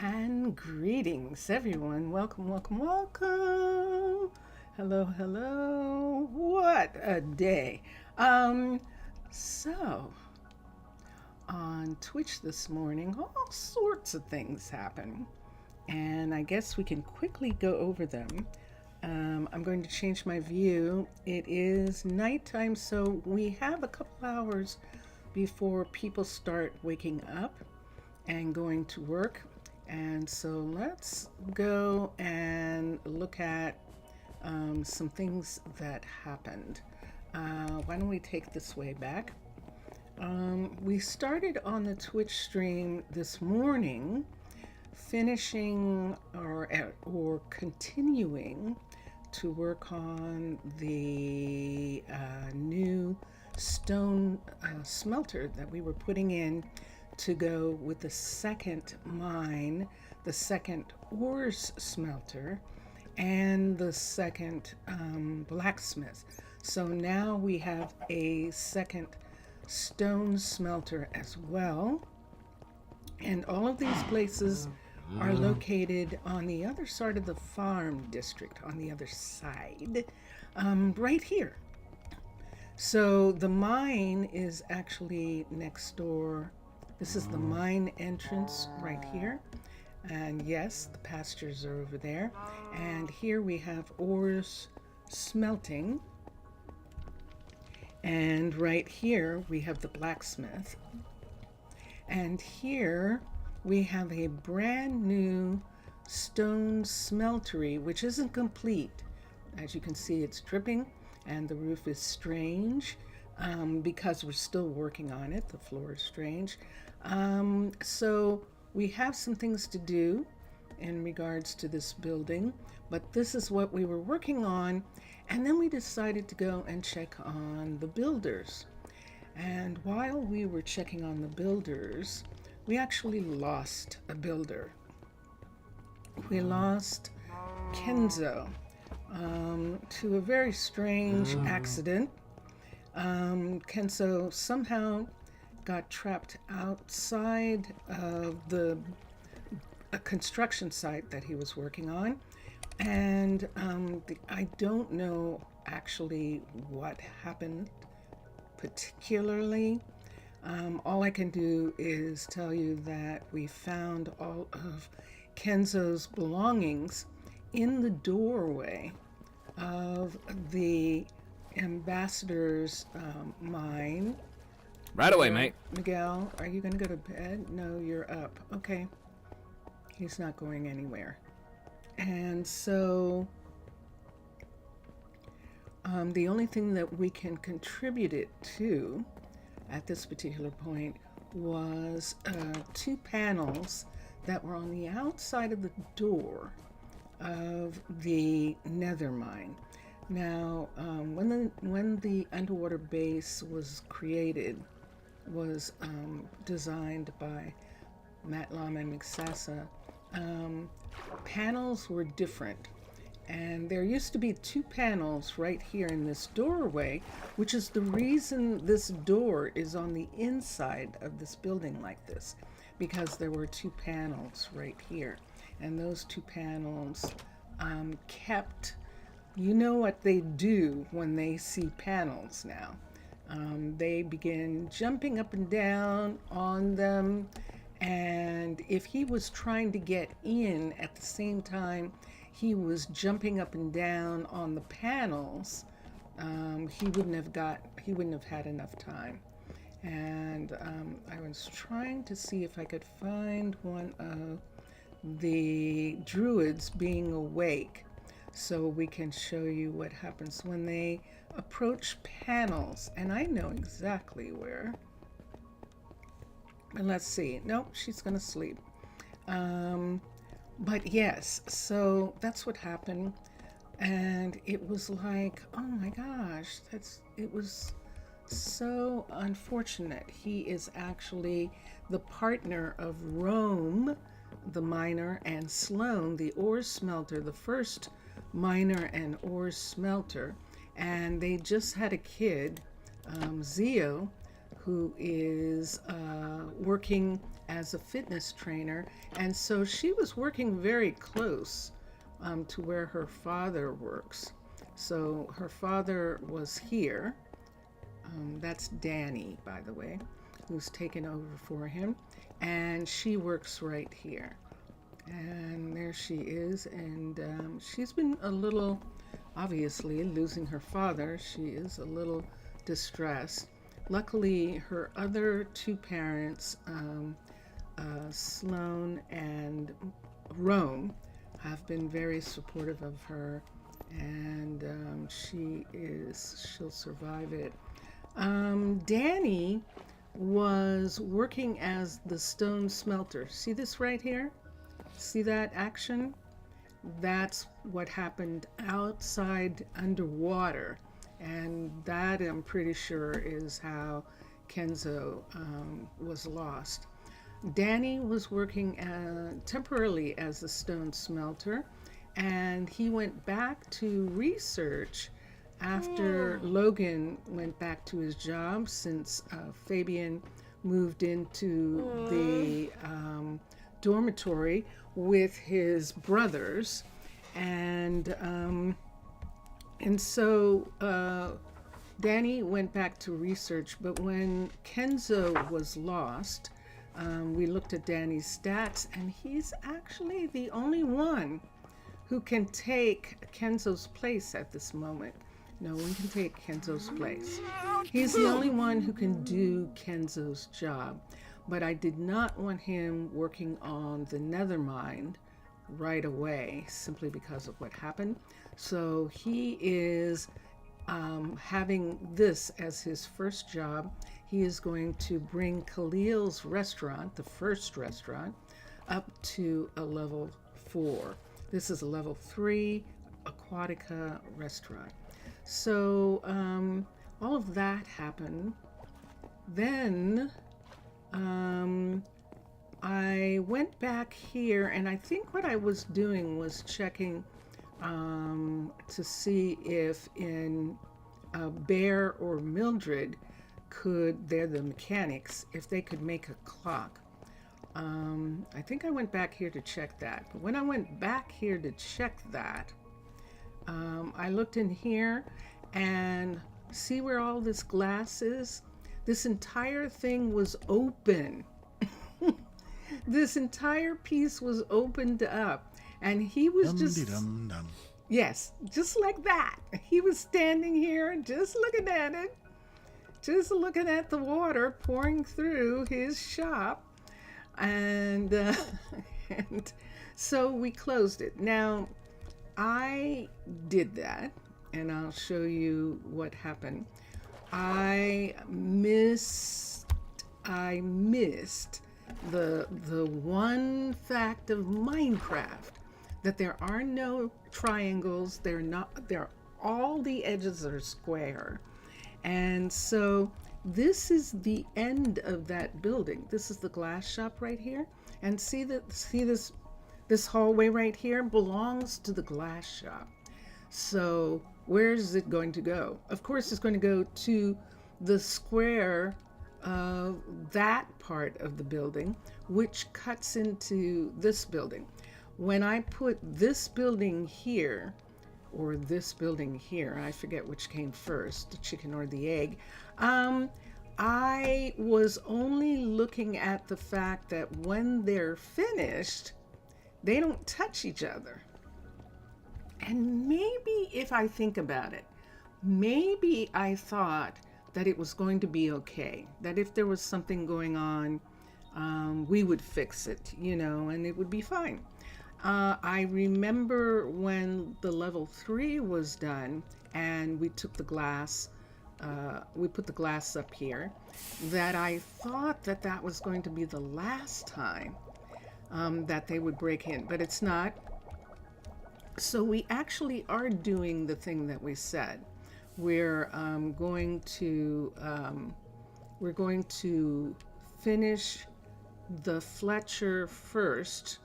And greetings, everyone. Welcome, welcome, welcome. Hello, hello. What a day. So on Twitch this morning, all sorts of things happen, and I guess we can quickly go over them. I'm going to change my view. It is nighttime, so we have a couple hours before people start waking up and going to work. And so let's go and look at some things that happened. Why don't we take this way back? We started on the Twitch stream this morning, finishing or continuing to work on the new stone smelter that we were putting in to go with the second mine, the second ores smelter, and the second blacksmith. So now we have a second stone smelter as well. And all of these places are located on the other side of the farm district, on the other side, right here. So the mine is actually next door. This is the mine entrance right here. And yes, the pastures are over there. And here we have ores smelting. And right here we have the blacksmith. And here we have a brand new stone smeltery, which isn't complete. As you can see, it's dripping and the roof is strange because we're still working on it. The floor is strange. So we have some things to do in regards to this building, but this is what we were working on. And then we decided to go and check on the builders. And while we were checking on the builders, we actually lost a builder. We lost Kenzo to a very strange accident. Kenzo somehow got trapped outside of the construction site that he was working on. And I don't know actually what happened particularly. All I can do is tell you that we found all of Kenzo's belongings in the doorway of the ambassador's mine. Right away, mate. Miguel, are you going to go to bed? No, you're up. Okay. He's not going anywhere. And so the only thing that we can contribute it to at this particular point was two panels that were on the outside of the door of the nether mine. Now, when the underwater base was created, was designed by Matt Lama and Miksasa, panels were different. And there used to be two panels right here in this doorway, which is the reason this door is on the inside of this building like this, because there were two panels right here. And those two panels kept, you know what they do when they see panels now. They begin jumping up and down on them. And if he was trying to get in at the same time he was jumping up and down on the panels, he wouldn't have had enough time. And I was trying to see if I could find one of the druids being awake so we can show you what happens when they approach panels. And I know exactly where. And let's see. Nope, she's gonna sleep. But yes, so that's what happened. And it was like, oh my gosh, it was so unfortunate. He is actually the partner of Rome, the miner, and Sloan, the ore smelter, the first miner and ore smelter. And they just had a kid, Zio, who is working as a fitness trainer. And so she was working very close to where her father works. So her father was here. That's Danny, by the way, who's taken over for him. And she works right here. And there she is. And she's been a little, obviously, losing her father. She is a little distressed. Luckily, her other two parents, Sloan and Rome, have been very supportive of her, and she'll survive it. Danny was working as the stone smelter. See this right here? See that action? That's what happened outside underwater. And that, I'm pretty sure, is how Kenzo was lost. Danny was working temporarily as a stone smelter, and he went back to research after Logan went back to his job, since Fabian moved into the dormitory with his brothers. And so Danny went back to research, but when Kenzo was lost, we looked at Danny's stats, and he's actually the only one who can take Kenzo's place at this moment. No one can take Kenzo's place. He's the only one who can do Kenzo's job, but I did not want him working on the nether mine right away, simply because of what happened. So he is having this as his first job. He is going to bring Khalil's restaurant, the first restaurant, up to a level 4. This is a level 3 Aquatica restaurant. So all of that happened. Then I went back here, and I think what I was doing was checking to see if in Bear or Mildred they're the mechanics, if they could make a clock. I think I went back here to check that. But when I went back here to check that, I looked in here and see where all this glass is? This entire thing was open. This entire piece was opened up, and he was yes, just like that. He was standing here just looking at it, just looking at the water pouring through his shop. And so we closed it. Now, I did that, and I'll show you what happened. I missed the one fact of Minecraft, that there are no triangles. All the edges are square. And so this is the end of that building. This is the glass shop right here. And see this hallway right here belongs to the glass shop. So where is it going to go? Of course, it's going to go to the square of that part of the building, which cuts into this building. When I put this building here, or this building here, I forget which came first, the chicken or the egg, I was only looking at the fact that when they're finished, they don't touch each other. And maybe, if I think about it, maybe I thought that it was going to be okay, that if there was something going on, we would fix it, and it would be fine. I remember when the level 3 was done and we took the glass, we put the glass up here, that I thought that was going to be the last time that they would break in, but it's not. So we actually are doing the thing that we said. We're going to finish the Fletcher first,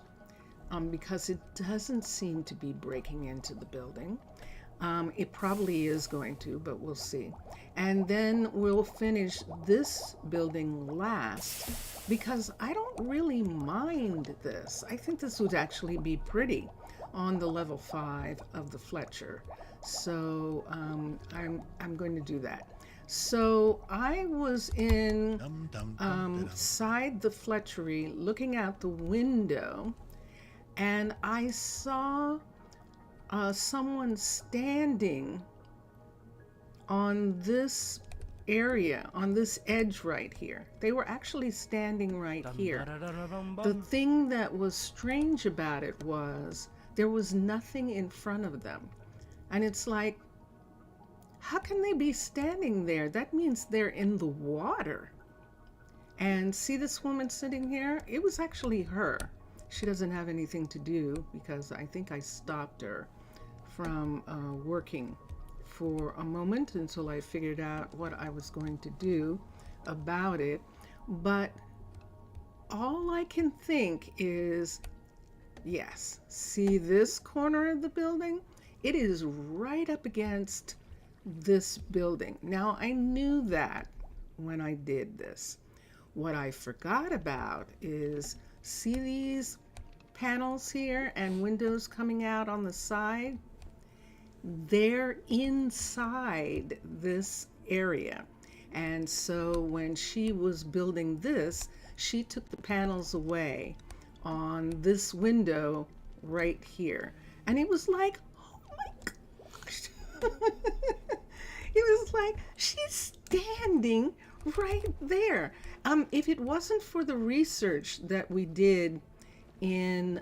because it doesn't seem to be breaking into the building. It probably is going to, but we'll see. And then we'll finish this building last because I don't really mind this. I think this would actually be pretty on the level 5 of the Fletcher. So I'm going to do that. So I was inside the Fletchery looking out the window, and I saw someone standing on this area, on this edge right here. They were actually standing right here. The thing that was strange about it was there was nothing in front of them. And it's like, how can they be standing there? That means they're in the water. And see this woman sitting here? It was actually her. She doesn't have anything to do because I think I stopped her from working for a moment until I figured out what I was going to do about it. But all I can think is, yes, see this corner of the building? It is right up against this building. Now, I knew that when I did this. What I forgot about is, see these panels here and windows coming out on the side? They're inside this area. And so when she was building this, she took the panels away on this window right here. And it was like, oh my gosh. It was like, she's standing right there. If it wasn't for the research that we did in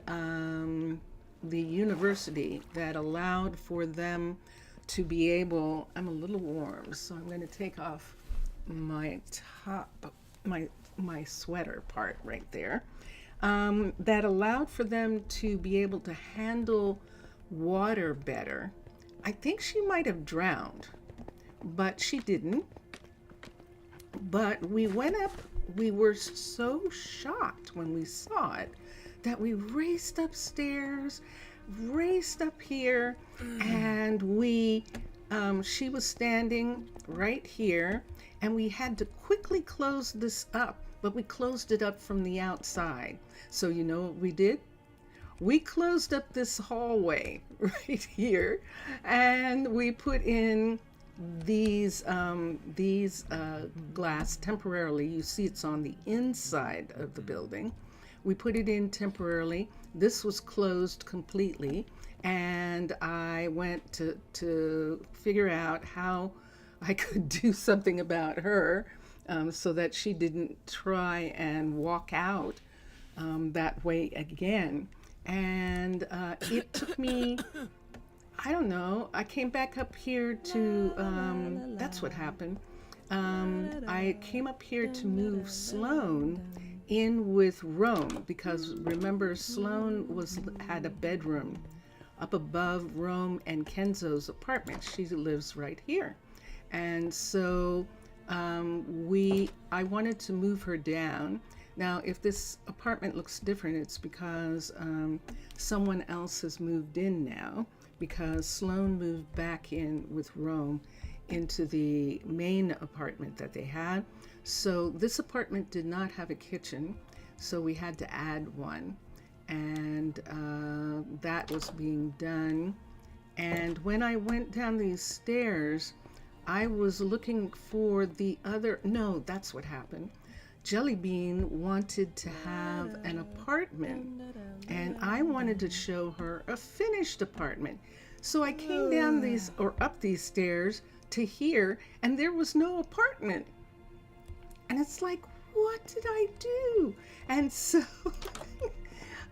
the university that allowed for them to be able, I'm a little warm, so I'm going to take off my top, my sweater part right there, that allowed for them to be able to handle water better. I think she might have drowned, but she didn't. But we went up, we were so shocked when we saw it that we raced upstairs, raced up here, and she was standing right here, and we had to quickly close this up, but we closed it up from the outside. So you know what we did? We closed up this hallway right here, and we put in these glass temporarily. You see it's on the inside of the building. We put it in temporarily. This was closed completely, and I went to figure out how I could do something about her so that she didn't try and walk out that way again. And it took me, I don't know, I came back up here to, that's what happened. I came up here to move Sloan in with Rome, because remember, Sloan had a bedroom up above Rome and Kenzo's apartment. She lives right here. And so I wanted to move her down. Now, if this apartment looks different, it's because someone else has moved in now, because Sloan moved back in with Rome into the main apartment that they had. So this apartment did not have a kitchen, so we had to add one, and that was being done. And when I went down these stairs, I was looking for the other, no, that's what happened. Jellybean wanted to have an apartment, and I wanted to show her a finished apartment. So I came down these, or up these stairs to here, and there was no apartment. And it's like, what did I do? And so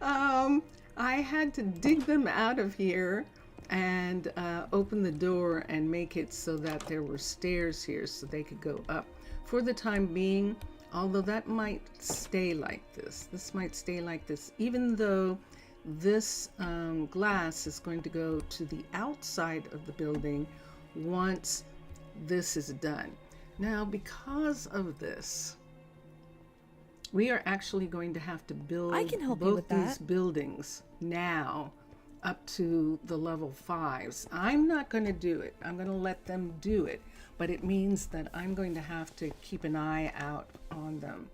I had to dig them out of here and open the door and make it so that there were stairs here so they could go up. For the time being, although that might stay like this. This might stay like this, even though this glass is going to go to the outside of the building once this is done. Now, because of this, we are actually going to have to build both these buildings now up to the level 5s. I'm not going to do it. I'm going to let them do it. But it means that I'm going to have to keep an eye out on them.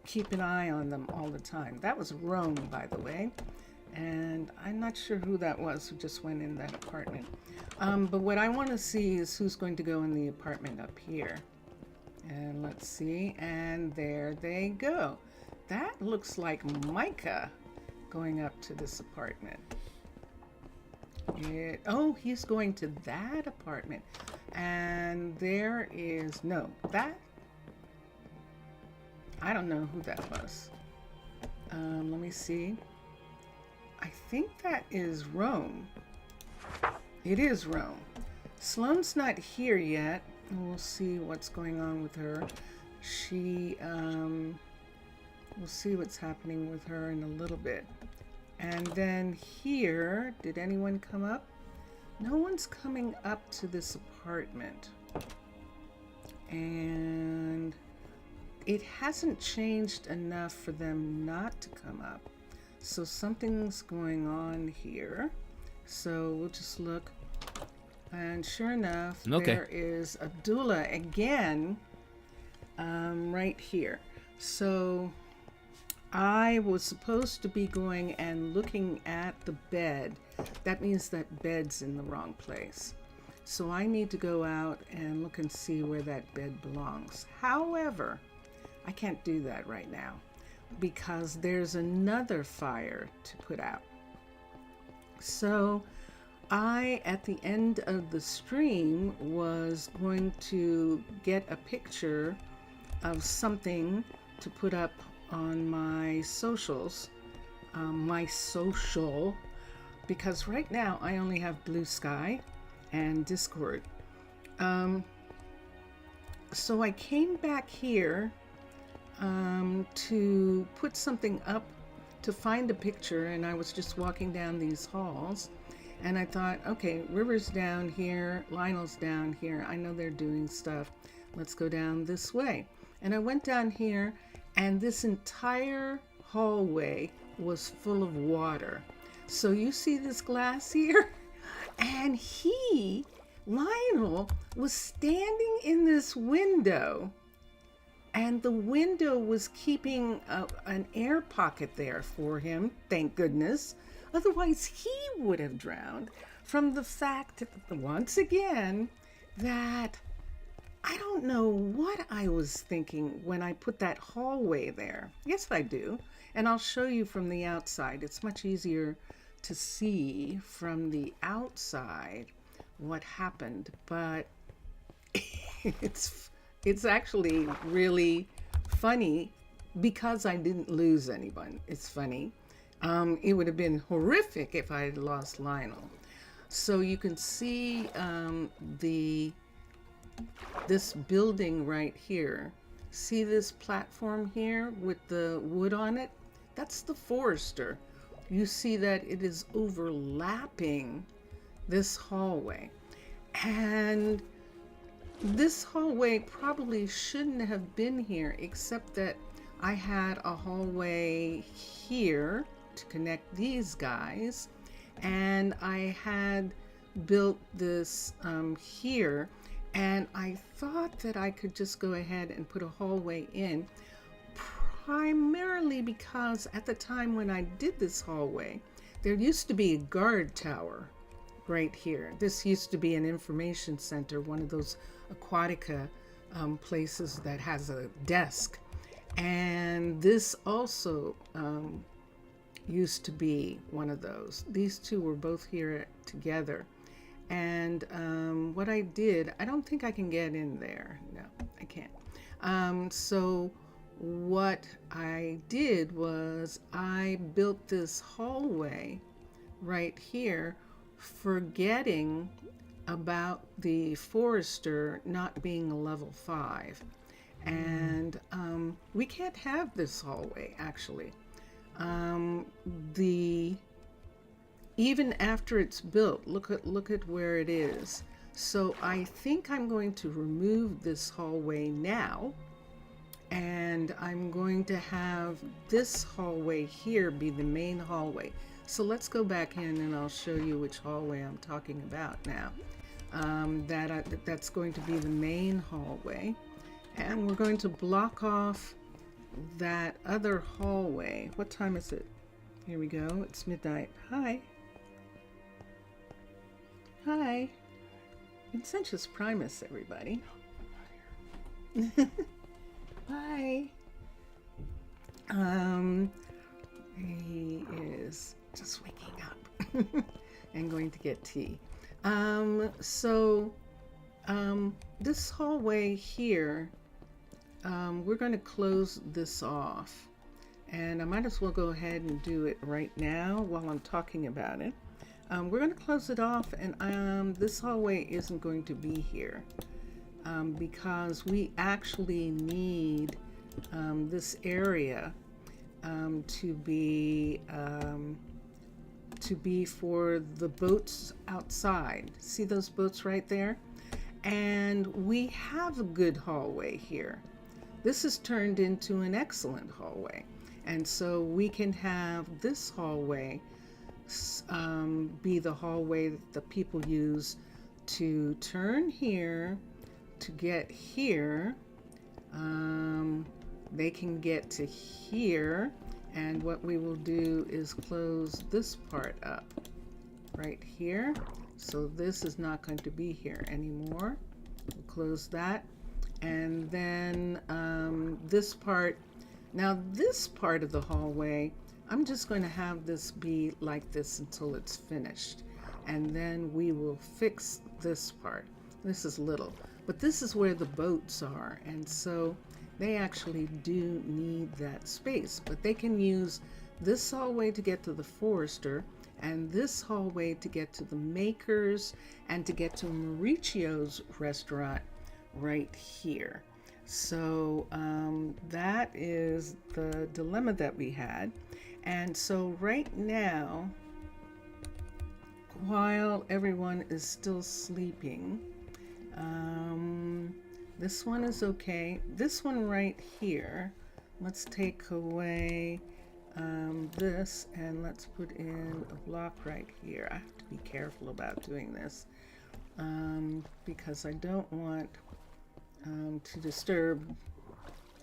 Keep an eye on them all the time. That was Rome, by the way. And I'm not sure who that was who just went in that apartment. But what I want to see is who's going to go in the apartment up here. And let's see. And there they go. That looks like Micah going up to this apartment. Oh, he's going to that apartment. And there is, no, that, I don't know who that was. Let me see. I think that is Rome. It is Rome. Sloane's not here yet. We'll see what's going on with her. We'll see what's happening with her in a little bit. And then here, did anyone come up? No one's coming up to this apartment. And it hasn't changed enough for them not to come up. So something's going on here. So we'll just look. And sure enough, there is Abdullah again, right here. So I was supposed to be going and looking at the bed. That means that bed's in the wrong place. So I need to go out and look and see where that bed belongs. However, I can't do that right now because there's another fire to put out. So I, at the end of the stream, was going to get a picture of something to put up on my socials, because right now I only have Blue Sky and Discord. So I came back here to put something up, to find a picture, and I was just walking down these halls, and I thought, okay, River's down here, Lionel's down here, I know they're doing stuff, let's go down this way. And I went down here, and this entire hallway was full of water. So you see this glass here? And Lionel, was standing in this window, and the window was keeping an air pocket there for him, thank goodness. Otherwise, he would have drowned from the fact, once again, that I don't know what I was thinking when I put that hallway there. Yes, I do. And I'll show you from the outside. It's much easier to see from the outside what happened. But it's actually really funny because I didn't lose anyone. It's funny. It would have been horrific if I had lost Lionel. So you can see this building right here. See this platform here with the wood on it? That's the Forester. You see that it is overlapping this hallway. And this hallway probably shouldn't have been here, except that I had a hallway here to connect these guys, and I had built this here, and I thought that I could just go ahead and put a hallway in, primarily because at the time when I did this hallway, there used to be a guard tower right here. This used to be an information center, one of those Aquatica places that has a desk. And this also used to be one of those. These two were both here together. And what I did, I don't think I can get in there. No, I can't. So what I did was I built this hallway right here, forgetting about the Forester not being a level 5. And we can't have this hallway, actually. Even after it's built, look at where it is. So I think I'm going to remove this hallway now, And I'm going to have this hallway here be the main hallway. So let's go back in and I'll show you which hallway I'm talking about now. That's going to be the main hallway. And we're going to block off that other hallway. What time is it? Here we go. It's midnight. Hi. Hi. Vincentius Primus, everybody. Hi. He is just waking up and going to get tea. This hallway here, we're going to close this off. And I might as well go ahead and do it right now while I'm talking about it. We're going to close it off, and this hallway isn't going to be here. Because we actually need this area to be for the boats outside. See those boats right there? And we have a good hallway here. This is turned into an excellent hallway. And so we can have this hallway be the hallway that the people use to turn here, to get here. They can get to here, and what we will do is close this part up right here. So this is not going to be here anymore. We'll close that, and then this part. Now this part of the hallway, I'm just going to have this be like this until it's finished, and then we will fix this part. This is little, but this is where the boats are, and so they actually do need that space. But they can use this hallway to get to the forester, and this hallway to get to the makers, and to get to Mauricio's restaurant right here. So that is the dilemma that we had. And so right now, while everyone is still sleeping, this one is okay. This one right here, let's take away this, and let's put in a block right here. I have to be careful about doing this because I don't want to disturb.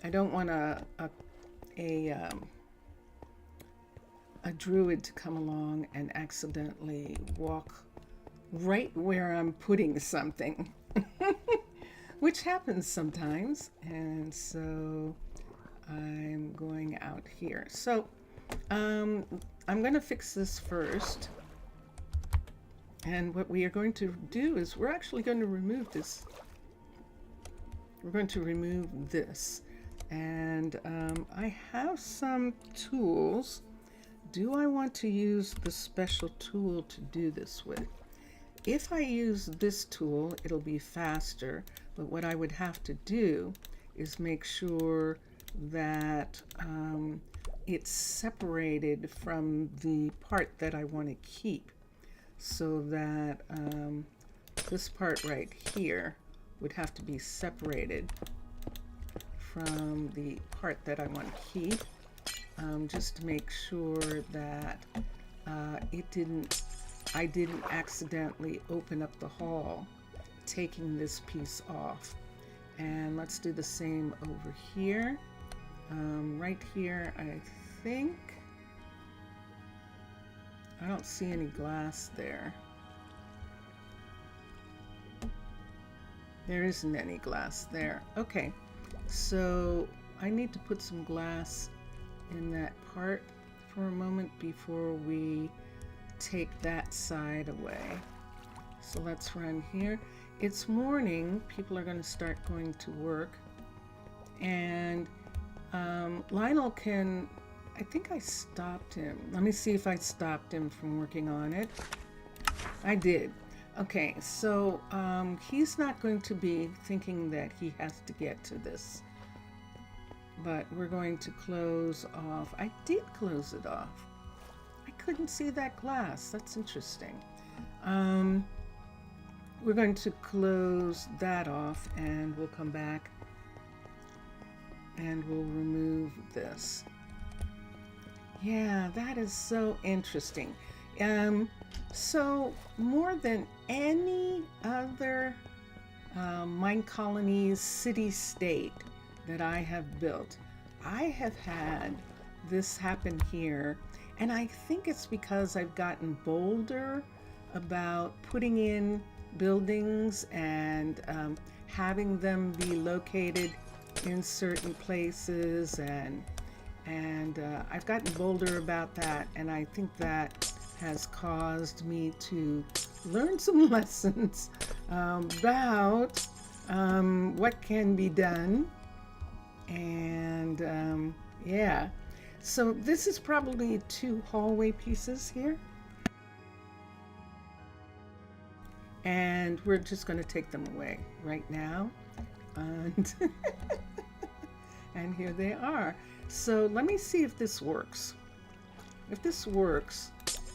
I don't want a druid to come along and accidentally walk right where I'm putting something, which happens sometimes. And so I'm going out here. So I'm going to fix this first. And what we are going to do is we're actually going to remove this. We're going to remove this. And I have some tools. Do I want to use the special tool to do this with? If I use this tool, it'll be faster, but what I would have to do is make sure that it's separated from the part that I want to keep, so that this part right here would have to be separated from the part that I want to keep. Just to make sure that I didn't accidentally open up the hall taking this piece off. And let's do the same over here. Right here, I think. I don't see any glass there. There isn't any glass there. Okay, so I need to put some glass in that part for a moment before we take that side away. So let's run here. It's morning. People are going to start going to work. And Lionel can, I think I stopped him. Let me see if I stopped him from working on it. I did. Okay, so he's not going to be thinking that he has to get to this. But we're going to close off. I did close it off. I couldn't see that glass. That's interesting. We're going to close that off, and we'll come back And we'll remove this. Yeah, that is so interesting. So more than any other Minecolonies city-state that I have built, I have had this happen here, and I think it's because I've gotten bolder about putting in buildings and having them be located in certain places, and I've gotten bolder about that, and I think that has caused me to learn some lessons about what can be done. And yeah, so this is probably 2 hallway pieces here, and we're just going to take them away right now. And and here they are. So let me see if this works. If this works,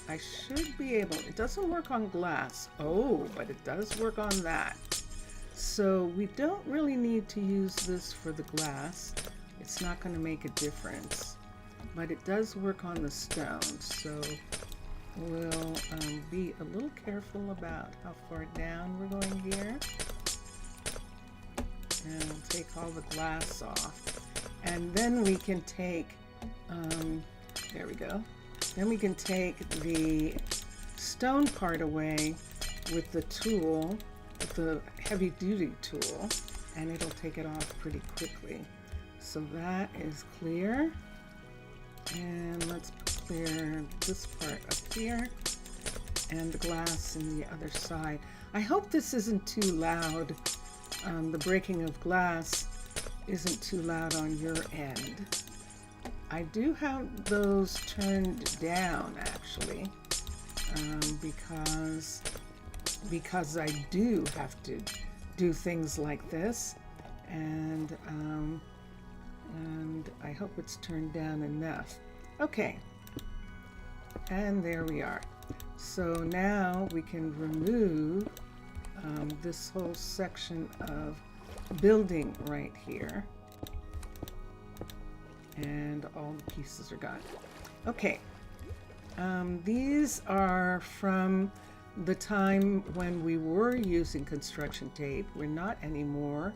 I should be able, it doesn't work on glass. Oh, but it does work on that. So we don't really need to use this for the glass. It's not going to make a difference, but it does work on the stone. So we'll be a little careful about how far down we're going here. And we'll take all the glass off. And then we can take, there we go. Then we can take the stone part away with the tool, with the heavy duty tool, and it'll take it off pretty quickly. So that is clear. And let's clear this part up here and the glass in the other side. I hope this isn't too loud. The breaking of glass isn't too loud on your end. I do have those turned down actually, because I do have to do things like this, and I hope it's turned down enough. Okay, and there we are. So now we can remove this whole section of building right here, and all the pieces are gone. Okay, these are from the time when we were using construction tape. We're not anymore.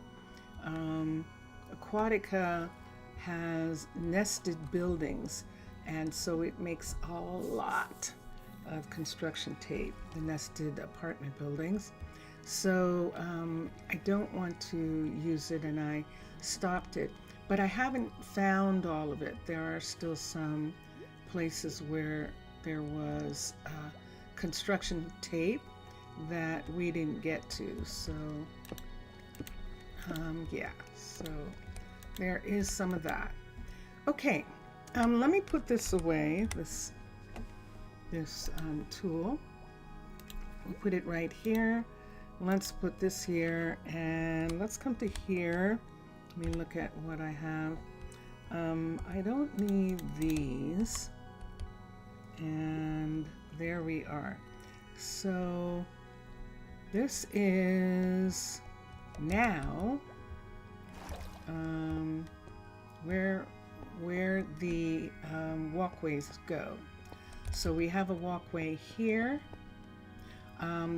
Aquatica has nested buildings, and so it makes a lot of construction tape, the nested apartment buildings. So I don't want to use it, and I stopped it. But I haven't found all of it. There are still some places where there was construction tape that we didn't get to. So yeah, so there is some of that. Okay, let me put this away, this tool. We'll put it right here. Let's put this here, and let's come to here. Let me look at what I have. I don't need these, and there we are. So this is now where the walkways go. So we have a walkway here.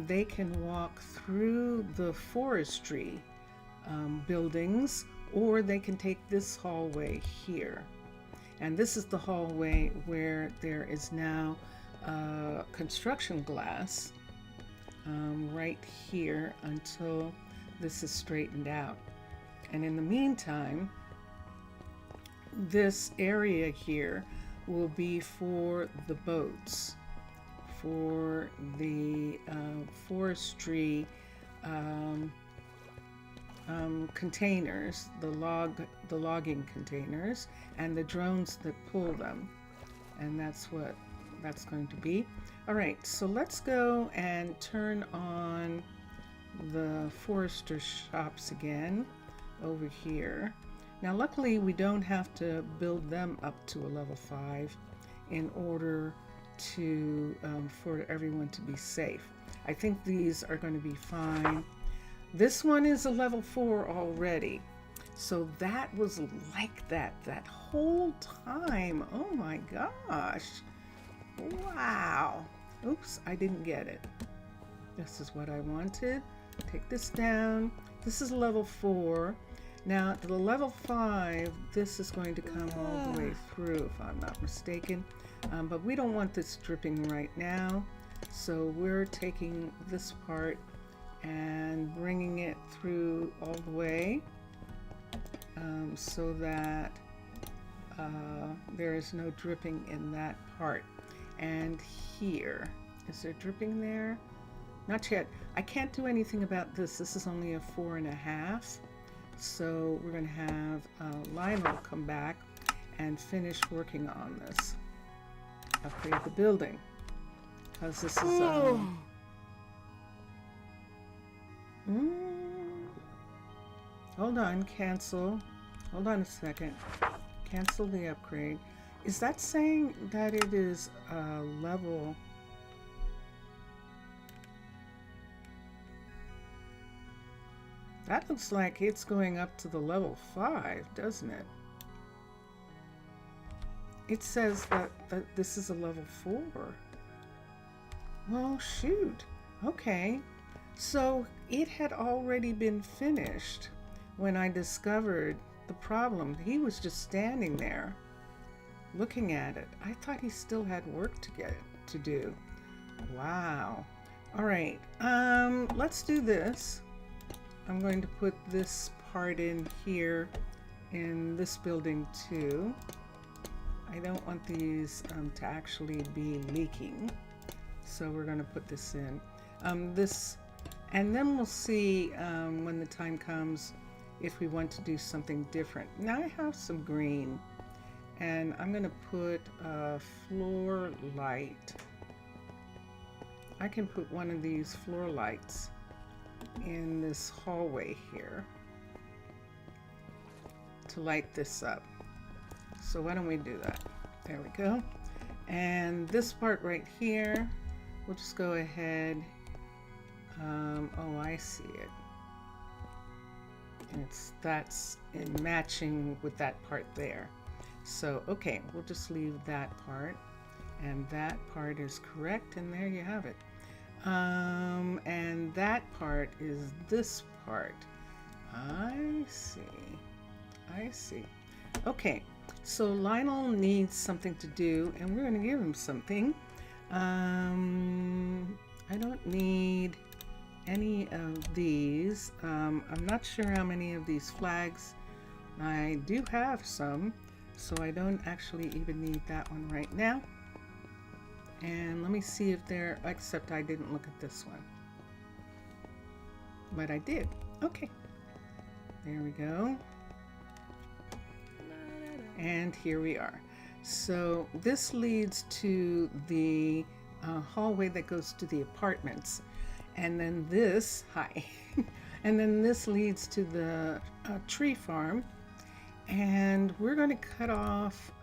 They can walk through the forestry buildings, or they can take this hallway here. And this is the hallway where there is now construction glass right here until this is straightened out. And in the meantime, this area here will be for the boats, for the forestry containers, the logging containers, and the drones that pull them. And that's what that's going to be. All right, so let's go and turn on the forester shops again over here. Now luckily we don't have to build them up to a level 5 in order to for everyone to be safe. I think these are going to be fine. This one is a level 4 already, So that was like that whole time. Oh my gosh. Wow. Oops, I didn't get it. This is what I wanted. Take this down. This is level 4. Now, the level 5, this is going to come all the way through, if I'm not mistaken. But we don't want this dripping right now. So we're taking this part and bringing it through all the way so that there is no dripping in that part. And here, is there dripping there? Not yet. I can't do anything about this. This is only a 4.5. So we're going to have Lionel come back and finish working on this. Upgrade the building. Because this is... Hold on, cancel. Hold on a second. Cancel the upgrade. Is that saying that it is level... That looks like it's going up to the level 5, doesn't it? It says that this is a level 4. Well, shoot. Okay. So it had already been finished when I discovered the problem. He was just standing there looking at it. I thought he still had work to do. Wow. All right. Let's do this. I'm going to put this part in here in this building too. I don't want these to actually be leaking. So we're going to put this in. And then we'll see when the time comes if we want to do something different. Now I have some green, and I'm going to put a floor light. I can put one of these floor lights in this hallway here to light this up. So why don't we do that? There we go. And this part right here, we'll just go ahead. Oh, I see it. That's in matching with that part there. So, okay, we'll just leave that part. And that part is correct, and there you have it. And that part is this part. I see. I see. Okay, so Lionel needs something to do, and we're going to give him something. I don't need any of these. I'm not sure how many of these flags. I do have some, so I don't actually even need that one right now. And let me see if they're, except I didn't look at this one. But I did. Okay. There we go. And here we are. So this leads to the hallway that goes to the apartments. And then this, hi. And then this leads to the tree farm. And we're going to cut off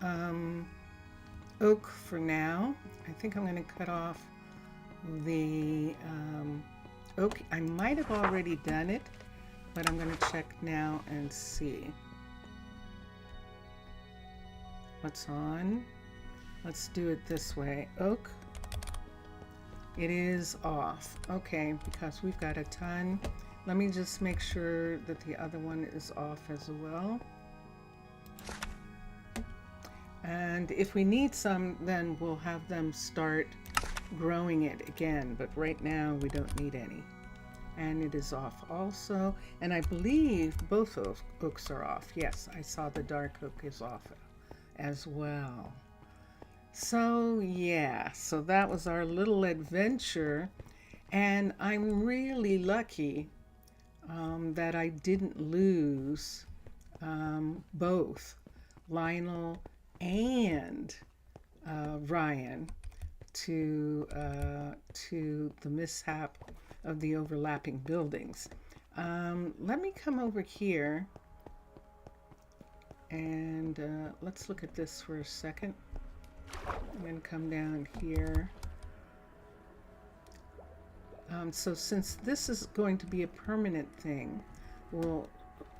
oak for now. I think I'm going to cut off the oak. I might have already done it, but I'm going to check now and see what's on. Let's do it this way. Oak, it is off. Okay, because we've got a ton. Let me just make sure that the other one is off as well. And if we need some, then we'll have them start growing it again. But right now we don't need any. And it is off also. And I believe both oaks are off. Yes, I saw the dark oak is off as well. So yeah, so that was our little adventure. And I'm really lucky that I didn't lose both Lionel and Ryan to the mishap of the overlapping buildings. Let me come over here and let's look at this for a second. I'm going to come down here. So since this is going to be a permanent thing, we'll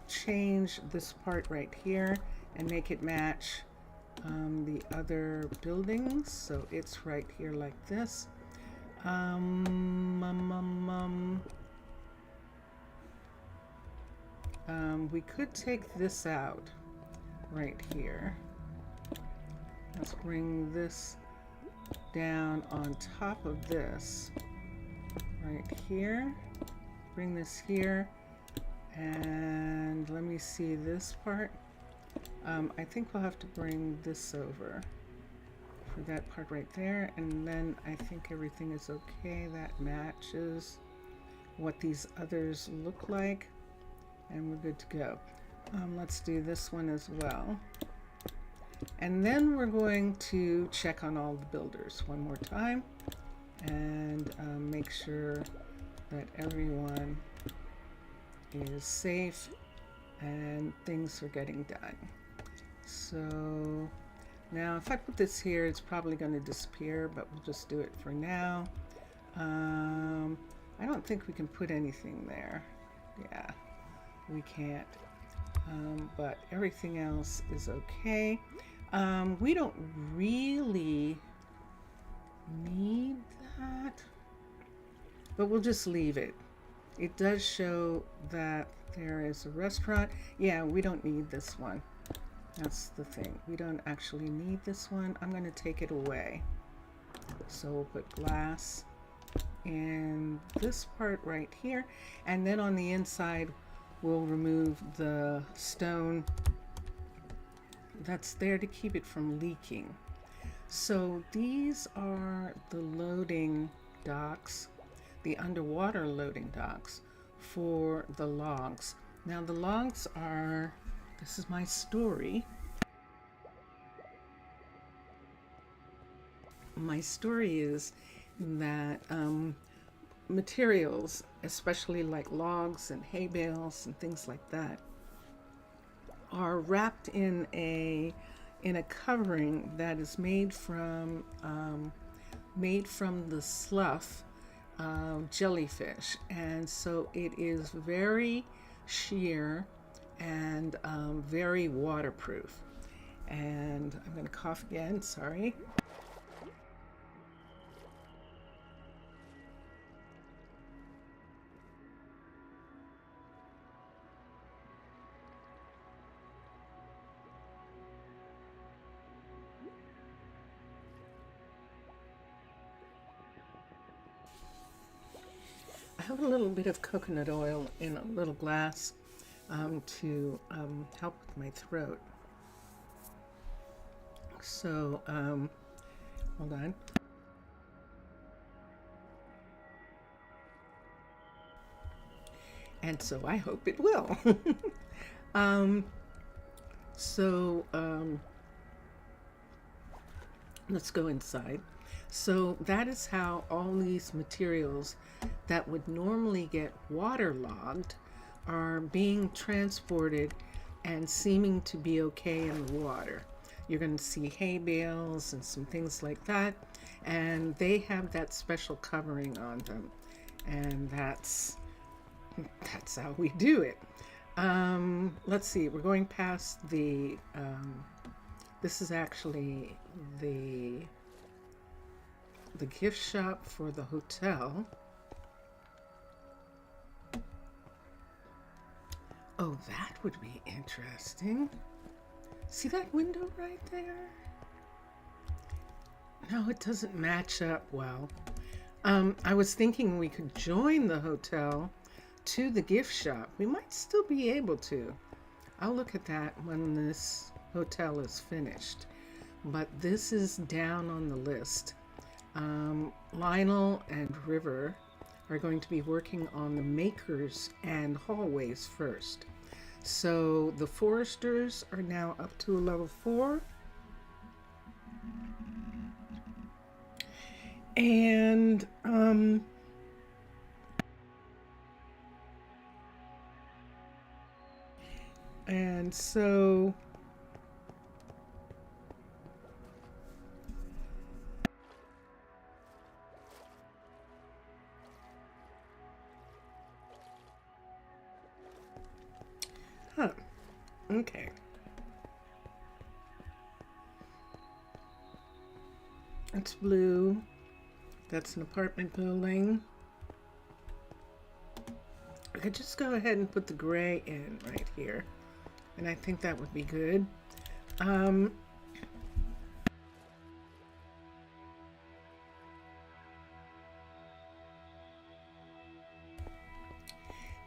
change this part right here and make it match the other buildings. So it's right here like this. We could take this out right here. Let's bring this down on top of this right here. Bring this here, and let me see this part. I think we'll have to bring this over for that part right there, and then I think everything is okay. That matches what these others look like, and we're good to go. Let's do this one as well. And then we're going to check on all the builders one more time and make sure that everyone is safe and things are getting done. So now if I put this here, it's probably going to disappear, but we'll just do it for now. I don't think we can put anything there. Yeah, we can't. But everything else is okay. We don't really need that, but we'll just leave it. It does show that there is a restaurant. Yeah, we don't need this one. That's the thing. We don't actually need this one. I'm going to take it away. So we'll put glass in this part right here. And then on the inside, we'll remove the stone that's there to keep it from leaking. So these are the loading docks, the underwater loading docks for the logs. Now the logs are, this is my story. My story is that materials, especially like logs and hay bales and things like that, are wrapped in a covering that is made from the slough jellyfish, and so it is very sheer and very waterproof. And I'm going to cough again, sorry. I have a little bit of coconut oil in a little glass to help with my throat. So, hold on. And so I hope it will. Let's go inside. So that is how all these materials that would normally get waterlogged are being transported and seeming to be okay in the water. You're going to see hay bales and some things like that, and they have that special covering on them, and that's how we do it. Let's see, we're going past the this is actually the gift shop for the hotel. Oh, that would be interesting. See that window right there? No, it doesn't match up well. I was thinking we could join the hotel to the gift shop. We might still be able to. I'll look at that when this hotel is finished. But this is down on the list. Lionel and River are going to be working on the makers and hallways first. So the foresters are now up to a level 4. And so Okay. It's blue. That's an apartment building. I could just go ahead and put the gray in right here. And I think that would be good.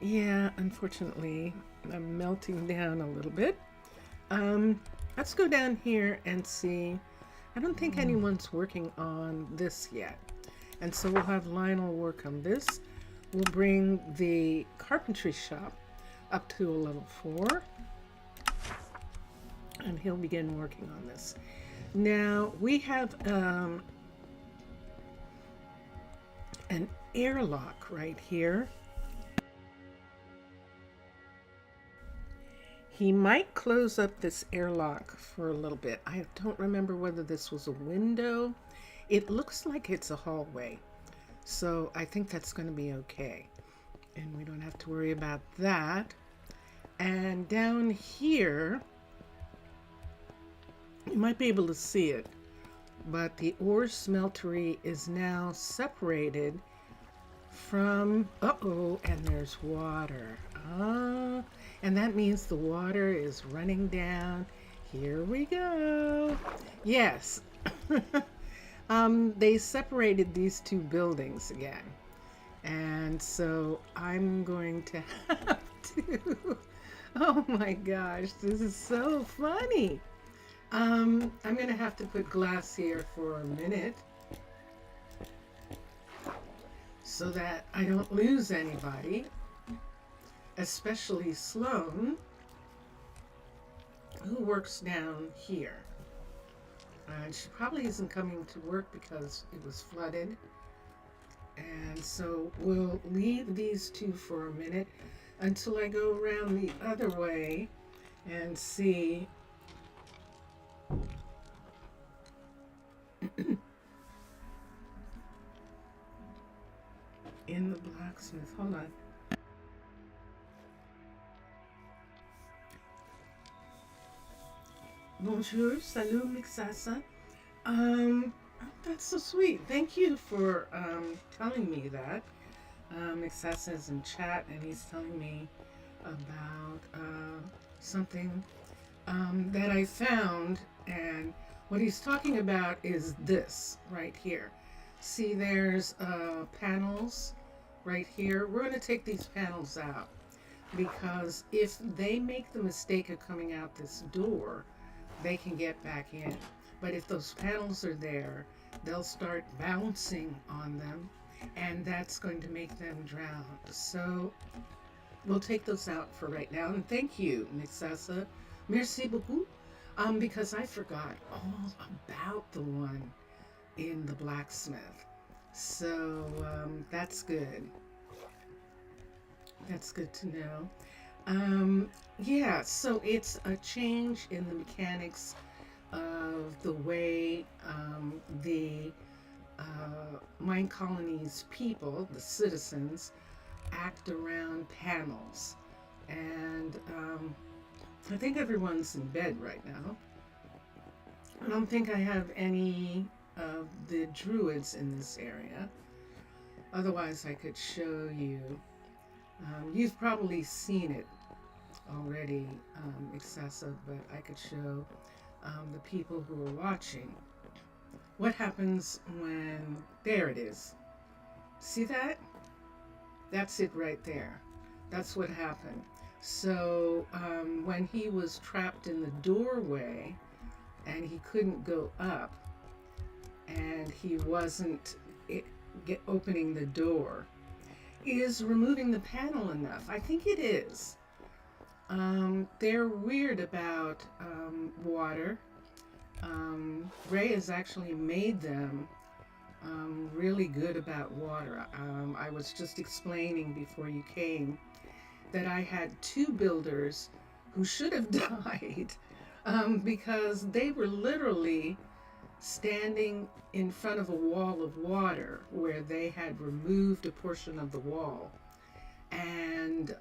Yeah, unfortunately, I'm melting down a little bit. Let's go down here and see. I don't think anyone's working on this yet. And so we'll have Lionel work on this. We'll bring the carpentry shop up to a level 4. And he'll begin working on this. Now, we have an airlock right here. He might close up this airlock for a little bit. I don't remember whether this was a window. It looks like it's a hallway. So I think that's going to be okay. And we don't have to worry about that. And down here, you might be able to see it, but the ore smeltery is now separated from, and there's water. And that means the water is running down. Here we go. Yes. They separated these two buildings again. And so I'm going to have to, oh my gosh, this is so funny. I'm going to have to put glass here for a minute so that I don't lose anybody, especially Sloan, who works down here. She probably isn't coming to work because it was flooded. And so we'll leave these two for a minute until I go around the other way and see in the blacksmith. Hold on. Bonjour, salut, Mixasa. That's so sweet. Thank you for telling me that. Mixasa is in chat and he's telling me about something that I found, and what he's talking about is this right here. See, there's panels right here. We're going to take these panels out because if they make the mistake of coming out this door, they can get back in. But if those panels are there, they'll start bouncing on them, and that's going to make them drown. So we'll take those out for right now. And thank you, Mixasa. Merci beaucoup. Because I forgot all about the one in the blacksmith. So that's good. That's good to know. Yeah, so it's a change in the mechanics of the way the Minecolonies people, the citizens, act around panels. And I think everyone's in bed right now. I don't think I have any of the druids in this area. Otherwise, I could show you. You've probably seen it already, excessive, but I could show the people who are watching what happens when, there it is. See that? That's it right there. That's what happened. So when he was trapped in the doorway and he couldn't go up and he wasn't opening the door, is removing the panel enough? I think it is. They're weird about water. Ray has actually made them really good about water. I was just explaining before you came that I had 2 builders who should have died because they were literally standing in front of a wall of water where they had removed a portion of the wall and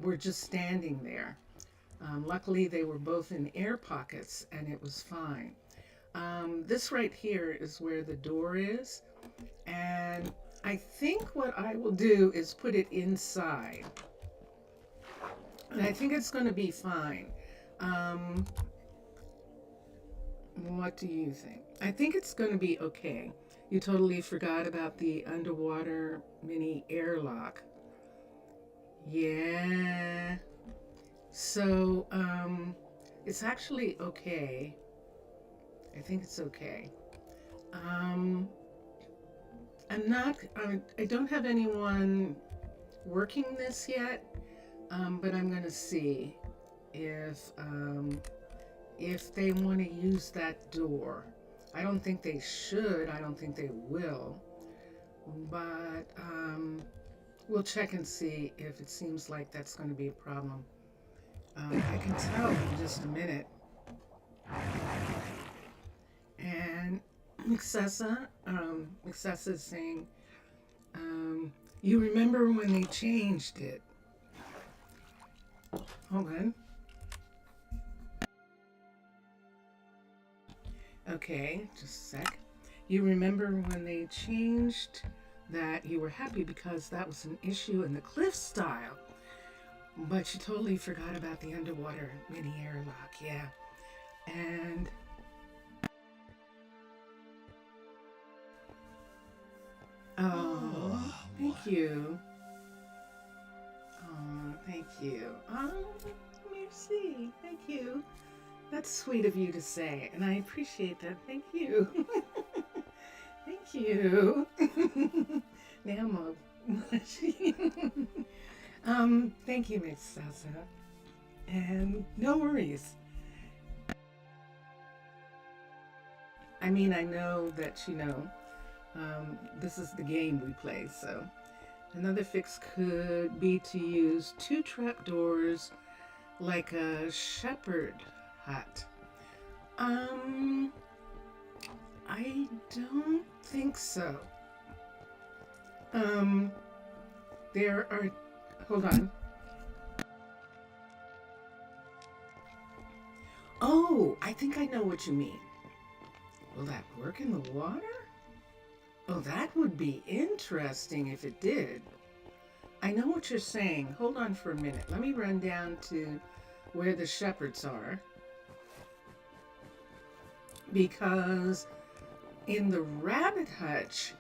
were just standing there. Luckily, they were both in air pockets and it was fine. This right here is where the door is. And I think what I will do is put it inside. And I think it's going to be fine. What do you think? I think it's going to be okay. You totally forgot about the underwater mini airlock. Yeah. So, it's actually okay. I think it's okay. Um, I don't have anyone working this yet, but I'm going to see if, if they want to use that door. I don't think they should. I don't think they will. But we'll check and see if it seems like that's going to be a problem. I can tell in just a minute. And Mixessa is saying, you remember when they changed it? Hold on. Okay, just a sec. You remember when they changed that you were happy because that was an issue in the cliff style, but you totally forgot about the underwater mini airlock, yeah. And oh, thank you. Oh, thank you. Oh, merci. Thank you. That's sweet of you to say, and I appreciate that. Thank you. Thank you. Now I'm blushing. Thank you, Miss Salsa. And no worries. I mean, I know that, this is the game we play, so another fix could be to use 2 trapdoors like a shepherd hut. I don't think so. There are, hold on. Oh, I think I know what you mean. Will that work in the water? Oh, that would be interesting if it did. I know what you're saying. Hold on for a minute. Let me run down to where the shepherds are. Because in the rabbit hutch,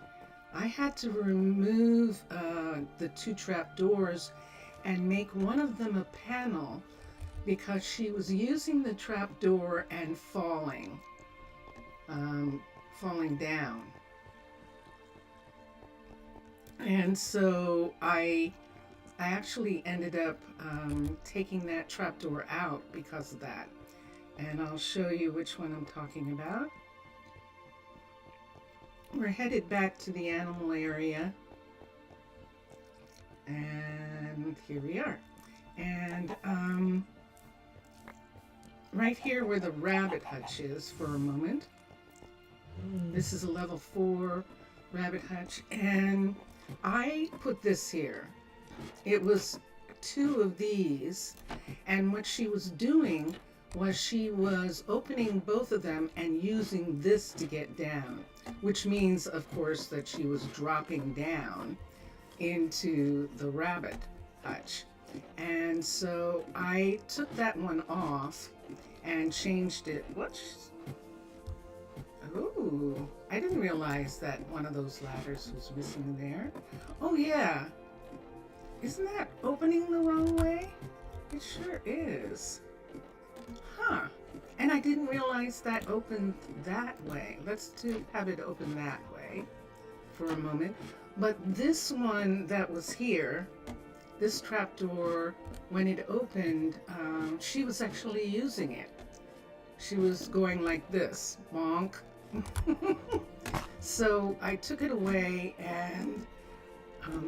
I had to remove the 2 trap doors and make one of them a panel because she was using the trap door and falling down. And so I actually ended up taking that trapdoor out because of that. And I'll show you which one I'm talking about. We're headed back to the animal area. And here we are. And right here where the rabbit hutch is for a moment. This is a level 4 rabbit hutch. And I put this here. It was 2 of these. And what she was doing was she was opening both of them and using this to get down, which means, of course, that she was dropping down into the rabbit hutch. And so I took that one off and changed it. Oh, I didn't realize that one of those ladders was missing there. Oh yeah, isn't that opening the wrong way? It sure is. Huh. And I didn't realize that opened that way. Let's have it open that way for a moment. But this one that was here, this trapdoor, when it opened, she was actually using it. She was going like this, bonk. So I took it away and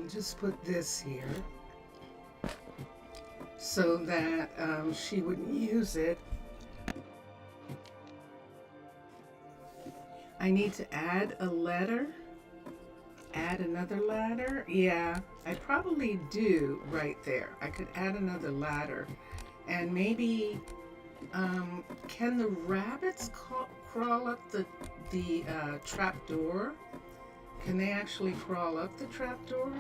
just put this here so that she wouldn't use it. I need to add a ladder. Add another ladder? Yeah, I probably do right there. I could add another ladder And maybe, can the rabbits crawl up the trap door? Can they actually crawl up the trap door?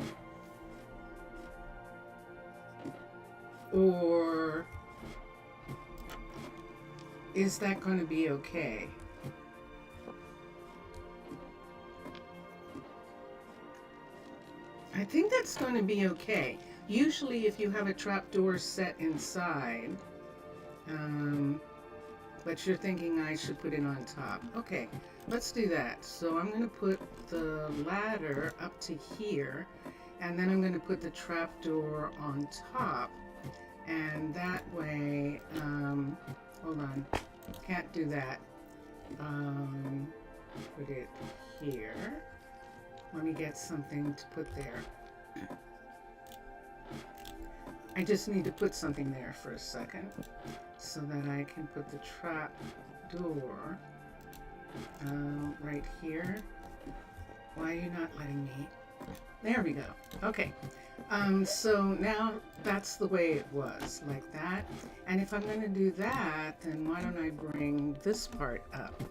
Or is that going to be okay? I think that's going to be okay. Usually if you have a trap door set inside, but you're thinking I should put it on top. Okay, let's do that. So I'm going to put the ladder up to here, and then I'm going to put the trap door on top. And that way, hold on, can't do that. Put it here. Let me get something to put there. I just need to put something there for a second so that I can put the trap door right here. Why are you not letting me? There we go. Okay. So now that's the way it was, like that. And if I'm going to do that, then why don't I bring this part up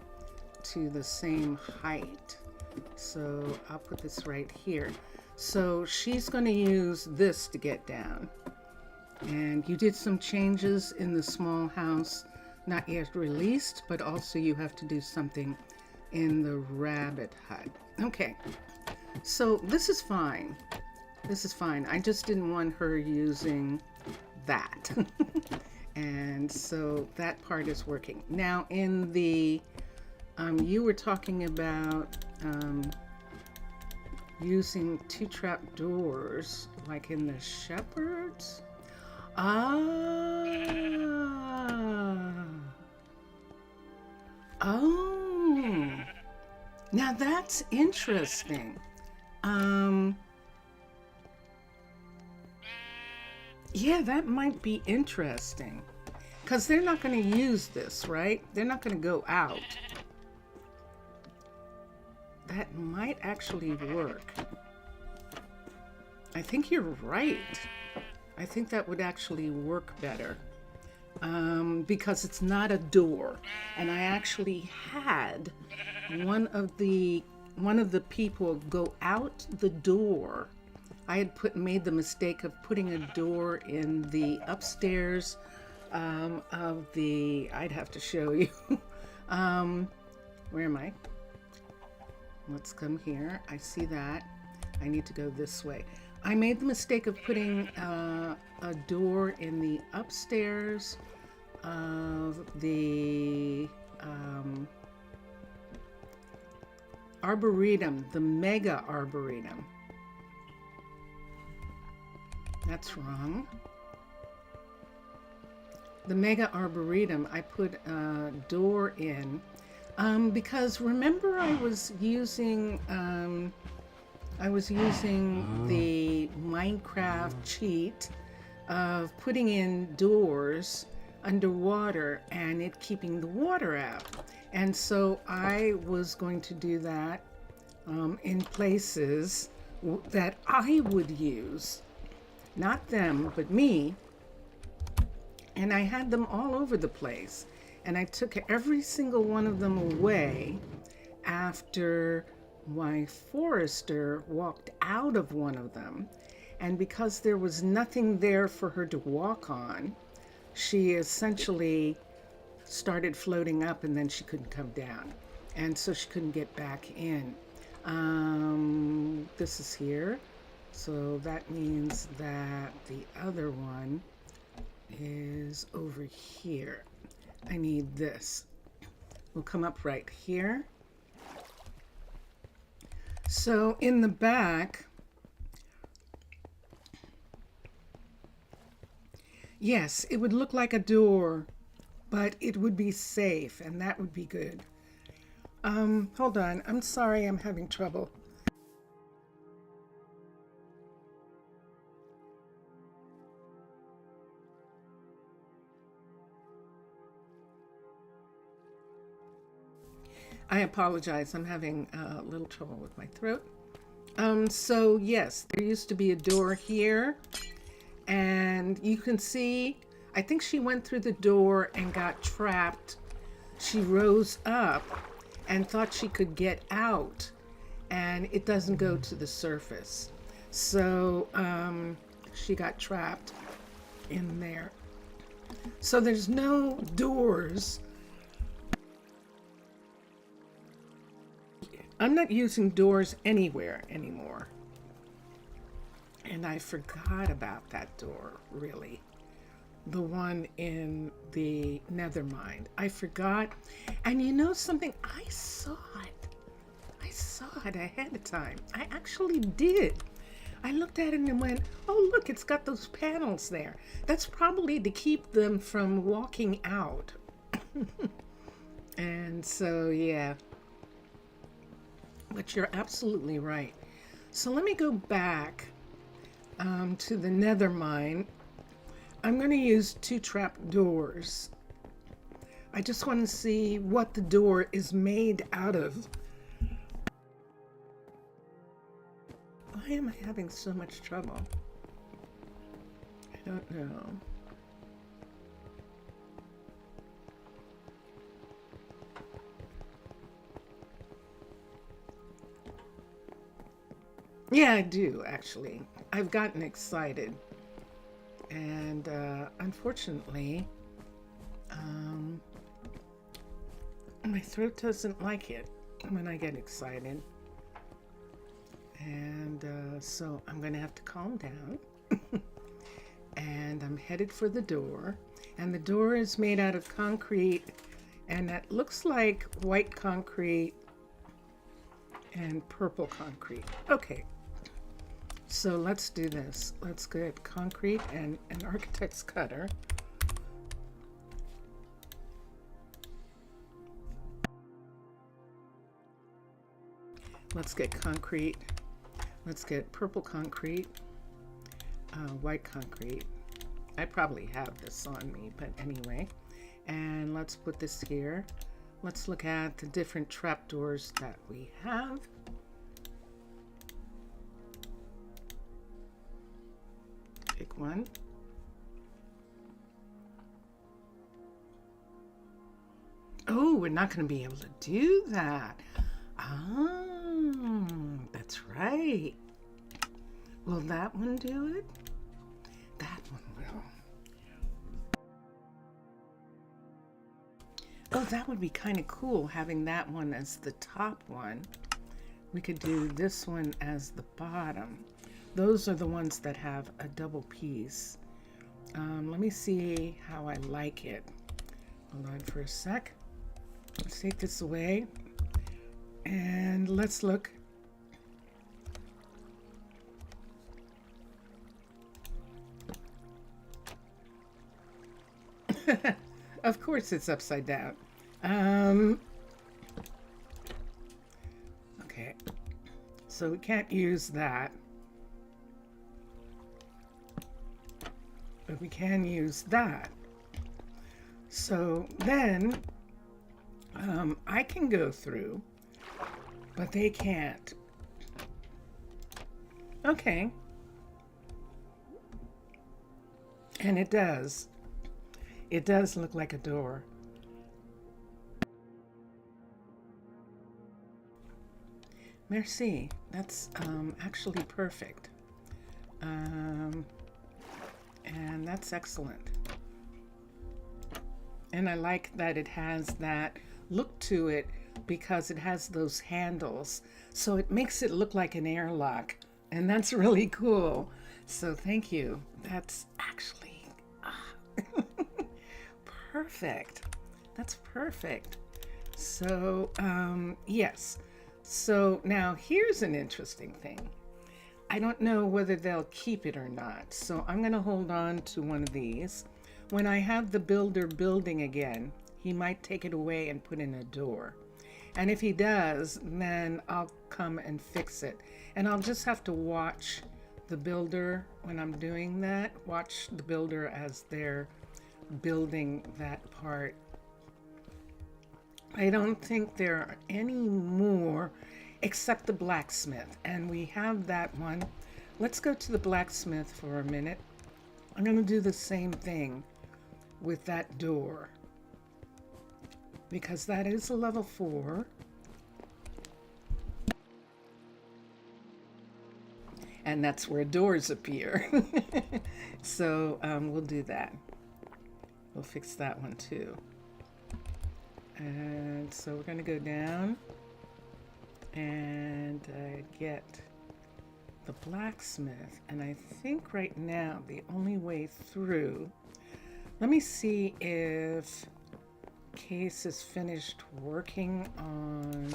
to the same height? So I'll put this right here. So she's going to use this to get down. And you did some changes in the small house, not yet released, but also you have to do something in the rabbit hut. Okay, so this is fine. This is fine. I just didn't want her using that. And so that part is working. Now in the, you were talking about using two trap doors, like in the shepherds. Ah. Oh. Now that's interesting. Yeah, that might be interesting. Because they're not going to use this, right? They're not going to go out. That might actually work. I think you're right. I think that would actually work better. Because it's not a door. And I actually had one of the people go out the door. I had made the mistake of putting a door in the upstairs of the, I'd have to show you. Where am I? Let's come here. I see that. I need to go this way. I made the mistake of putting a door in the upstairs of the arboretum, the mega arboretum. That's wrong. The mega arboretum, I put a door in because remember I was using the Minecraft cheat of putting in doors underwater and it keeping the water out. And so I was going to do that in places that I would use. Not them, but me. And I had them all over the place. And I took every single one of them away after my forester walked out of one of them. And because there was nothing there for her to walk on, she essentially started floating up and then she couldn't come down. And so she couldn't get back in. This is here. So that means that the other one is over here. I need this. We'll come up right here. So in the back, yes, it would look like a door, but it would be safe and that would be good. Hold on. I'm sorry, I'm having trouble. I apologize. I'm having a little trouble with my throat. So yes, there used to be a door here, and you can see I think she went through the door and got trapped. She rose up and thought she could get out, and it doesn't go to the surface. So she got trapped in there. So there's no doors. I'm not using doors anywhere anymore. And I forgot about that door, really. The one in the nether mine. I forgot. And you know something? I saw it. I saw it ahead of time. I actually did. I looked at it and went, oh, look, it's got those panels there. That's probably to keep them from walking out. And so, yeah. But you're absolutely right. So let me go back to the nether mine. I'm going to use 2 trap doors. I just want to see what the door is made out of. Why am I having so much trouble? I don't know. Yeah, I do, actually. I've gotten excited. And unfortunately, my throat doesn't like it when I get excited. And so I'm going to have to calm down. And I'm headed for the door. And the door is made out of concrete. And that looks like white concrete and purple concrete. Okay. So let's do this. Let's get concrete and an architect's cutter. Let's get concrete. Let's get purple concrete, white concrete. I probably have this on me, but anyway. And let's put this here. Let's look at the different trapdoors that we have. Pick one. Oh, we're not going to be able to do that. Ah, that's right. Will that one do it? That one will. Oh, that would be kind of cool, having that one as the top one. We could do this one as the bottom. Those are the ones that have a double piece. Let me see how I like it. Hold on for a sec. Let's take this away and let's look. Of course it's upside down. Okay, so we can't use that. But we can use that. So then I can go through, but they can't. Okay. And it does. It does look like a door. Merci. That's actually perfect. And that's excellent. And I like that it has that look to it because it has those handles. So it makes it look like an airlock. And that's really cool. So thank you. That's actually perfect. That's perfect. So yes. So now here's an interesting thing. I don't know whether they'll keep it or not. So I'm going to hold on to one of these. When I have the builder building again, he might take it away and put in a door. And if he does, then I'll come and fix it. And I'll just have to watch the builder when I'm doing that. Watch the builder as they're building that part. I don't think there are any more except the blacksmith. And we have that one. Let's go to the blacksmith for a minute. I'm going to do the same thing. with that door, because that is a level 4. And that's where doors appear. So we'll do that. We'll fix that one too. And so we're going to go down and get the blacksmith. And I think right now the only way through, let me see if Case is finished working on,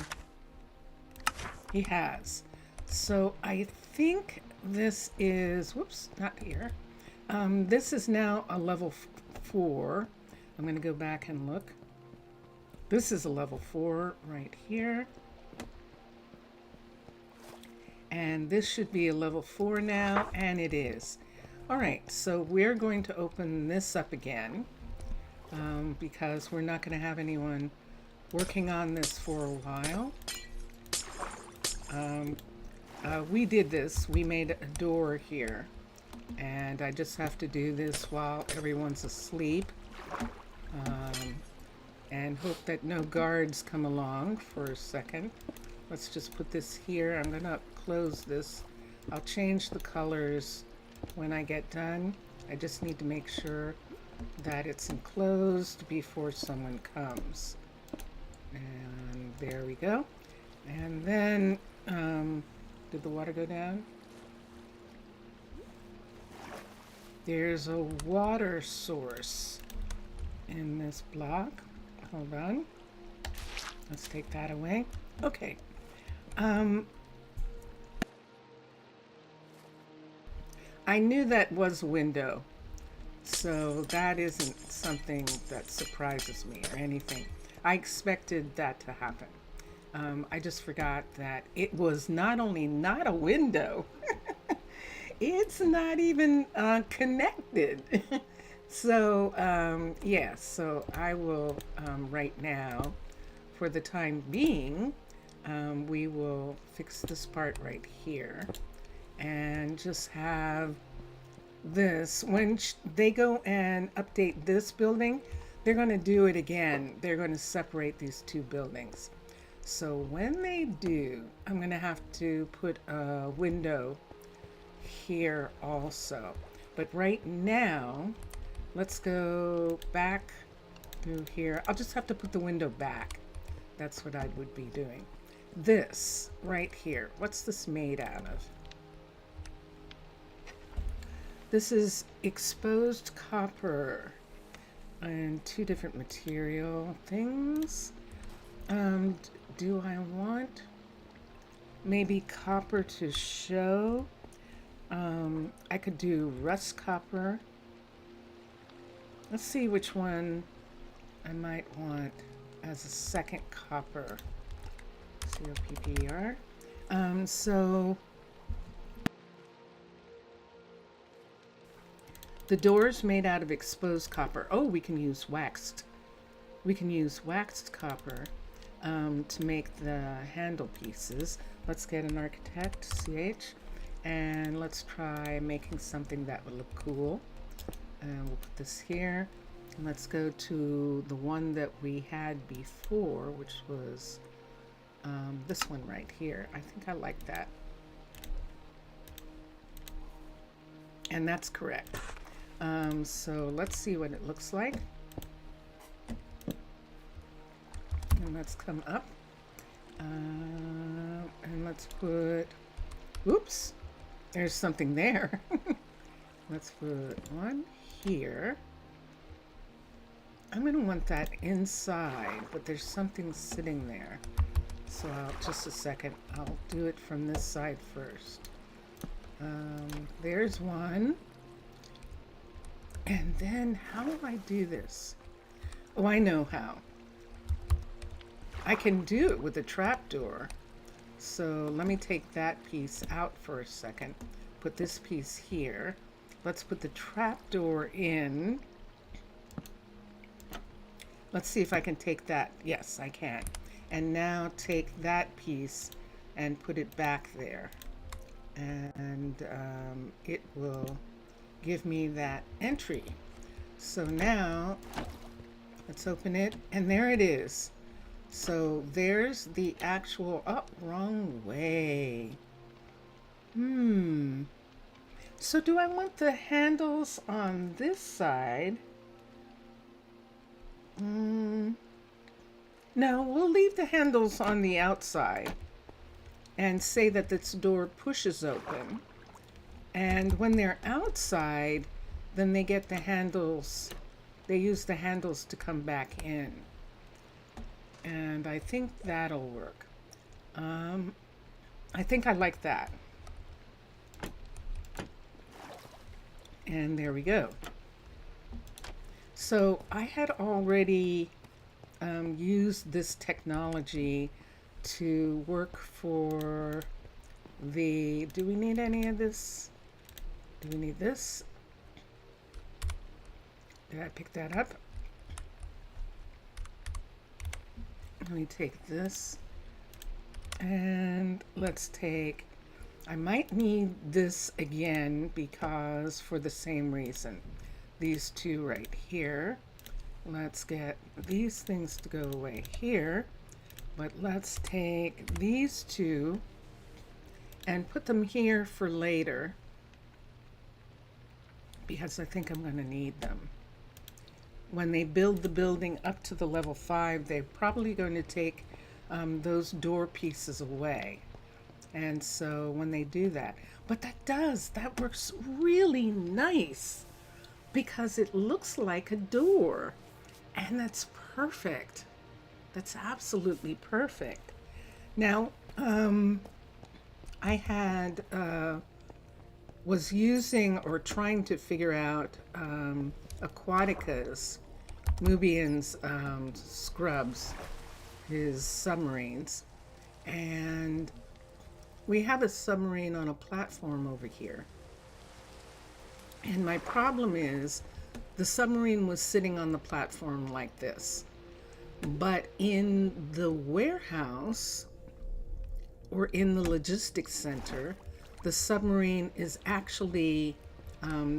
he has. So I think this is, whoops, not here. This is now a level 4. I'm going to go back and look. This is a level 4 right here. And this should be a level 4 now, and it is. All right, so we're going to open this up again because we're not going to have anyone working on this for a while. We did this. We made a door here, and I just have to do this while everyone's asleep, and hope that no guards come along for a second. Let's just put this here. I'm gonna close this. I'll change the colors when I get done. I just need to make sure that it's enclosed before someone comes. And there we go. And then, did the water go down? There's a water source in this block. Hold on. Let's take that away. Okay. I knew that was a window, so that isn't something that surprises me or anything. I expected that to happen. I just forgot that it was not only not a window, it's not even connected. So, yeah, so I will, right now, for the time being, we will fix this part right here and just have this. When they go and update this building, they're going to do it again. They're going to separate these two buildings. So when they do, I'm going to have to put a window here also. But right now, let's go back through here. I'll just have to put the window back. That's what I would be doing. This right here, what's this made out of? This is exposed copper and 2 different material things. Do I want maybe copper to show? I could do rust copper. Let's see which one I might want as a second copper. COPPR. So the door's made out of exposed copper. Oh, we can use waxed. We can use waxed copper to make the handle pieces. Let's get an architect, CH, and let's try making something that would look cool. And we'll put this here. And let's go to the one that we had before, which was this one right here. I think I like that. And that's correct. So let's see what it looks like. And let's come up. And let's put, oops, there's something there. Let's put one here. I'm gonna want that inside, but there's something sitting there. So just a second, I'll do it from this side first. There's one. And then how do I do this? Oh, I know how. I can do it with a trapdoor. So let me take that piece out for a second. Put this piece here. Let's put the trapdoor in. Let's see if I can take that. Yes, I can. And now take that piece and put it back there. And it will give me that entry. So now let's open it, and there it is. So there's the actual, oh, wrong way. So do I want the handles on this side? No, we'll leave the handles on the outside and say that this door pushes open. And when they're outside, then they get the handles, they use the handles to come back in. And I think that'll work. I think I like that. And there we go. So I had already used this technology to work for the, do we need any of this? Do we need this? Did I pick that up? Let me take this, and let's take, I might need this again because for the same reason. These two right here. Let's get these things to go away here, but let's take these two and put them here for later because I think I'm going to need them. When they build the building up to the level 5, they're probably going to take those door pieces away. And so when they do that, but that works really nice because it looks like a door, and that's perfect. That's absolutely perfect. Now, I had, was using or trying to figure out Aquatica's, Mubian's scrubs, his submarines, and we have a submarine on a platform over here. And my problem is the submarine was sitting on the platform like this, but in the warehouse or in the logistics center, the submarine is actually,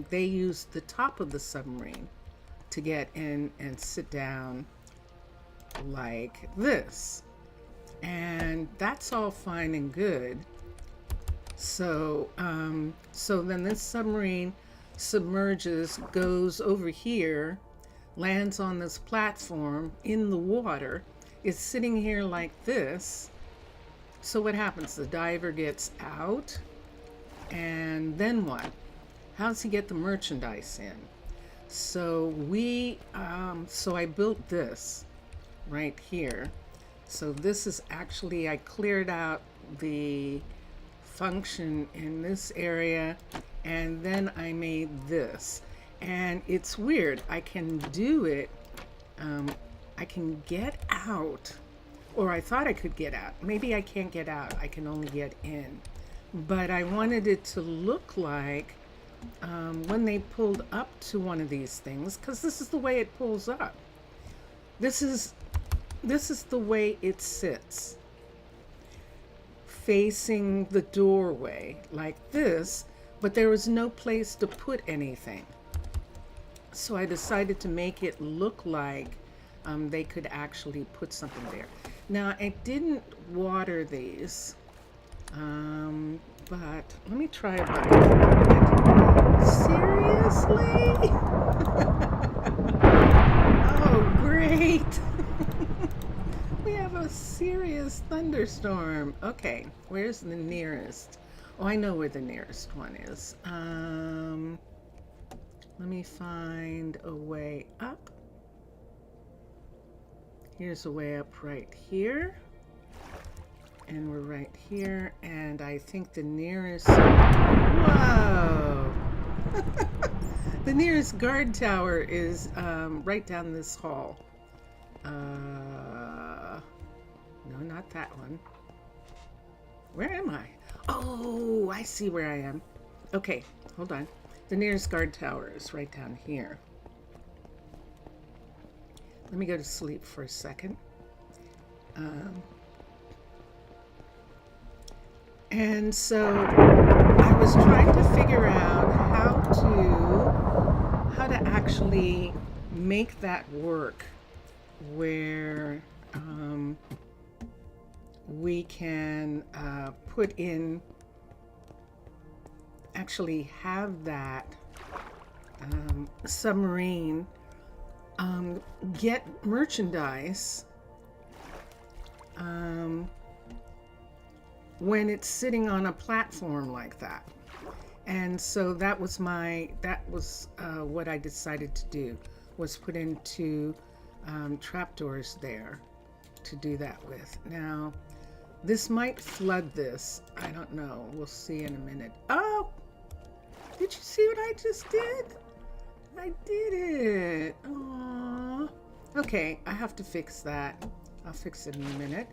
they use the top of the submarine to get in and sit down like this. And that's all fine and good. So, so then this submarine submerges, goes over here, lands on this platform in the water, is sitting here like this. So what happens? The diver gets out, and then what? How does he get the merchandise in? So so I built this right here. So this is actually, I cleared out the function in this area, and then I made this. And it's weird, I can do it, I can get out, or I thought I could get out. Maybe I can't get out, I can only get in. But I wanted it to look like when they pulled up to one of these things, because this is the way it pulls up. This is the way it sits, facing the doorway like this, but there was no place to put anything. So I decided to make it look like they could actually put something there. Now, I didn't water these, but let me try a bucket. Seriously? Oh, great. We have a serious thunderstorm. Okay, where's the nearest? Oh, I know where the nearest one is. Let me find a way up. Here's a way up right here. And we're right here. And I think the nearest, whoa! The nearest guard tower is right down this hall. No, not that one. Where am I? Oh, I see where I am. Okay, hold on. The nearest guard tower is right down here. Let me go to sleep for a second. And so I was trying to figure out how to how to actually make that work where we can put in, actually have that submarine get merchandise when it's sitting on a platform like that. And so that was what I decided to do, was put into trapdoors there to do that with. Now, this might flood this. I don't know. We'll see in a minute. Oh, did you see what I just did? I did it. Aww. Okay, I have to fix that. I'll fix it in a minute.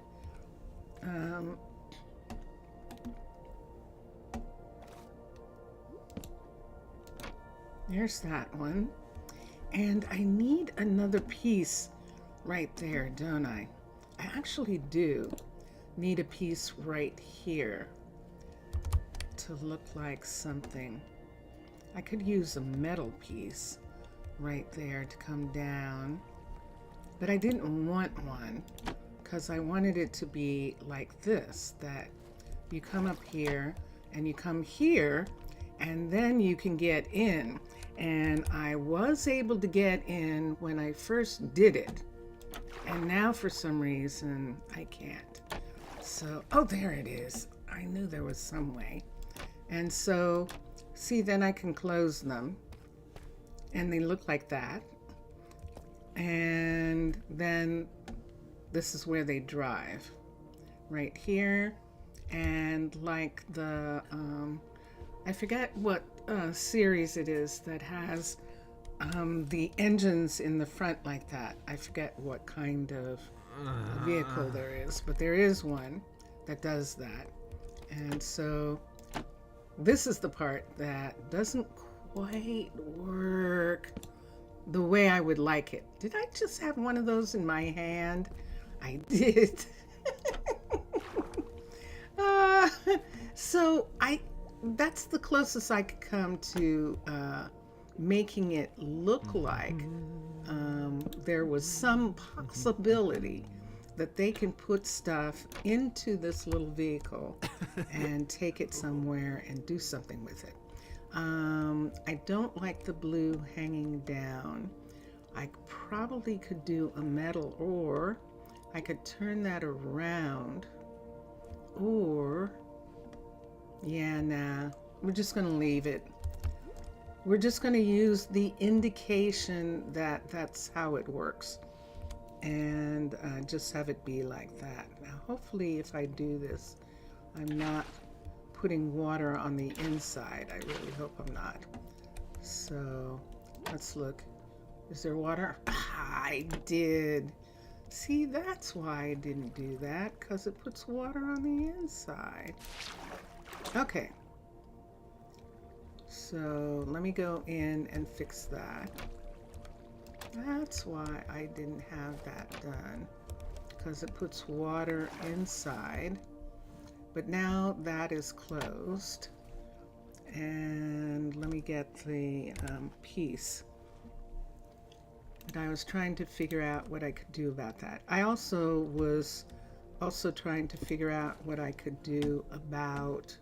There's that one. And I need another piece right there, don't I? I actually do need a piece right here to look like something. I could use a metal piece right there to come down, but I didn't want one because I wanted it to be like this, that you come up here and you come here and then you can get in. And I was able to get in when I first did it. And now for some reason I can't. So, oh, there it is. I knew there was some way. And so, see, then I can close them. And they look like that. And then this is where they drive. Right here. And like the, I forget what series it is that has the engines in the front like that. I forget what kind of vehicle there is, but there is one that does that. And so this is the part that doesn't quite work the way I would like it. Did I just have one of those in my hand? I did. So that's the closest I could come to making it look like there was some possibility that they can put stuff into this little vehicle and take it somewhere and do something with it. I don't like the blue hanging down. I probably could do a metal, or I could turn that around, or yeah, nah, we're just gonna leave it. We're just gonna use the indication that that's how it works, and just have it be like that. Now, hopefully if I do this, I'm not putting water on the inside. I really hope I'm not. So let's look. Is there water? I did. See, that's why I didn't do that, because it puts water on the inside. Okay, so let me go in and fix that. That's why I didn't have that done, because it puts water inside. But now that is closed, and let me get the piece. And I was trying to figure out what I could do about that. I also was trying to figure out what I could do about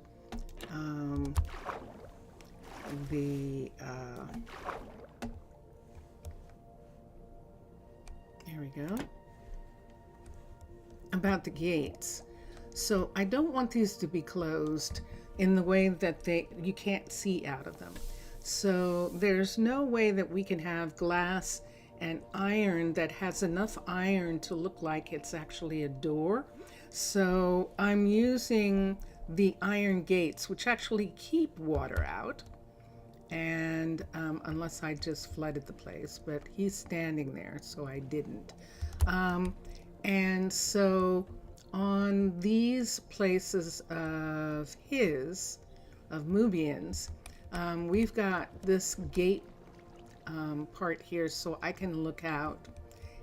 there we go, about the gates. So I don't want these to be closed in the way that you can't see out of them. So there's no way that we can have glass and iron that has enough iron to look like it's actually a door. So I'm using the iron gates, which actually keep water out, and unless I just flooded the place, but he's standing there, so I didn't. And so on these places of Mubian's, we've got this gate part here, so I can look out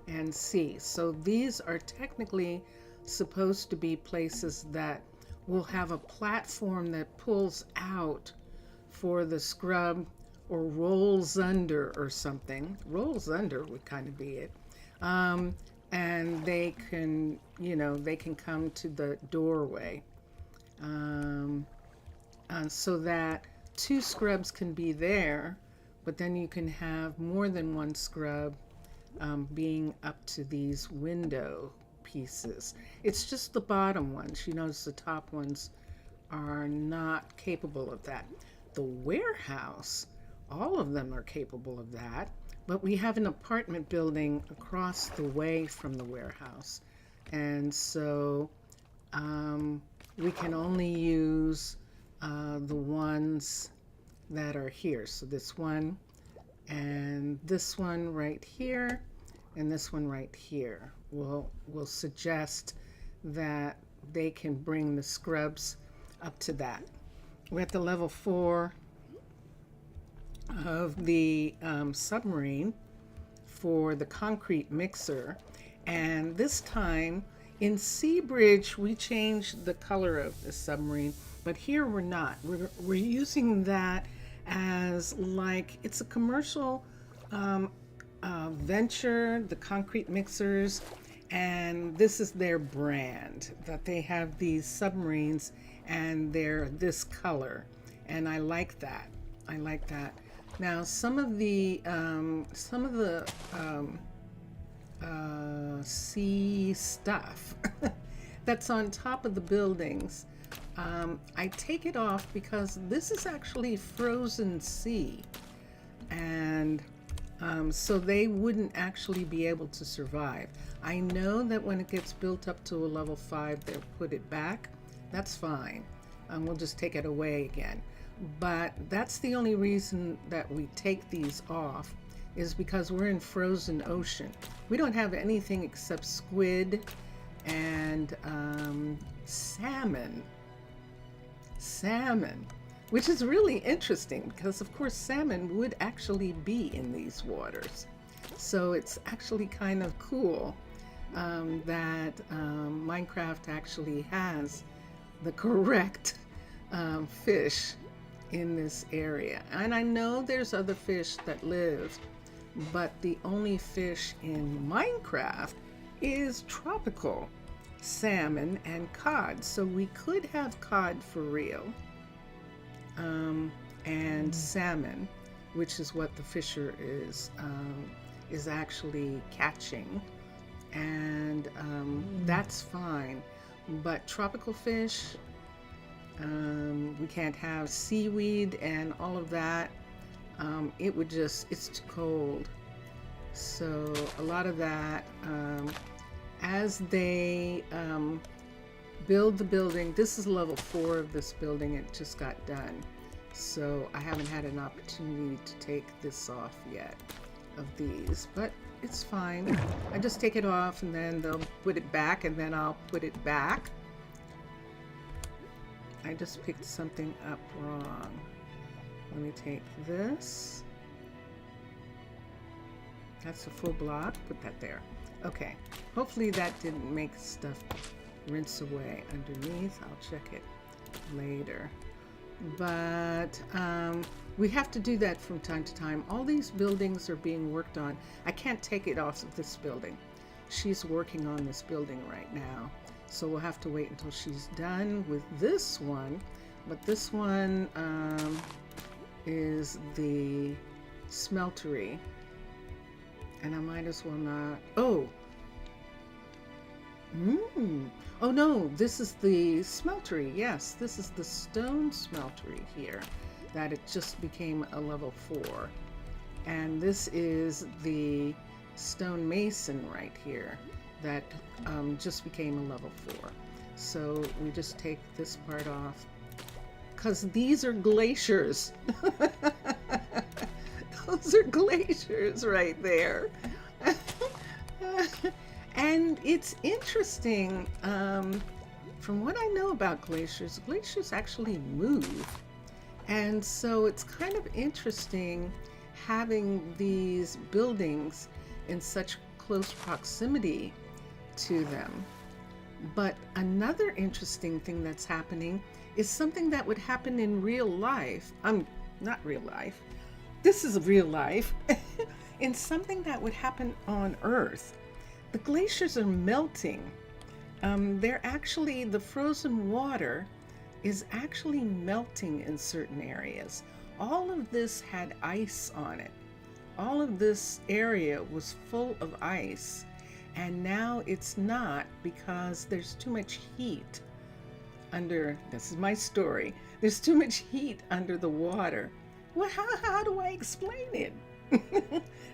and see. So these are technically supposed to be places that will have a platform that pulls out for the scrub or rolls under or something. Rolls under would kind of be it. And they can, they can come to the doorway. So that two scrubs can be there, but then you can have more than one scrub being up to these window pieces. It's just the bottom ones. You notice the top ones are not capable of that. The warehouse, all of them are capable of that, but we have an apartment building across the way from the warehouse. And so we can only use the ones that are here. So this one and this one right here and this one right here will suggest that they can bring the scrubs up to that. We're at the level 4 of the submarine for the concrete mixer, and this time in Seabridge we changed the color of the submarine, but here we're not. We're using that as like it's a commercial venture, the concrete mixers, and this is their brand, that they have these submarines and they're this color, and I like that. I like that. Now some of the sea stuff that's on top of the buildings, I take it off because this is actually frozen sea, and so they wouldn't actually be able to survive. I know that when it gets built up to a level 5, they'll put it back. That's fine. We'll just take it away again. But that's the only reason that we take these off, is because we're in frozen ocean. We don't have anything except squid and salmon, which is really interesting because of course salmon would actually be in these waters. So it's actually kind of cool that Minecraft actually has the correct fish in this area. And I know there's other fish that live, but the only fish in Minecraft is tropical salmon and cod. So we could have cod for real, and salmon, which is what the fisher is actually catching, and that's fine. But tropical fish, we can't have seaweed and all of that. It's too cold. So a lot of that, as they build the building, this is level 4 of this building, it just got done. So I haven't had an opportunity to take this off yet of these, but it's fine. I just take it off and then they'll put it back and then I'll put it back. I just picked something up wrong. Let me take this. That's a full block. Put that there. Okay. Hopefully that didn't make stuff rinse away underneath. I'll check it later. But we have to do that from time to time. All these buildings are being worked on. I can't take it off of this building. She's working on this building right now. So we'll have to wait until she's done with this one. But this one is the smeltery. And I might as well not. Oh no, this is the smeltery. Yes, this is the stone smeltery here, that it just became a level 4. And this is the stone mason right here that just became a level 4. So we just take this part off because these are glaciers. Those are glaciers right there. And it's interesting, from what I know about glaciers, glaciers actually move. And so it's kind of interesting having these buildings in such close proximity to them. But another interesting thing that's happening is something that would happen in real life. Not real life. this is real life, in something that would happen on Earth. The glaciers are melting. They're actually, the frozen water is actually melting in certain areas. All of this had ice on it. All of this area was full of ice, and now it's not because there's too much heat under, this is my story, there's too much heat under the water. Well, how do I explain it?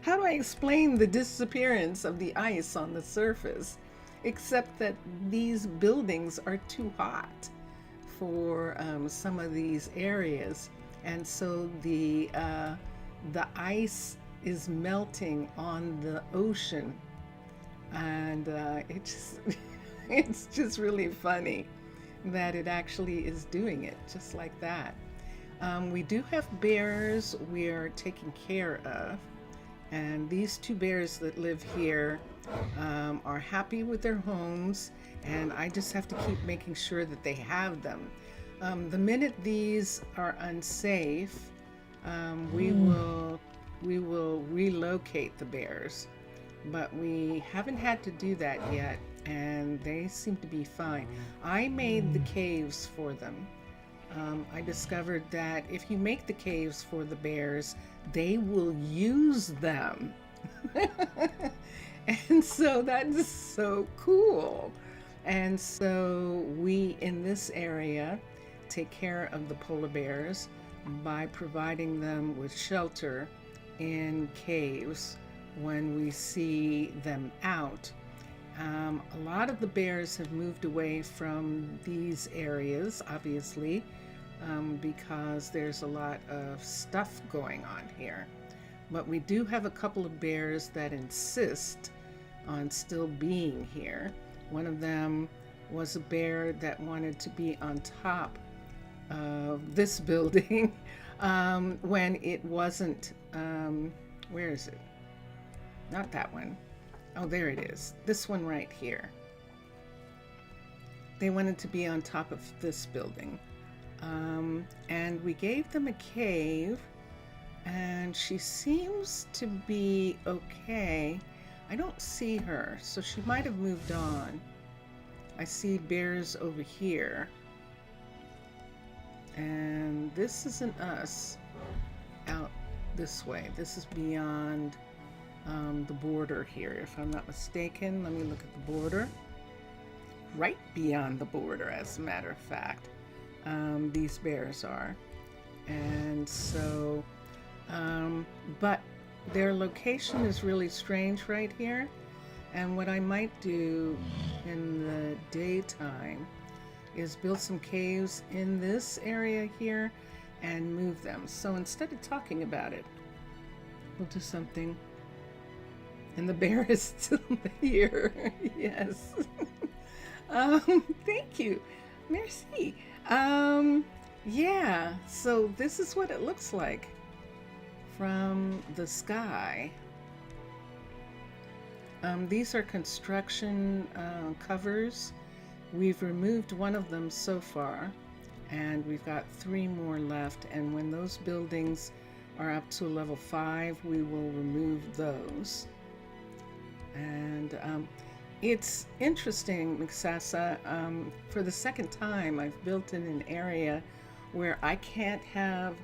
How do I explain the disappearance of the ice on the surface? Except that these buildings are too hot for some of these areas. And so the ice is melting on the ocean. And it's just really funny that it actually is doing it just like that. We do have bears we're taking care of, and these two bears that live here are happy with their homes, and I just have to keep making sure that they have them. The minute these are unsafe, we will relocate the bears, but we haven't had to do that yet, and they seem to be fine. I made the caves for them. I discovered that if you make the caves for the bears, they will use them. And so that is so cool. And so we, in this area, take care of the polar bears by providing them with shelter in caves when we see them out. A lot of the bears have moved away from these areas, obviously, because there's a lot of stuff going on here. But we do have a couple of bears that insist on still being here. One of them was a bear that wanted to be on top of this building when it wasn't, where is it? Not that one. Oh, there it is. This one right here. They wanted to be on top of this building. And we gave them a cave, and she seems to be okay. I don't see her, so she might have moved on. I see bears over here. And this isn't us out this way. This is beyond the border here, if I'm not mistaken. Let me look at the border. Right beyond the border, as a matter of fact, these bears are. And so, but their location is really strange right here. And what I might do in the daytime is build some caves in this area here and move them. So instead of talking about it, we'll do something. And the bear is still here. Yes. Thank you. Merci. Yeah, so this is what it looks like from the sky. These are construction covers. We've removed one of them so far, and we've got 3 more left. And when those buildings are up to level 5, we will remove those. And it's interesting, Miksasa. For the second time, I've built in an area where I can't have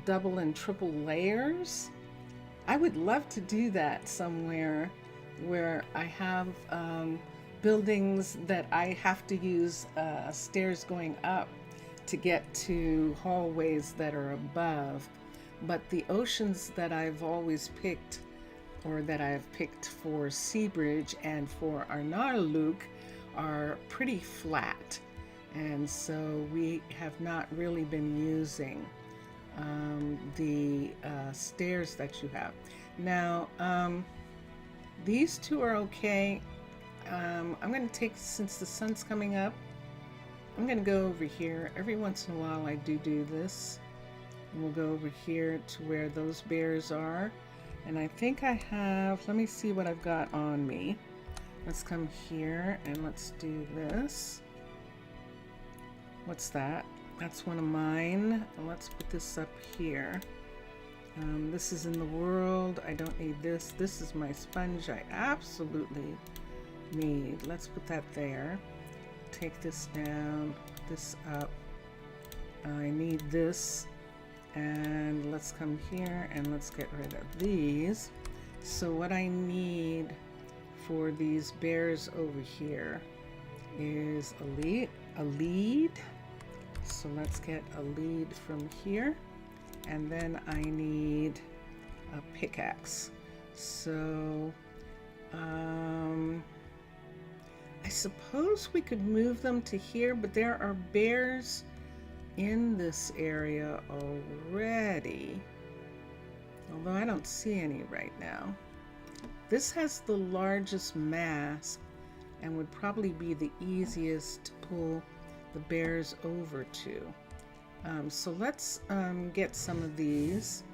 double and triple layers. I would love to do that somewhere where I have buildings that I have to use stairs going up to get to hallways that are above. But the oceans that I've always picked, or that I've picked for Seabridge and for Arnaaluk, are pretty flat. And so we have not really been using the stairs that you have. Now, these two are okay. I'm going to take, since the sun's coming up, I'm going to go over here. Every once in a while I do this. And we'll go over here to where those bears are. And I think I have, let me see what I've got on me. Let's come here and let's do this. What's that? That's one of mine. Let's put this up here. This is in the world. I don't need this. This is my sponge I absolutely need. Let's put that there. Take this down, this up. I need this. And let's come here and let's get rid of these. So what I need for these bears over here is a lead. So let's get a lead from here. And then I need a pickaxe. So I suppose we could move them to here, but there are bears in this area already, although I don't see any right now. This has the largest mass and would probably be the easiest to pull the bears over to. So let's get some of these,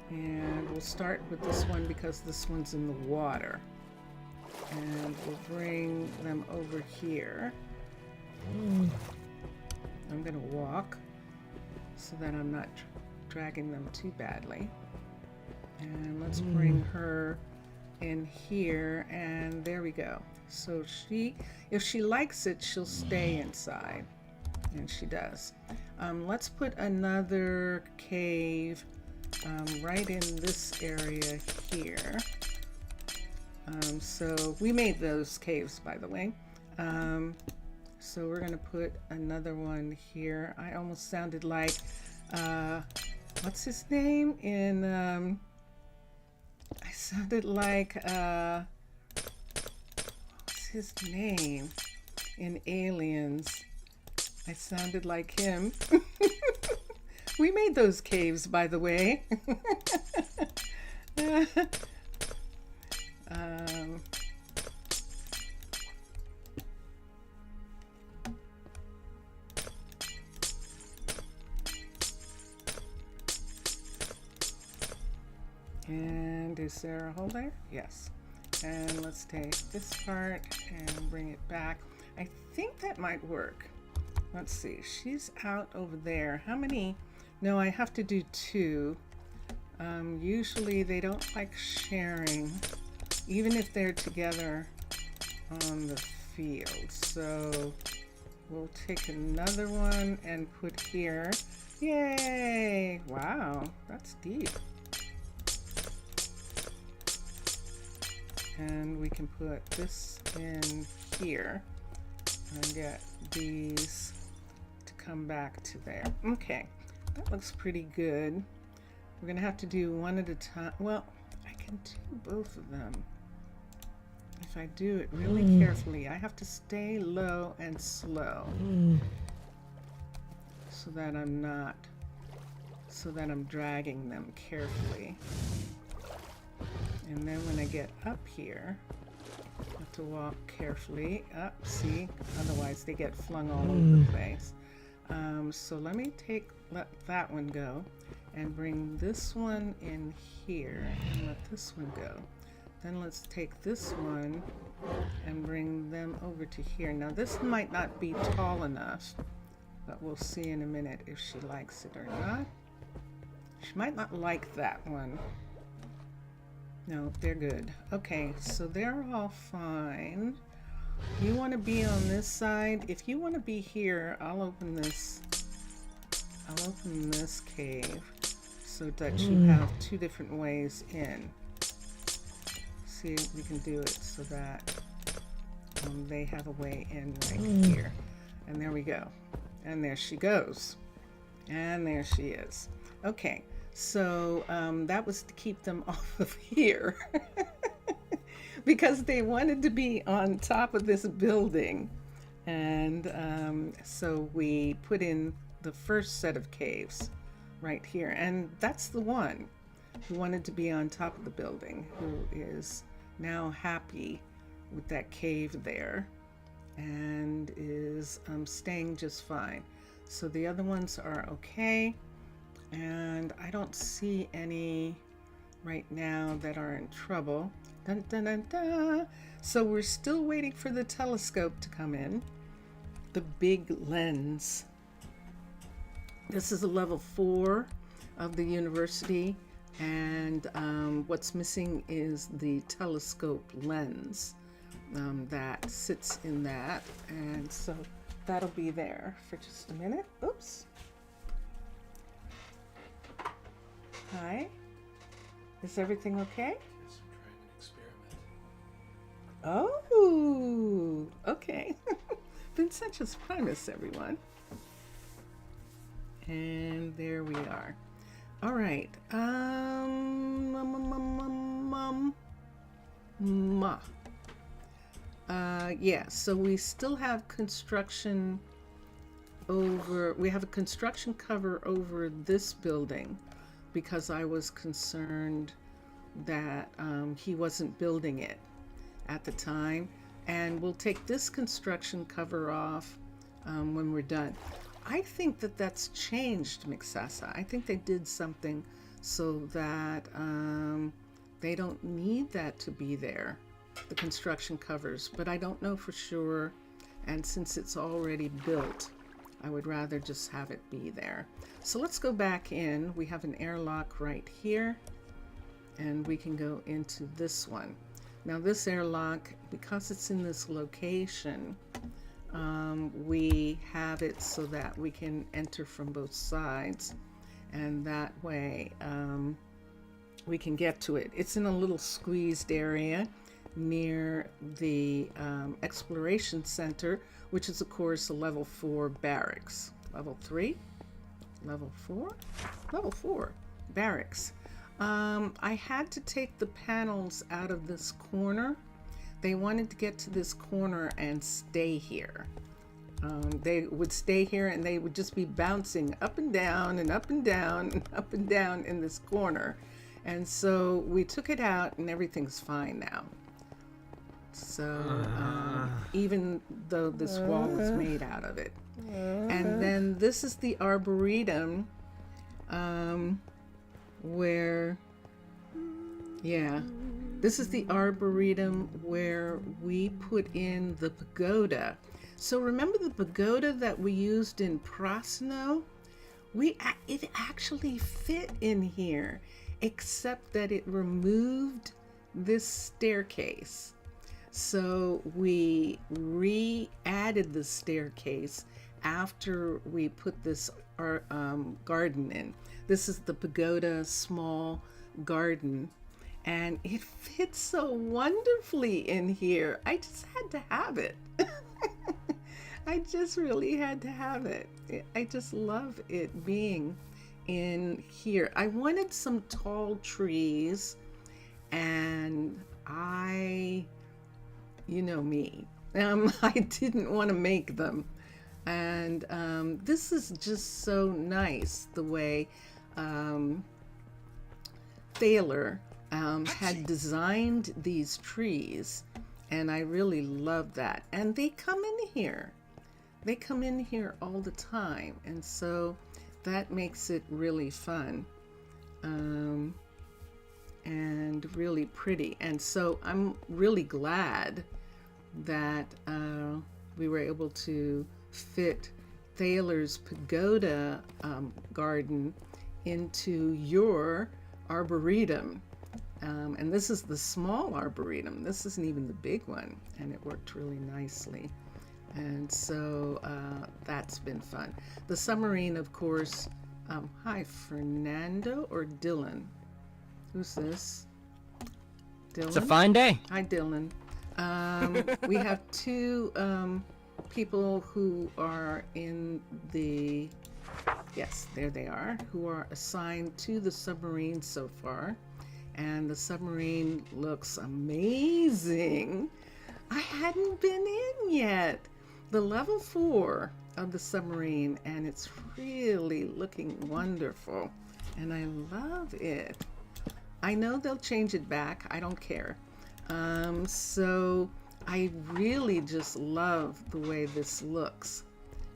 and we'll start with this one because this one's in the water, and we'll bring them over here. I'm gonna walk so that I'm not dragging them too badly. And let's bring her in here, and there we go. So if she likes it, she'll stay inside, and she does. Let's put another cave right in this area here. So we made those caves, by the way. So we're gonna put another one here. I almost sounded like, what's his name in, I sounded like, what's his name in Aliens? I sounded like him. We made those caves, by the way. And is there a hole there? Yes. And let's take this part and bring it back. I think that might work. Let's see. She's out over there. How many? No, I have to do 2. Usually they don't like sharing, even if they're together on the field. So we'll take another one and put here. Yay! Wow, that's deep. And we can put this in here and get these to come back to there. Okay, that looks pretty good. We're gonna have to do one at a time. Well, I can do both of them if I do it really carefully. I have to stay low and slow so that I'm dragging them carefully. And then when I get up here, I have to walk carefully up, see, otherwise they get flung all over the place. So let me let that one go and bring this one in here and let this one go. Then let's take this one and bring them over to here. Now this might not be tall enough, but we'll see in a minute if she likes it or not. She might not like that one. No, they're good. Okay, so they're all fine. You want to be on this side. If you want to be here, I'll open this cave so that you have 2 different ways in. See if we can do it so that they have a way in right here. And there we go. And there she goes. And there she is. Okay. So that was to keep them off of here because they wanted to be on top of this building. And so we put in the first set of caves right here. And that's the one who wanted to be on top of the building, who is now happy with that cave there and is staying just fine. So the other ones are okay. And I don't see any right now that are in trouble. Dun, dun, dun, dun. So we're still waiting for the telescope to come in. The big lens. This is a level 4. of the university, and what's missing is the telescope lens that sits in that, and so that'll be there for just a minute. Oops. Hi. Is everything okay? Yes, I'm trying an experiment. Oh, okay. Vincentius Primus, everyone. And there we are. All right. Yeah, so we still have construction we have a construction cover over this building because I was concerned that he wasn't building it at the time. And we'll take this construction cover off when we're done. I think that that's changed, Mixasa. I think they did something so that they don't need that to be there, the construction covers, but I don't know for sure. And since it's already built, I would rather just have it be there. So let's go back in. We have an airlock right here, and we can go into this one. Now this airlock, because it's in this location, we have it so that we can enter from both sides, and that way we can get to it. It's in a little squeezed area near the Exploration Center, which is of course a level 4 barracks. Level 3? Level 4? Level 4 barracks. I had to take the panels out of this corner. They wanted to get to this corner and stay here. They would stay here and they would just be bouncing up and down and up and down and up and down in this corner. And so we took it out and everything's fine now. So even though this wall was made out of it. And then this is the arboretum this is the arboretum where we put in the pagoda. So remember the pagoda that we used in Prasno? It actually fit in here, except that it removed this staircase. So we re-added the staircase after we put this garden in. This is the pagoda small garden, and it fits so wonderfully in here. I just had to have it. I just really had to have it. I just love it being in here. I wanted some tall trees, and you know me, I didn't want to make them. And this is just so nice the way Thaler had designed these trees, and I really love that. And they come in here. They come in here all the time, and so that makes it really fun and really pretty. And so I'm really glad that we were able to fit Thaler's pagoda garden into your arboretum. And this is the small arboretum. This isn't even the big one, and it worked really nicely. And so that's been fun. The submarine, of course. Hi, Fernando or Dylan? Who's this? Dylan? It's a fine day. Hi, Dylan. We have two people who are in the, yes, there they are, who are assigned to the submarine so far. And the submarine looks amazing. I hadn't been in yet. The level 4 of the submarine, and it's really looking wonderful. And I love it. I know they'll change it back. I don't care. So I really just love the way this looks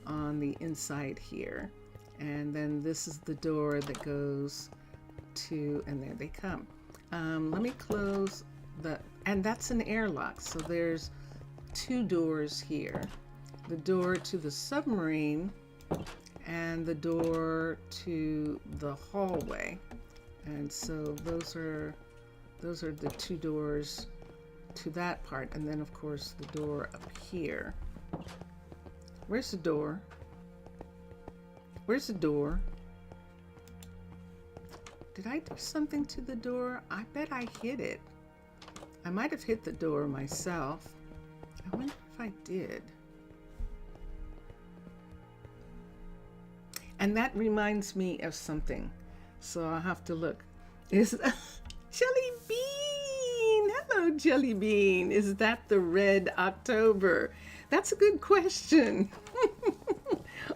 on the inside here. And then this is the door that goes to, and there they come. Let me close and that's an airlock. So there's 2 doors here. The door to the submarine and the door to the hallway. And so those are the two doors to that part. And then of course the door up here. Where's the door? Where's the door? Did I do something to the door? I bet I hit it. I might have hit the door myself. I wonder if I did. And that reminds me of something. So I'll have to look. Is Jelly Bean? Hello, Jelly Bean. Is that the red October? That's a good question.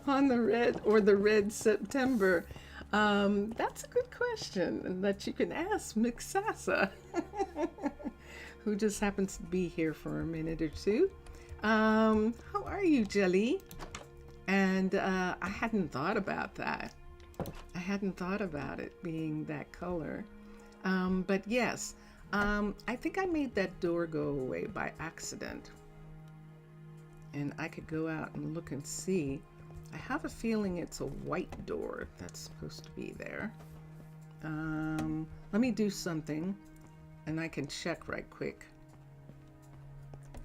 On the red or the red September. That's a good question that you can ask Mixasa, who just happens to be here for a minute or two. How are you, Jelly? And I hadn't thought about that. I hadn't thought about it being that color. But yes, I think I made that door go away by accident. And I could go out and look and see. I have a feeling it's a white door that's supposed to be there. Let me do something and I can check right quick.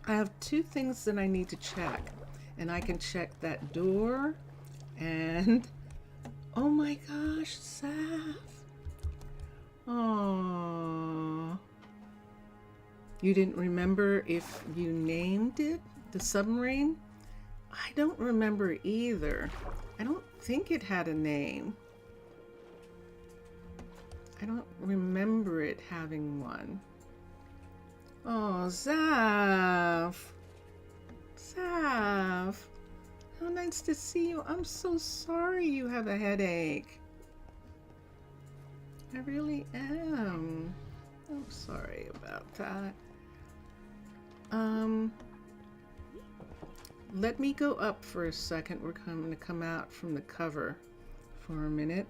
I have two things that I need to check, and I can check that door and oh my gosh, Saf. Oh, you didn't remember if you named it the submarine? I don't remember either. I don't think it had a name. I don't remember it having one. Oh, Zaf. Zaf. How nice to see you. I'm so sorry you have a headache. I really am. I'm sorry about that. Let me go up for a second. We're going to come out from the cover for a minute.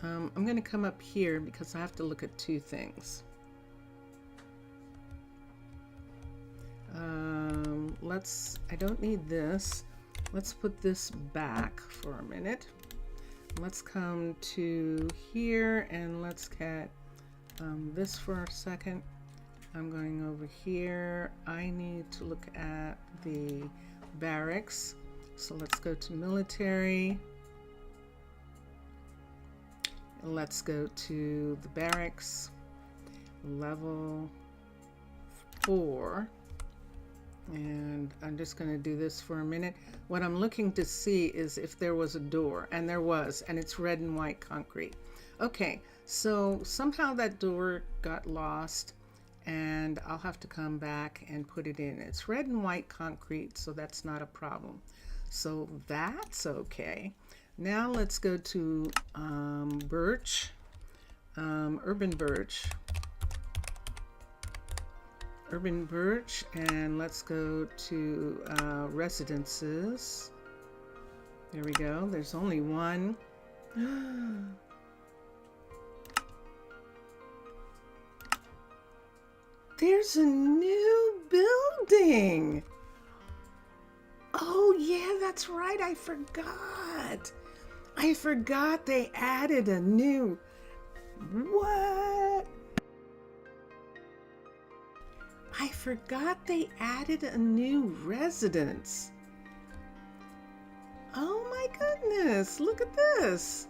I'm going to come up here because I have to look at two things. I don't need this. Let's put this back for a minute. Let's come to here and let's get this for a second. I'm going over here. I need to look at the barracks. So let's go to military. Let's go to the barracks, level 4. And I'm just going to do this for a minute. What I'm looking to see is if there was a door, and there was, and it's red and white concrete. Okay, so somehow that door got lost, and I'll have to come back and put it in. It's red and white concrete, so that's not a problem. So that's okay. Now let's go to birch, urban birch. Urban birch, and let's go to residences. There we go. There's only one. There's a new building. Oh yeah, that's right. I forgot. I forgot they added a new. What? I forgot they added a new residence. Oh my goodness, look at this.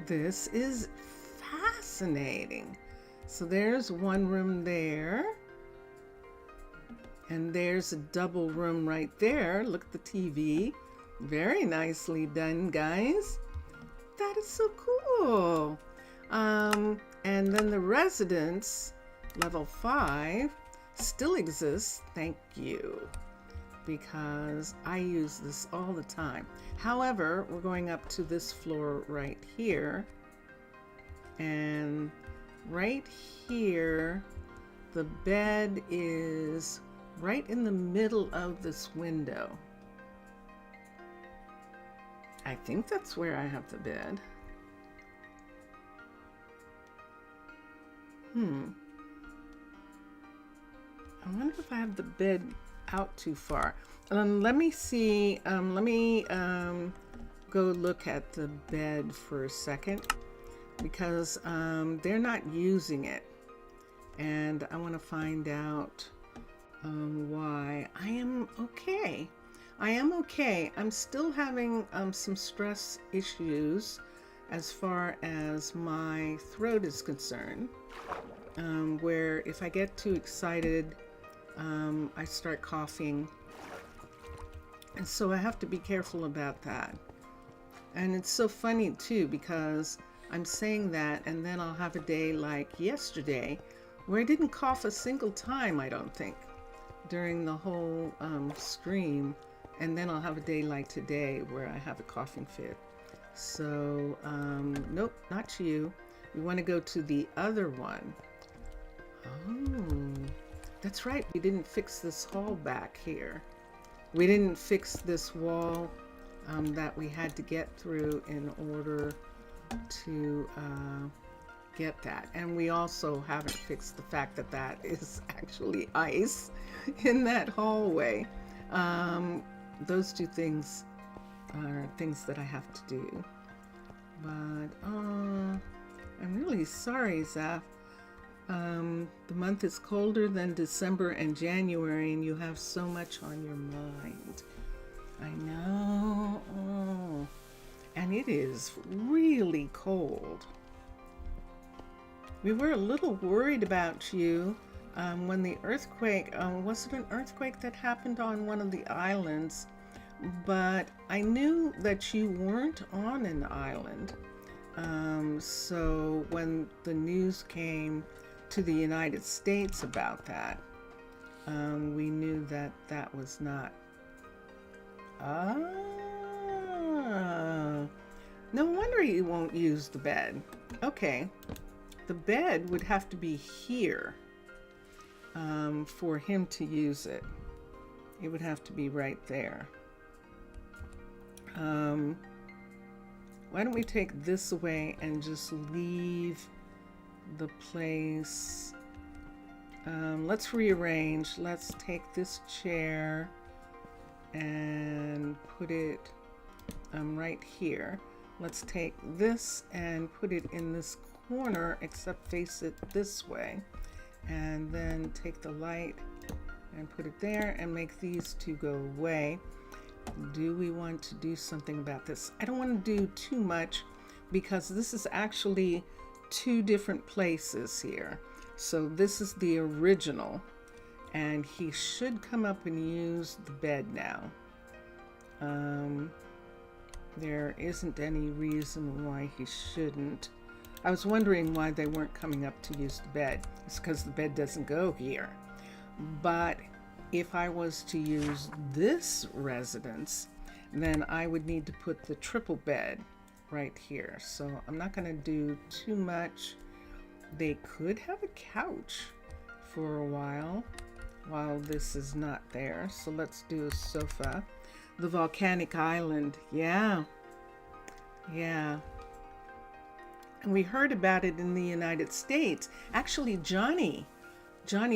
This is fascinating. So there's one room there. And there's a double room right there. Look at the TV. Very nicely done, guys. That is so cool. And then the residence, level 5, still exists. Thank you. Because I use this all the time. However, we're going up to this floor right here. And right here, the bed is right in the middle of this window. I think that's where I have the bed. I wonder if I have the bed out too far. Let me see. Let me go look at the bed for a second, because they're not using it, and I want to find out why. I am okay. I'm still having some stress issues as far as my throat is concerned, where if I get too excited, I start coughing, and so I have to be careful about that. And it's so funny too, because I'm saying that, and then I'll have a day like yesterday where I didn't cough a single time, I don't think, during the whole stream. And then I'll have a day like today where I have a coughing fit. So, nope, not you. We want to go to the other one. Oh, that's right. We didn't fix this hall back here. We didn't fix this wall that we had to get through in order to get that. And we also haven't fixed the fact that that is actually ice in that hallway. Those two things are things that I have to do. But I'm really sorry, Zaf. The month is colder than December and January, and you have so much on your mind. I know. Oh. And it is really cold. We were a little worried about you when the earthquake, was it an earthquake that happened on one of the islands? But I knew that you weren't on an island. So when the news came to the United States about that, we knew that that was not. No wonder you won't use the bed. Okay, the bed would have to be here for him to use it. It would have to be right there. Why don't we take this away and just leave the place? Let's rearrange. Let's take this chair and put it right here. Let's take this and put it in this corner, except face it this way. And then take the light and put it there and make these two go away. Do we want to do something about this? I don't want to do too much, because this is actually two different places here. So this is the original, and he should come up and use the bed now. There isn't any reason why he shouldn't. I was wondering why they weren't coming up to use the bed. It's because the bed doesn't go here. But if I was to use this residence, then I would need to put the triple bed right here. So I'm not going to do too much. They could have a couch for a while this is not there. So let's do a sofa. The volcanic island. Yeah. And we heard about it in the United States. Actually, Johnny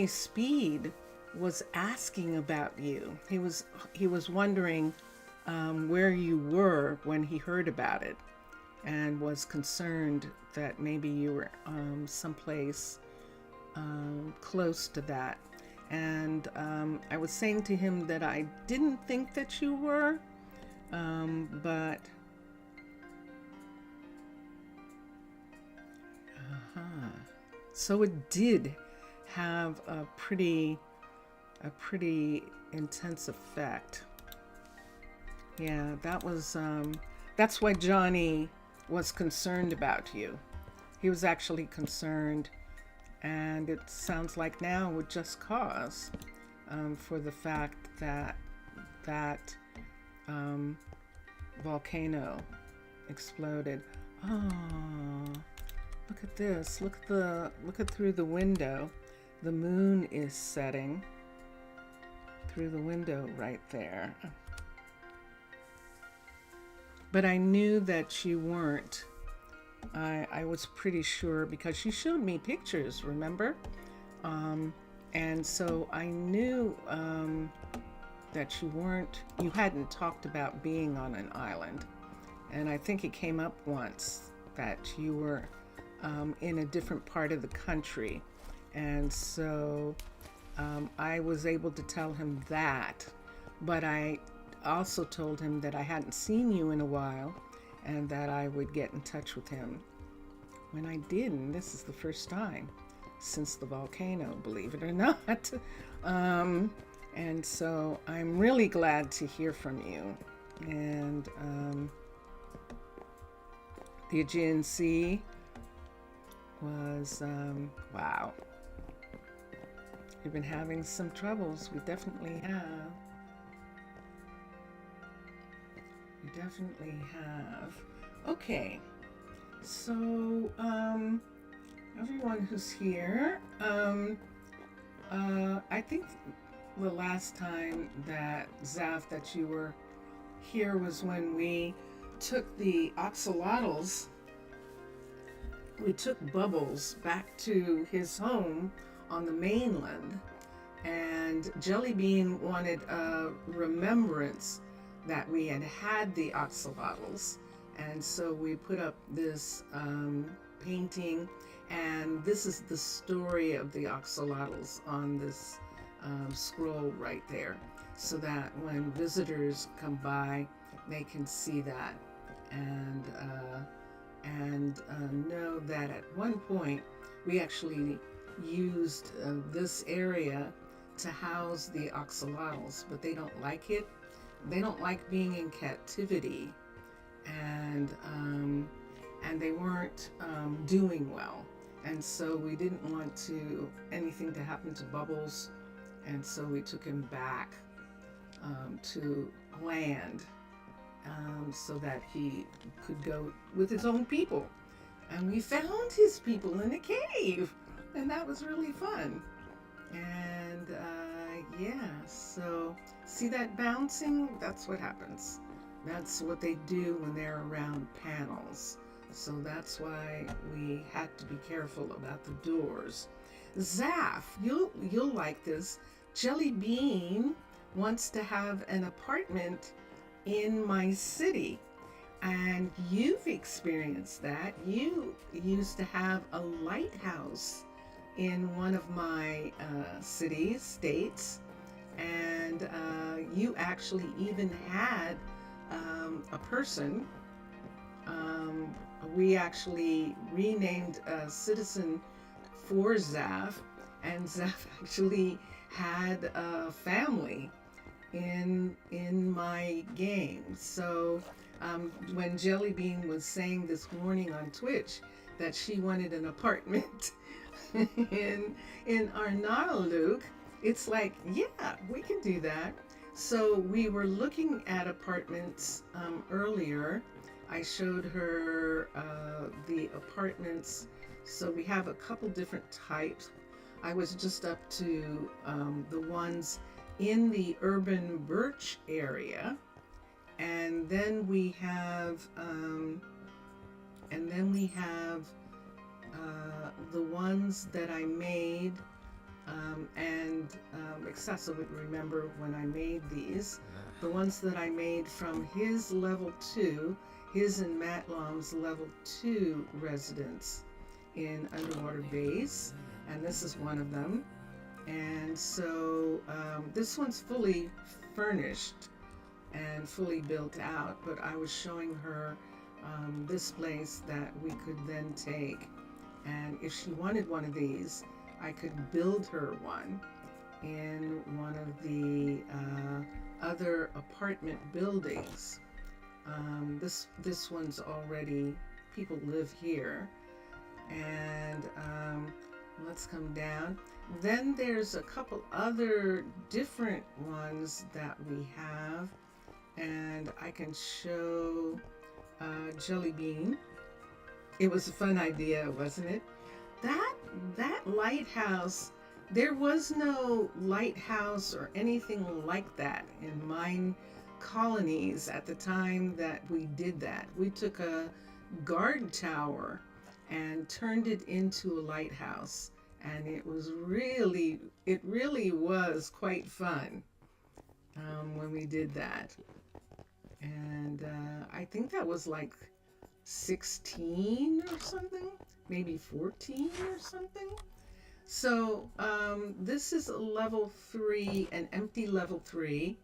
Speed was asking about you. He was wondering where you were when he heard about it, and was concerned that maybe you were someplace close to that. And I was saying to him that I didn't think that you were, but so it did have a pretty intense effect. Yeah, that was that's why Johnny was concerned about you. He was actually concerned, and it sounds like now with just cause, for the fact that that volcano exploded. Oh, look at this. Look at through the window. The moon is setting through the window right there. But I knew that you weren't. I was pretty sure, because you showed me pictures, remember? And so I knew that you hadn't talked about being on an island. And I think it came up once that you were in a different part of the country. And so I was able to tell him that. But I also told him that I hadn't seen you in a while and that I would get in touch with him. When I did, and this is the first time since the volcano, believe it or not. And so I'm really glad to hear from you. And the Aegean Sea was, wow. We've been having some troubles. We definitely have. We definitely have. Okay. So, everyone who's here, I think the last time that, Zaf, that you were here was when we took the axolotls, we took Bubbles back to his home on the mainland, and Jellybean wanted a remembrance that we had had the axolotls, and so we put up this painting, and this is the story of the axolotls on this scroll right there, so that when visitors come by, they can see that and know that at one point we actually used this area to house the axolotls, but they don't like it. They don't like being in captivity, and they weren't doing well, and so we didn't want anything to happen to Bubbles, and so we took him back to land so that he could go with his own people. And we found his people in a cave, and that was really fun. And yeah, so see that bouncing? That's what happens. That's what they do when they're around panels. So that's why we had to be careful about the doors. Zaf, you'll like this. Jelly Bean wants to have an apartment in my city, and you've experienced that. You used to have a lighthouse in one of my states, and you actually even had a person. We actually renamed a citizen for Zaf, and Zaf actually had a family in my game. So when Jellybean was saying this morning on Twitch that she wanted an apartment in Arnaaluk, it's like, yeah, we can do that. So we were looking at apartments earlier. I showed her the apartments. So we have a couple different types. I was just up to the ones in the urban birch area, and then we have the ones that I made, and Excessa would remember when I made these, the ones that I made from his level 2, his and Matt Lom's level 2 residence in Underwater Base, and this is one of them. And so this one's fully furnished and fully built out, but I was showing her this place that we could then take, and if she wanted one of these, I could build her one in one of the other apartment buildings. This one's already, people live here, and let's come down. Then there's a couple other different ones that we have, and I can show Jellybean. It was a fun idea, wasn't it? That lighthouse, there was no lighthouse or anything like that in Minecolonies at the time that we did that. We took a guard tower and turned it into a lighthouse, and it really was quite fun. when we did that. And I think that was like 16 or something, maybe 14 or something. So this is a level 3, an empty level 3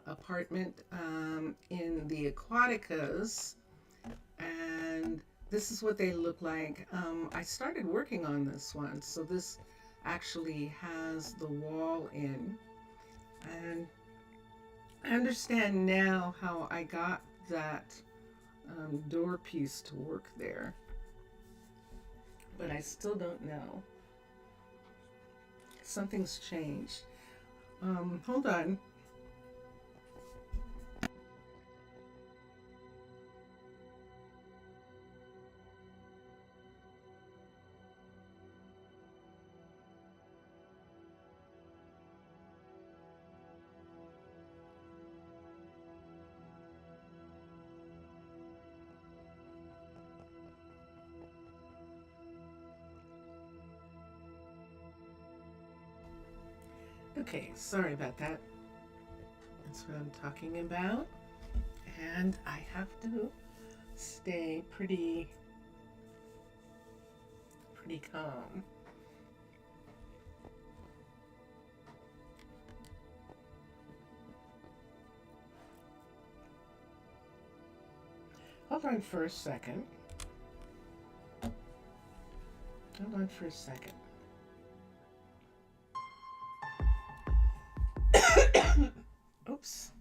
apartment in the Aquaticas. And this is what they look like. I started working on this one, so this actually has the wall in. And I understand now how I got that door piece to work there, but I still don't know. Something's changed. Hold on. Okay, sorry about that. That's what I'm talking about. And I have to stay pretty calm. Hold on for a second. Hold on for a second. Oops.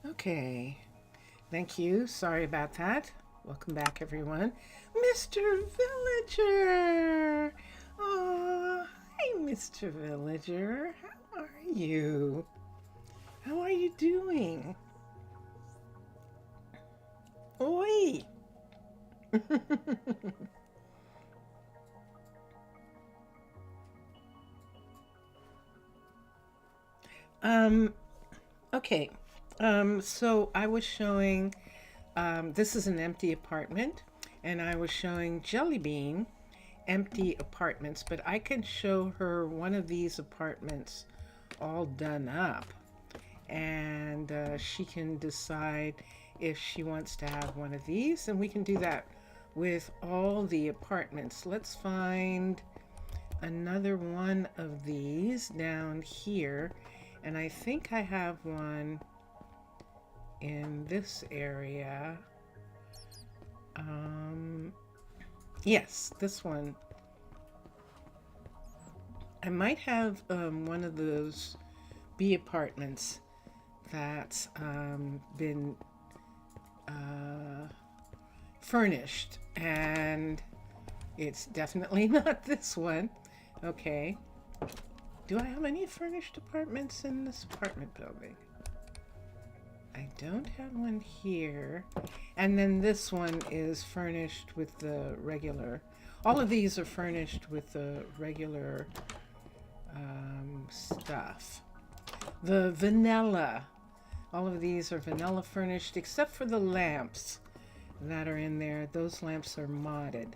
Okay. Thank you. Sorry about that. Welcome back, everyone. Mr. Villager. Oh, hi, Mr. Villager. How are you? How are you doing? Oi. um, okay. So I was showing, this is an empty apartment, and I was showing Jellybean empty apartments, but I can show her one of these apartments all done up, and she can decide if she wants to have one of these, and we can do that with all the apartments. Let's find another one of these down here, and I think I have one in this area. Yes, this one. I might have one of those B apartments that's been furnished, and it's definitely not this one. Okay. Do I have any furnished apartments in this apartment building? I don't have one here. And then this one is furnished with the regular. All of these are furnished with the regular stuff. The vanilla. All of these are vanilla furnished, except for the lamps that are in there. Those lamps are modded,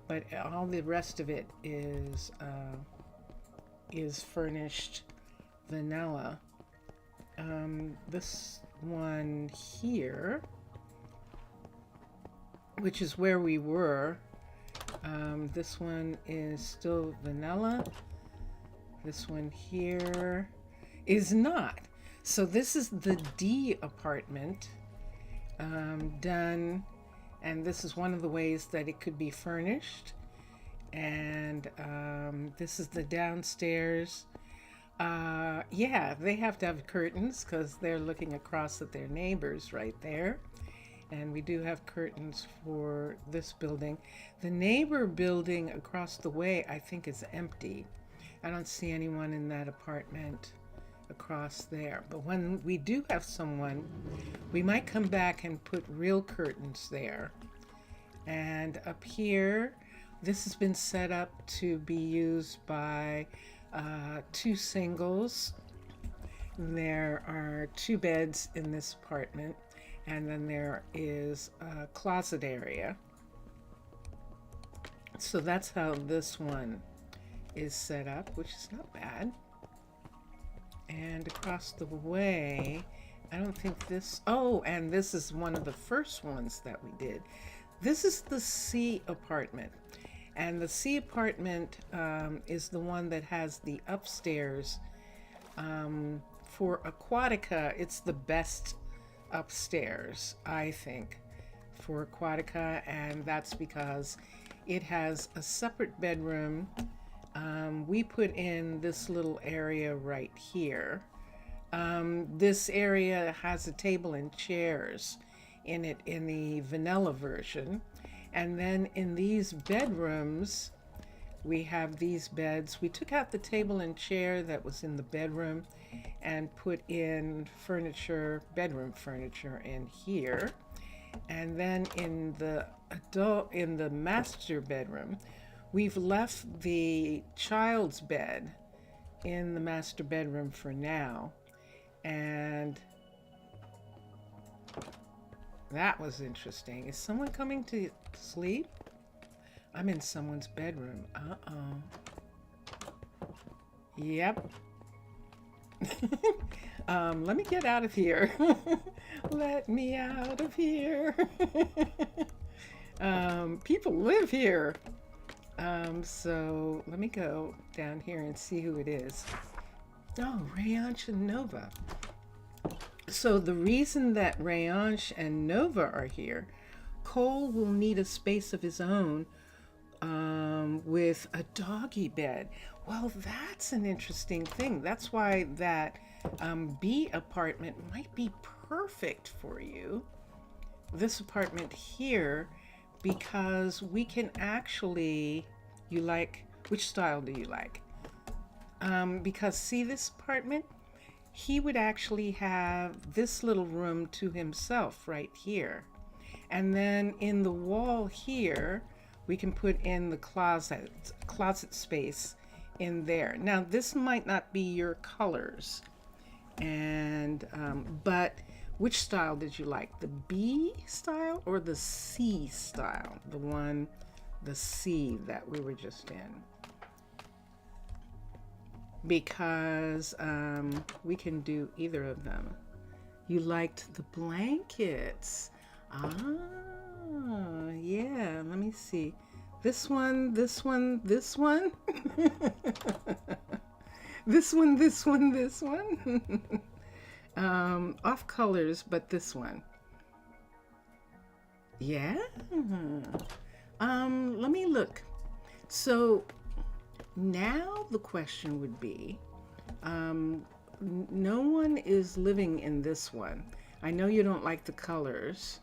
but all the rest of it is furnished vanilla. This one here, which is where we were, this one is still vanilla. This one here is not. So this is the D apartment done, and this is one of the ways that it could be furnished. And this is the downstairs. Yeah, they have to have curtains because they're looking across at their neighbors right there. And we do have curtains for this building. The neighbor building across the way, I think, is empty. I don't see anyone in that apartment across there. But when we do have someone, we might come back and put real curtains there. And up here, this has been set up to be used by two singles. There are two beds in this apartment, and then there is a closet area. So that's how this one is set up, which is not bad. And across the way, I don't think this, oh, and this is one of the first ones that we did. This is the C apartment. And the C apartment is the one that has the upstairs. For Aquatica, it's the best upstairs, I think, for Aquatica, and that's because it has a separate bedroom. We put in this little area right here. This area has a table and chairs in it in the vanilla version. And then in these bedrooms, we have these beds. We took out the table and chair that was in the bedroom and put in furniture, bedroom furniture in here. And then in the master bedroom, we've left the child's bed in the master bedroom for now. And that was interesting. Is someone coming to sleep? I'm in someone's bedroom. Yep. Let me get out of here. Let me out of here. People live here. So let me go down here and see who it is. Oh, Rayansh and Nova. So the reason that Rayansh and Nova are here, Cole will need a space of his own with a doggy bed. Well, that's an interesting thing. That's why that B apartment might be perfect for you. This apartment here, because we can actually, you like, which style do you like? Because see this apartment, he would actually have this little room to himself right here. And then in the wall here, we can put in the closet space in there. Now this might not be your colors, and but which style did you like? The B style or the C style? The C that we were just in. Because we can do either of them. You liked the blankets. Ah, yeah, let me see. This one, this one, this one. This one, this one, this one. Off colors, but this one. Yeah. Let me look. So now the question would be, no one is living in this one. I know you don't like the colors.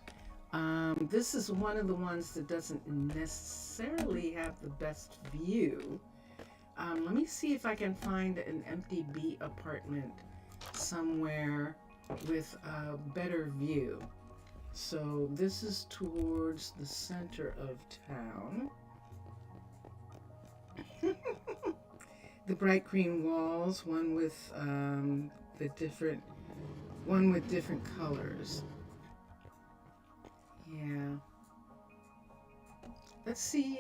This is one of the ones that doesn't necessarily have the best view. Let me see if I can find an empty B apartment somewhere with a better view. So this is towards the center of town. The bright green walls, one with different colors. Yeah. Let's see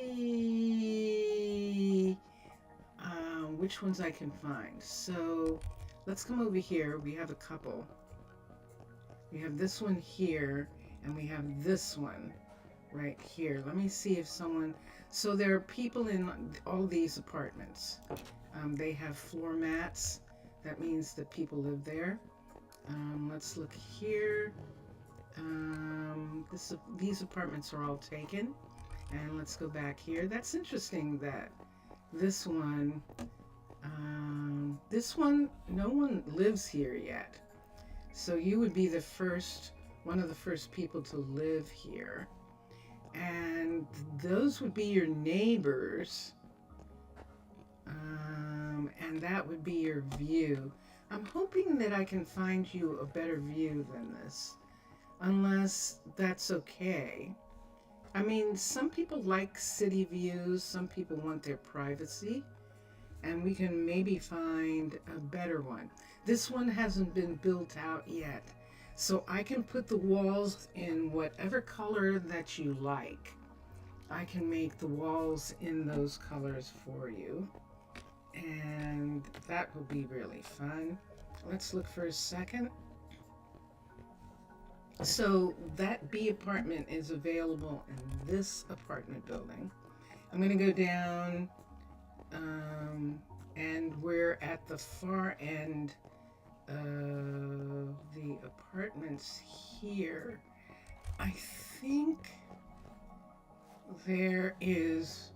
which ones I can find. So let's come over here. We have a couple. We have this one here, and we have this one right here. Let me see if someone... So there are people in all these apartments. They have floor mats. That means that people live there. Let's look here. These apartments are all taken. And let's go back here. That's interesting that this one This one, no one lives here yet. So you would be one of the first people to live here. And those would be your neighbors. And that would be your view. I'm hoping that I can find you a better view than this, unless that's okay. I mean, some people like city views, some people want their privacy, and we can maybe find a better one. This one hasn't been built out yet, so I can put the walls in whatever color that you like. I can make the walls in those colors for you, and that will be really fun. Let's look for a second. So that B apartment is available in this apartment building. I'm going to go down, and we're at the far end of the apartments here. I think there is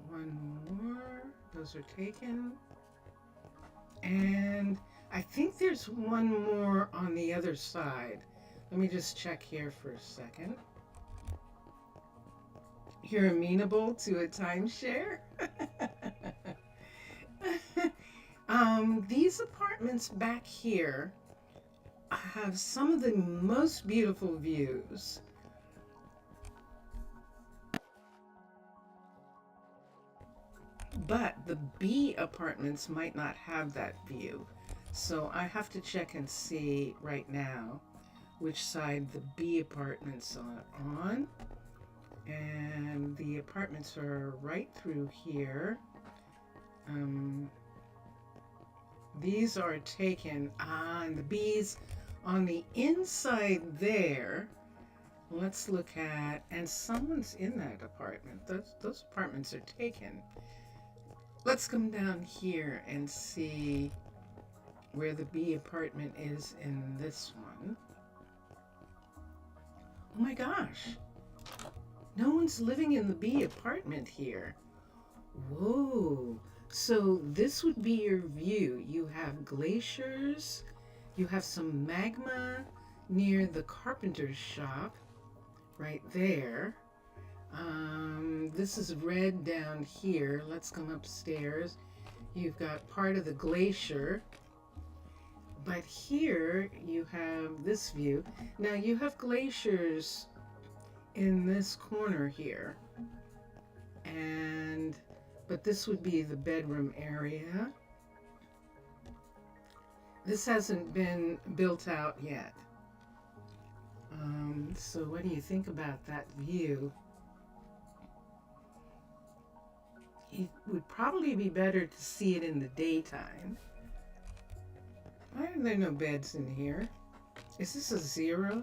one more. Those are taken. And I think there's one more on the other side. Let me just check here for a second. You're amenable to a timeshare? These apartments back here have some of the most beautiful views. But the B apartments might not have that view. So I have to check and see right now which side the B apartments are on. And the apartments are right through here. These are taken on the B's on the inside there. Let's look at, and someone's in that apartment. Those apartments are taken. Let's come down here and see where the B apartment is in this one. Oh my gosh. No one's living in the B apartment here. Whoa. So this would be your view. You have glaciers. You have some magma near the carpenter's shop right there. This is red down here. Let's come upstairs. You've got part of the glacier. But here you have this view. Now you have glaciers in this corner here. But this would be the bedroom area. This hasn't been built out yet. So what do you think about that view? It would probably be better to see it in the daytime. Why are there no beds in here? Is this a 0?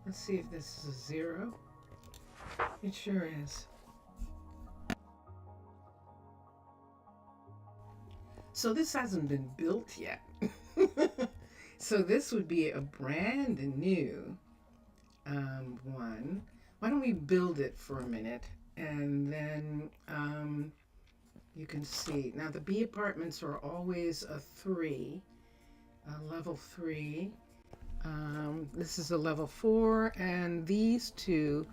Let's see if this is a 0. It sure is. So this hasn't been built yet. So this would be a brand new one. Why don't we build it for a minute, and then you can see. Now the B apartments are always a 3, level 3. This is a level 4, and these two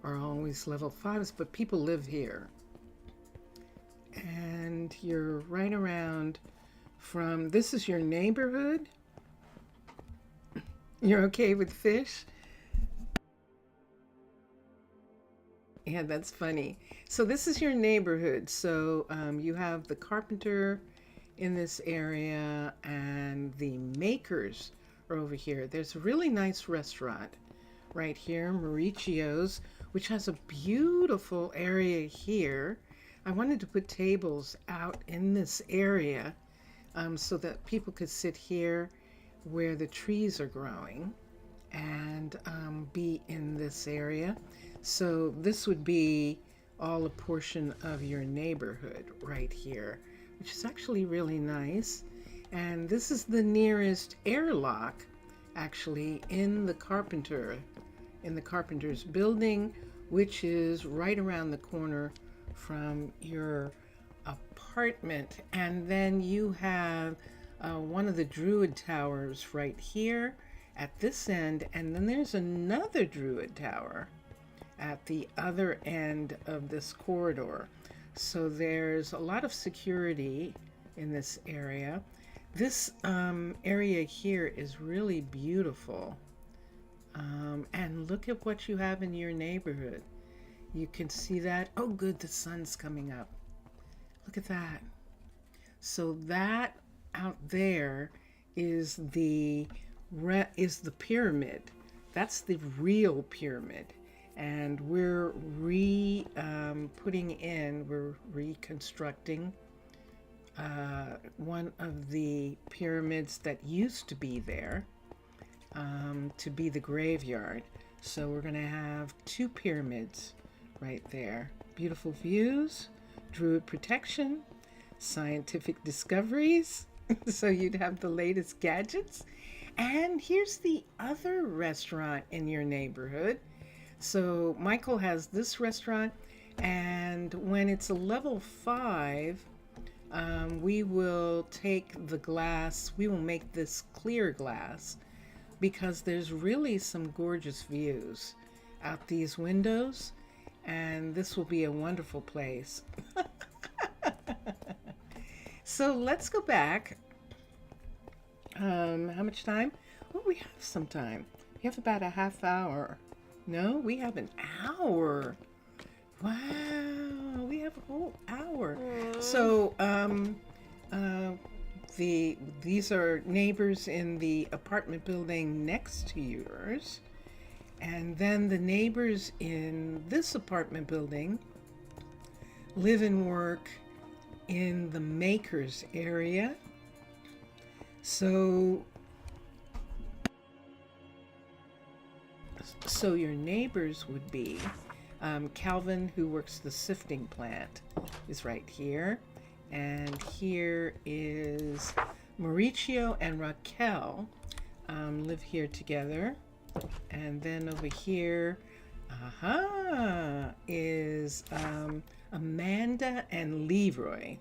are always level 5s, but people live here. And you're right around from, this is your neighborhood. You're okay with fish? Yeah, that's funny. So this is your neighborhood. So you have the carpenter in this area, and the makers are over here. There's a really nice restaurant right here, Mauricio's, which has a beautiful area here. I wanted to put tables out in this area so that people could sit here where the trees are growing and be in this area. So this would be all a portion of your neighborhood right here, which is actually really nice. And this is the nearest airlock actually in the carpenter's building, which is right around the corner from your apartment, and then you have one of the Druid towers right here at this end, and then there's another Druid tower at the other end of this corridor. So there's a lot of security in this area. This area here is really beautiful. And look at what you have in your neighborhood. You can see that. Oh, good, the sun's coming up. Look at that. So that out there is the pyramid. That's the real pyramid. And we're we're reconstructing one of the pyramids that used to be there to be the graveyard. So we're going to have two pyramids right there. Beautiful views, Druid protection, scientific discoveries. So you'd have the latest gadgets. And here's the other restaurant in your neighborhood. So Michael has this restaurant, and when it's a level 5, we will take the glass, we will make this clear glass, because there's really some gorgeous views out these windows, and this will be a wonderful place. So let's go back. How much time? Oh, we have some time. We have about a half hour. No, we have an hour. Wow, we have a whole hour. So, these are neighbors in the apartment building next to yours. And then the neighbors in this apartment building live and work in the makers area. So your neighbors would be Calvin, who works the sifting plant, is right here. And here is Mauricio and Raquel live here together. And then over here is Amanda and Leroy.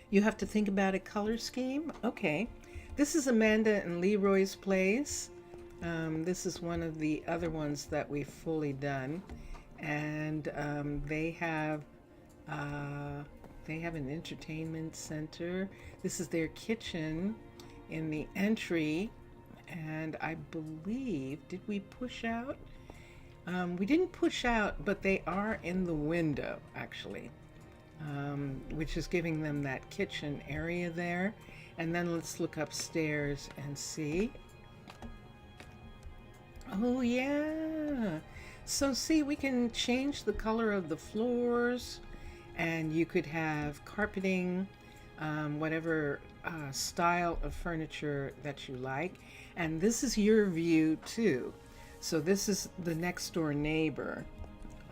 You have to think about a color scheme. Okay, this is Amanda and Leroy's place. This is one of the other ones that we've fully done, and they have an entertainment center. This is their kitchen in the entry, and I believe, did we push out? We didn't push out, but they are in the window actually, which is giving them that kitchen area there. And then let's look upstairs and see. Oh yeah, so see, we can change the color of the floors, and you could have carpeting, whatever style of furniture that you like. And this is your view too. So this is the next door neighbor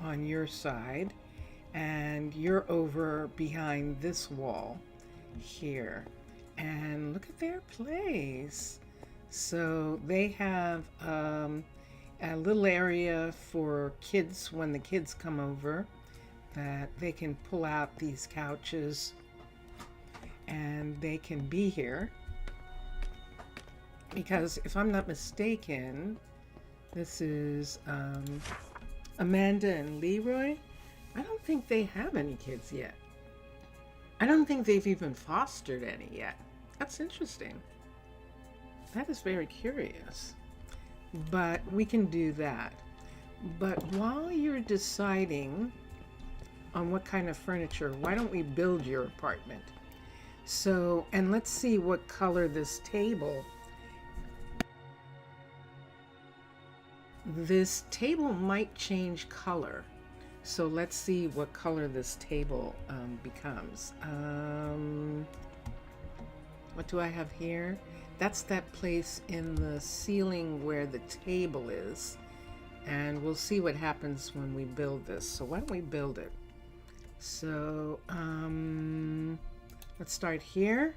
on your side, and you're over behind this wall here. And look at their place. So they have a little area for kids when the kids come over, that they can pull out these couches and they can be here. Because if I'm not mistaken, this is Amanda and Leroy. I don't think they have any kids yet. I don't think they've even fostered any yet. That's interesting. That is very curious. But we can do that. But while you're deciding on what kind of furniture, why don't we build your apartment? So, and let's see what color this table. This table might change color. So let's see what color this table becomes. What do I have here? That's that place in the ceiling where the table is. And we'll see what happens when we build this. So why don't we build it? So let's start here.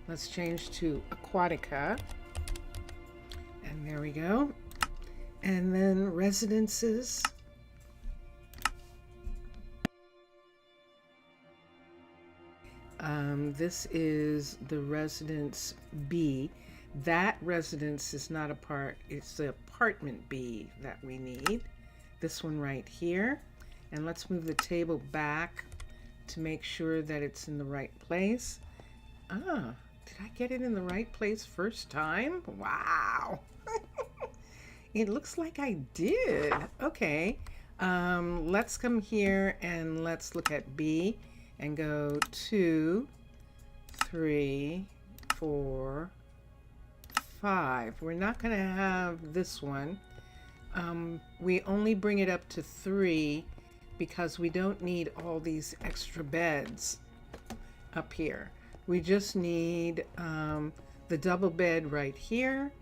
Let's change to Aquatica. And there we go. And then residences. This is the residence B. That residence is not a part, it's the apartment B that we need. This one right here. And let's move the table back to make sure that it's in the right place. Ah, did I get it in the right place first time? Wow. It looks like I did. Okay. Let's come here and let's look at B and go 2, 3, 4, 5. We're not going to have this one. We only bring it up to 3 because we don't need all these extra beds up here. We just need the double bed right here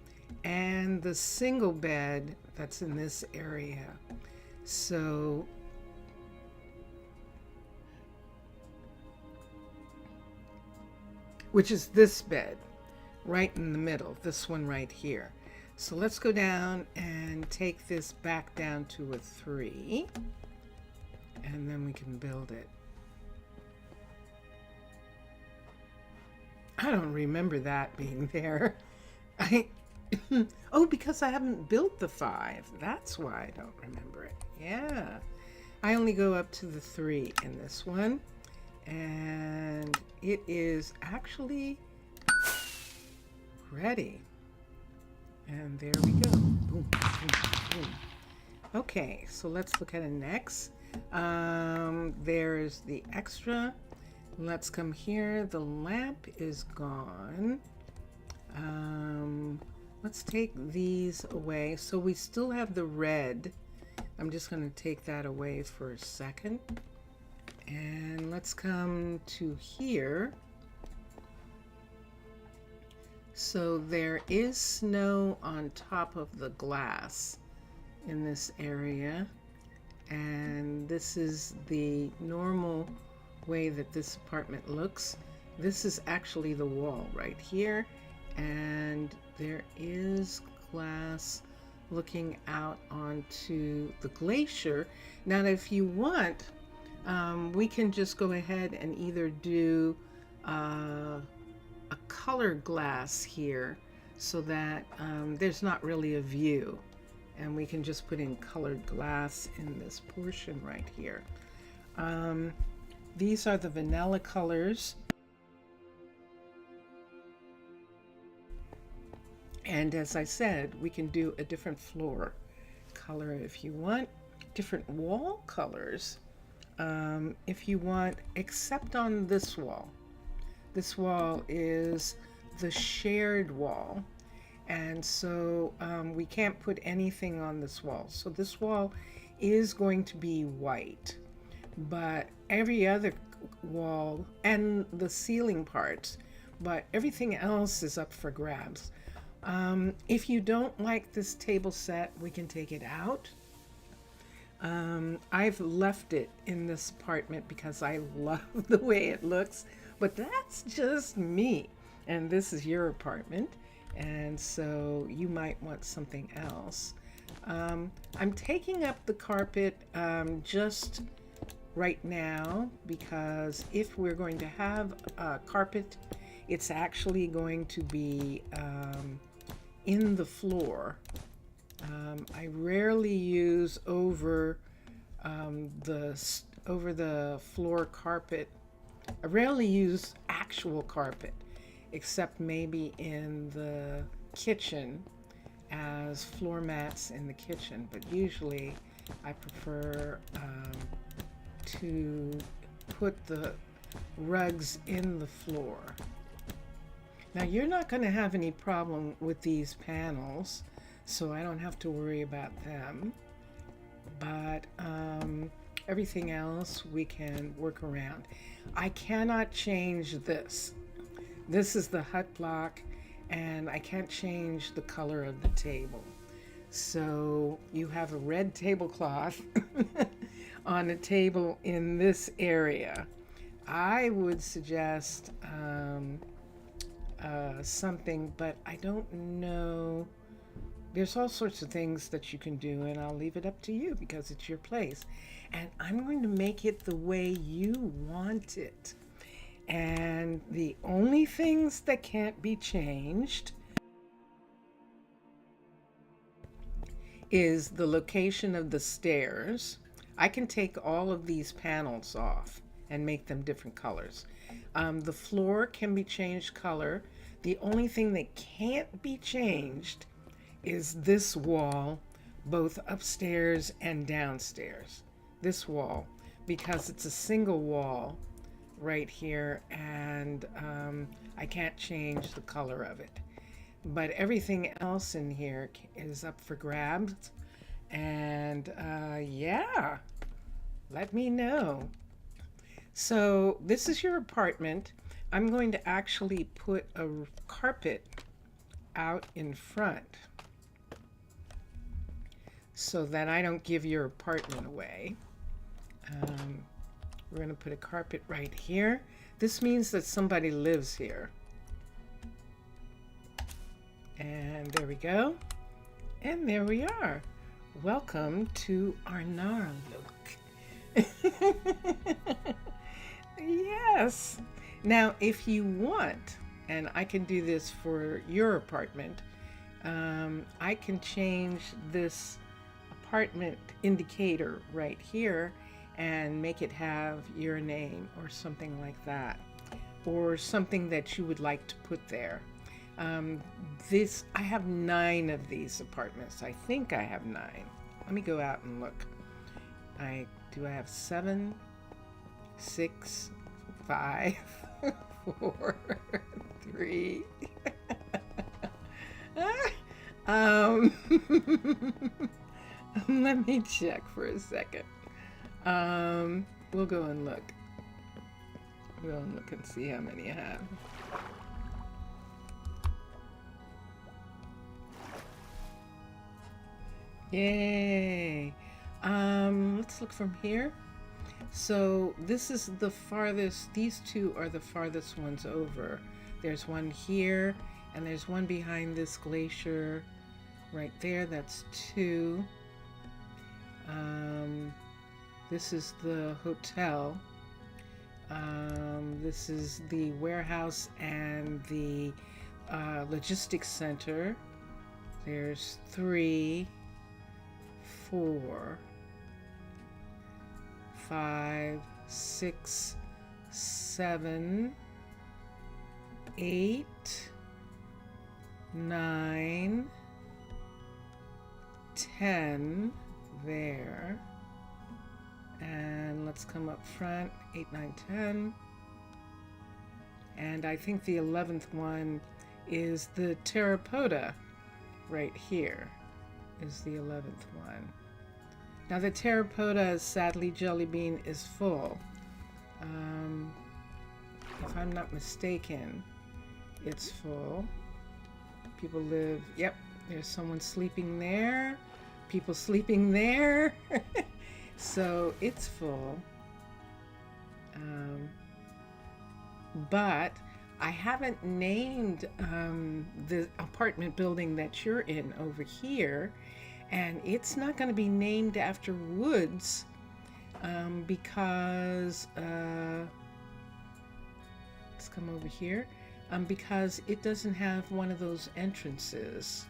and the single bed that's in this area. So which is this bed right in the middle, this one right here. So let's go down and take this back down to a 3, and then we can build it. I don't remember that being there. Oh, because I haven't built the 5. That's why I don't remember it. Yeah. I only go up to the 3 in this one. And it is actually ready. And there we go. Boom, boom, boom. Okay, so let's look at it next. There's the extra. Let's come here. The lamp is gone. Let's take these away. So we still have the red. I'm just going to take that away for a second. And let's come to here. So there is snow on top of the glass in this area. And this is the normal way that this apartment looks. This is actually the wall right here. And there is glass looking out onto the glacier. Now, if you want, we can just go ahead and either do a colored glass here so that there's not really a view. And we can just put in colored glass in this portion right here. These are the vanilla colors. And as I said, we can do a different floor color if you want, different wall colors if you want, except on this wall. This wall is the shared wall. And so we can't put anything on this wall. So this wall is going to be white, but every other wall and the ceiling parts, but everything else is up for grabs. If you don't like this table set, we can take it out. I've left it in this apartment because I love the way it looks, but that's just me. And this is your apartment, and so you might want something else. I'm taking up the carpet just right now because if we're going to have a carpet, it's actually going to be in the floor. I rarely use over the floor carpet. I rarely use actual carpet, except maybe in the kitchen as floor mats in the kitchen. But usually I prefer to put the rugs in the floor. Now you're not going to have any problem with these panels, so I don't have to worry about them. But everything else we can work around. I cannot change this. This is the hut block, and I can't change the color of the table. So you have a red tablecloth on a table in this area. I would suggest something, but I don't know. There's all sorts of things that you can do, and I'll leave it up to you because it's your place. And I'm going to make it the way you want it. And the only things that can't be changed is the location of the stairs. I can take all of these panels off and make them different colors. The floor can be changed color. The only thing that can't be changed is this wall, both upstairs and downstairs. This wall, because it's a single wall right here, and I can't change the color of it. But everything else in here is up for grabs. And yeah, let me know. So this is your apartment. I'm going to actually put a carpet out in front so that I don't give your apartment away. We're going to put a carpet right here. This means that somebody lives here. And there we go. And there we are. Welcome to Arnaaluk. Yes. Now, if you want, and I can do this for your apartment, I can change this apartment indicator right here and make it have your name or something like that, or something that you would like to put there. I have 9 of these apartments. I think I have 9. Let me go out and look. Do I have 7, 6, 5, 4, 3? Let me check for a second. We'll go and look. We'll go and look and see how many I have. Yay. Let's look from here. So this is the farthest, these 2 are the farthest ones over. There's one here, and there's one behind this glacier right there. That's 2. This is the hotel. This is the warehouse and the logistics center. There's 3, 4, 5, 6, 7, 8, 9, 10 there. And let's come up front, 8, 9, 10. And I think the 11th one is the Terrapoda right here is the 11th one. Now the Terrapoda, sadly, Jellybean is full. If I'm not mistaken, it's full. People live, yep, there's someone sleeping there, people sleeping there. So it's full. But I haven't named the apartment building that you're in over here, and it's not going to be named after woods because let's come over here, because it doesn't have one of those entrances.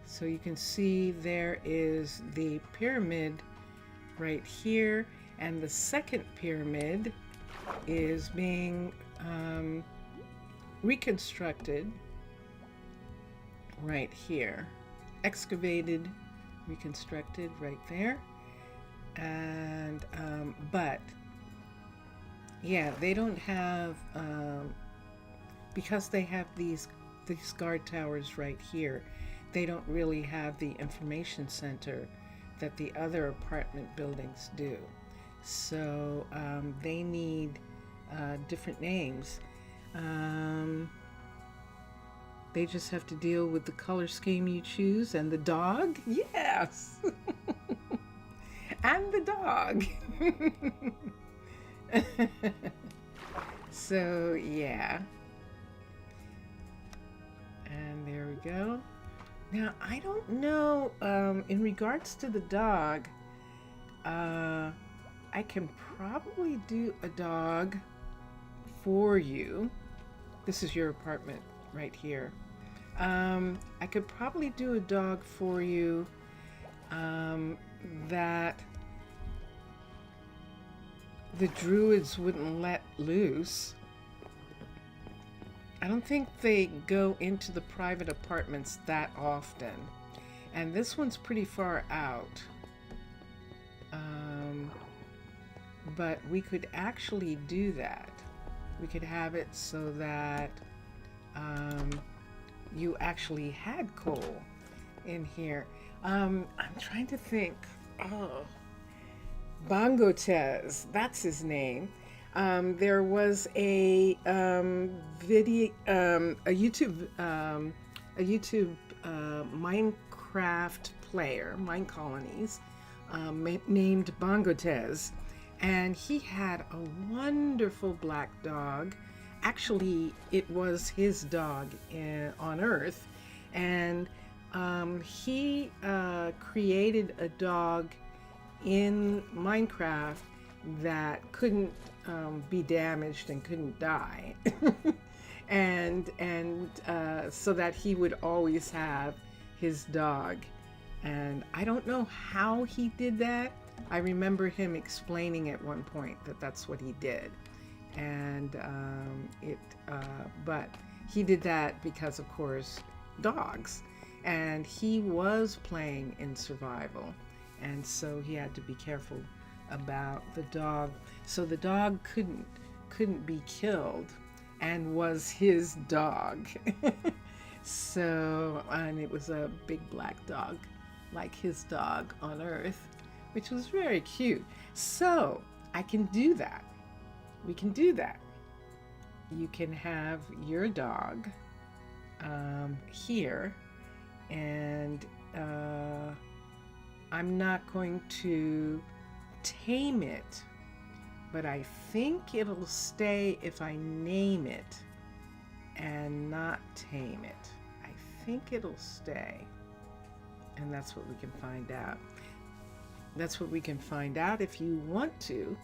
So you can see there is the pyramid right here, and the second pyramid is being reconstructed right here. Excavated, reconstructed right there. And but yeah, they don't have because they have these guard towers right here, they don't really have the information center that the other apartment buildings do. So they need different names. They just have to deal with the color scheme you choose and the dog. Yes. And the dog. So yeah. And there we go. Now I don't know, in regards to the dog, I can probably do a dog for you. This is your apartment right here. I could probably do a dog for you that the druids wouldn't let loose. I don't think they go into the private apartments that often. And this one's pretty far out. But we could actually do that. We could have it so that you actually had coal in here. I'm trying to think. Oh, Bongotez, that's his name. There was a video, a YouTube Minecraft player, Minecolonies, named Bongotez, and he had a wonderful black dog. Actually, it was his dog on Earth, and he created a dog in Minecraft that couldn't be damaged and couldn't die, and so that he would always have his dog. And I don't know how he did that. I remember him explaining at one point that that's what he did, and but he did that because, of course, dogs, and he was playing in survival, and so he had to be careful about the dog, so the dog couldn't be killed, and was his dog. So, and it was a big black dog like his dog on Earth, which was very cute. So I can do that. We can do that. You can have your dog here, and I'm not going to tame it, but I think it'll stay if I name it and not tame it. I think it'll stay, and that's what we can find out. That's what we can find out if you want to,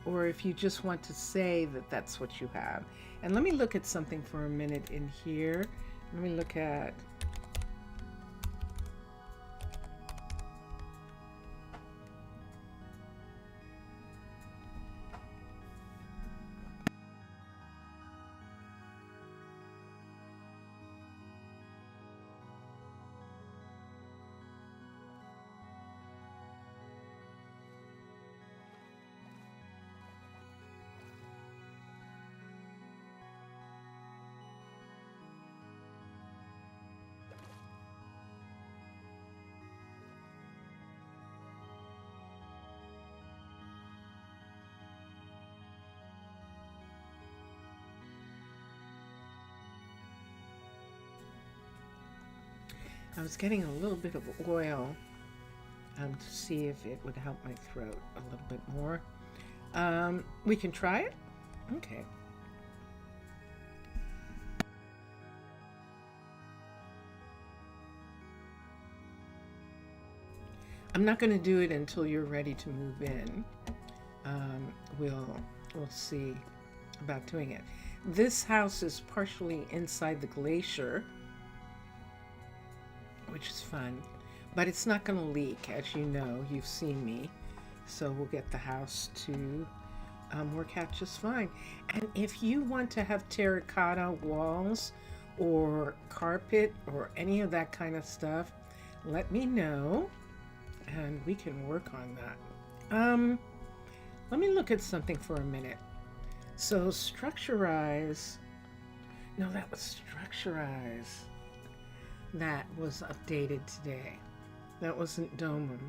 or if you just want to say that that's what you have. And let me look at something for a minute in here. Let me look at I was getting a little bit of oil to see if it would help my throat a little bit more. We can try it? Okay. I'm not going to do it until you're ready to move in. We'll see about doing it. This house is partially inside the glacier, which is fun, but it's not going to leak, as you know. You've seen me, so we'll get the house to work out just fine. And if you want to have terracotta walls or carpet or any of that kind of stuff, let me know and we can work on that. Let me look at something for a minute. So structurize, no, that was structurize. That was updated today. That wasn't Domum.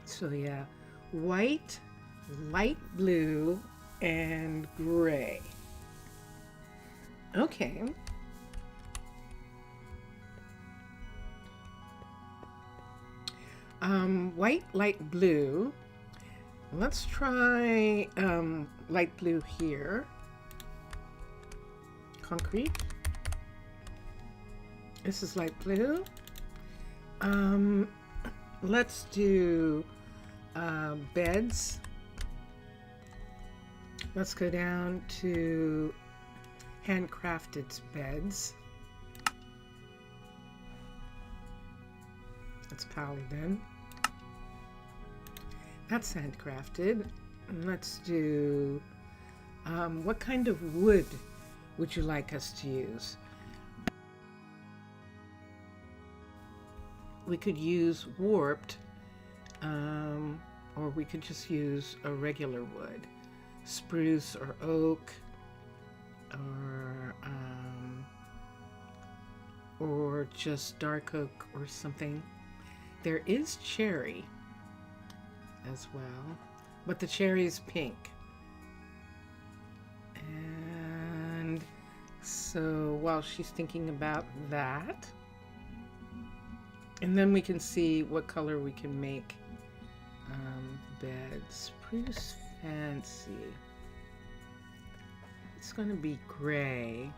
So yeah, white, light blue, and gray. Okay. White, light blue. Let's try light blue here. Concrete. This is light blue. Let's do beds. Let's go down to handcrafted beds. That's paladin. That's handcrafted. And let's do, what kind of wood would you like us to use? We could use warped, or we could just use a regular wood. Spruce or oak, or just dark oak or something. There is cherry as well, but the cherry is pink. And so while she's thinking about that, and then we can see what color we can make bed. Spruce fancy. It's going to be gray.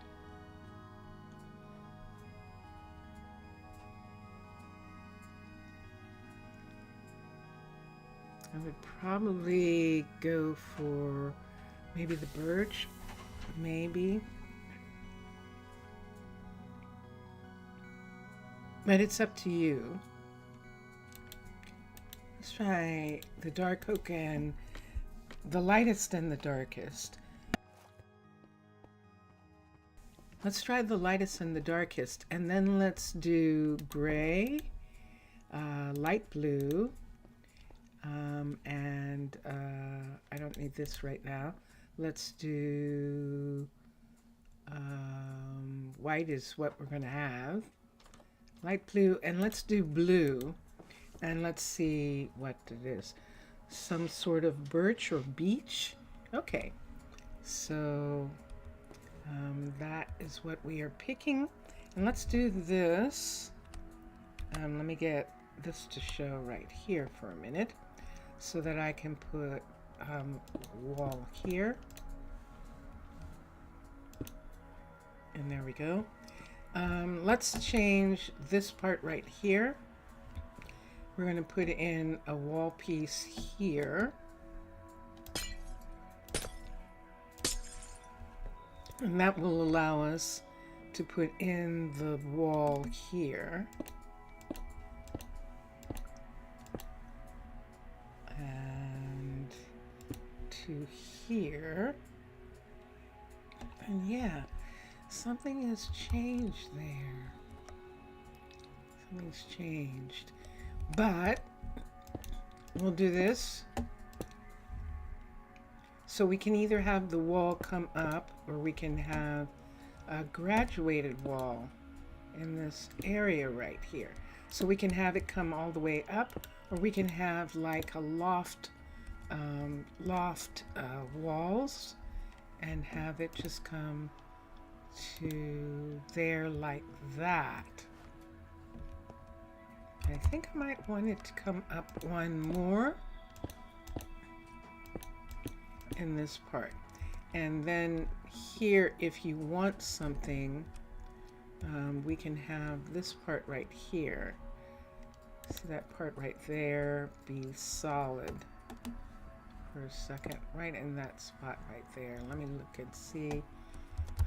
I would probably go for maybe the birch, maybe. But it's up to you. Let's try the dark oak and the lightest and the darkest. Let's try the lightest and the darkest, and then let's do gray, light blue, and I don't need this right now. Let's do white is what we're going to have. Light blue, and let's do blue, and let's see what it is. Some sort of birch or beech. Okay, so that is what we are picking, and let's do this. Let me get this to show right here for a minute so that I can put wall here, and there we go. Let's change this part right here. We're going to put in a wall piece here. And that will allow us to put in the wall here. And to here. And yeah, something has changed there. Something's changed. But we'll do this. So we can either have the wall come up, or we can have a graduated wall in this area right here. So we can have it come all the way up, or we can have like a loft walls and have it just come to there like that. I think I might want it to come up one more in this part, and then here, if you want something, we can have this part right here. See that part right there be solid for a second, right in that spot right there. Let me look and see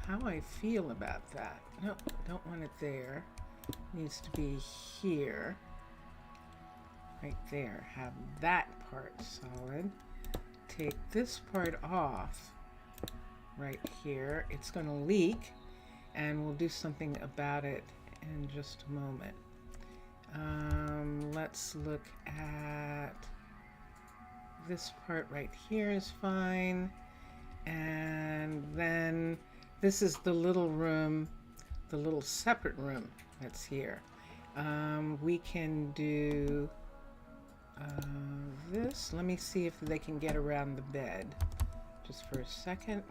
how I feel about that. No, don't want it there. It needs to be here, right there. Have that part solid. Take this part off right here. It's going to leak, and we'll do something about it in just a moment. Let's look at this part right here is fine, and then this is the little room, the little separate room that's here. We can do this. Let me see if they can get around the bed just for a second.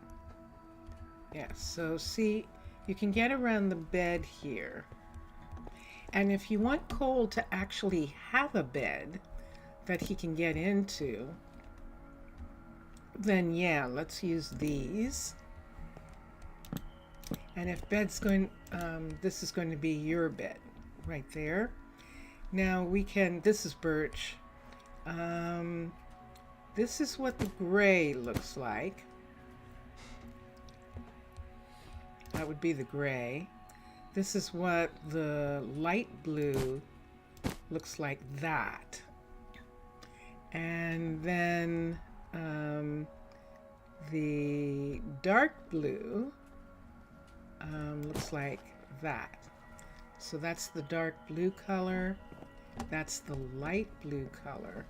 Yeah, so see, you can get around the bed here. And if you want Cole to actually have a bed that he can get into, then yeah, let's use these. And if bed's going, this is going to be your bed right there. Now we can, this is birch. This is what the gray looks like. That would be the gray. This is what the light blue looks like, that. And then the dark blue looks like that. So that's the dark blue color. That's the light blue color.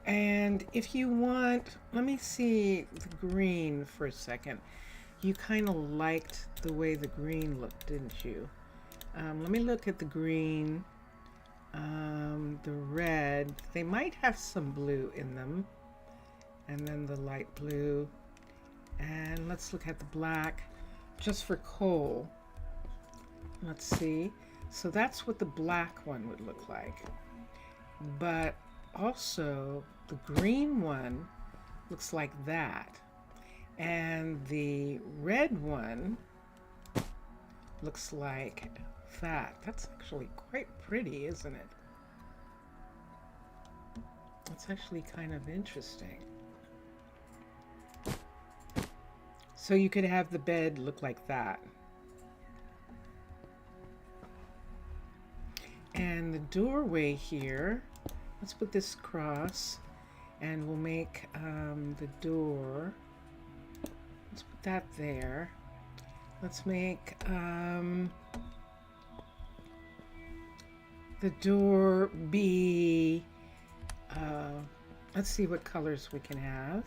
And if you want, let me see the green for a second. You kind of liked the way the green looked, didn't you? Let me look at the green, the red. They might have some blue in them. And then the light blue. And let's look at the black, just for coal. Let's see. So that's what the black one would look like. But also the green one looks like that. And the red one looks like that. That's actually quite pretty, isn't it? It's actually kind of interesting. So you could have the bed look like that. And the doorway here, let's put this across and we'll make the door. Let's put that there. Let's make the door be, let's see what colors we can have.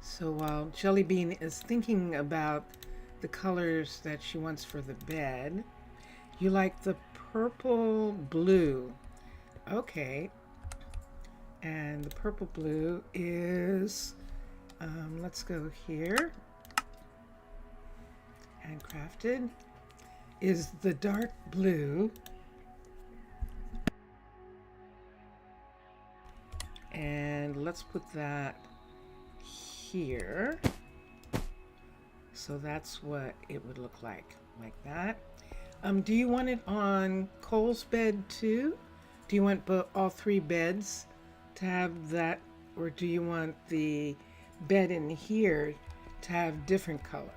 So while Jelly Bean is thinking about the colors that she wants for the bed, you like the purple blue. Okay. And the purple blue is, let's go here, and crafted is the dark blue. And let's put that here. So that's what it would look like that. Do you want it on Cole's bed too? Do you want all three beds to have that, or do you want the bed in here to have different color?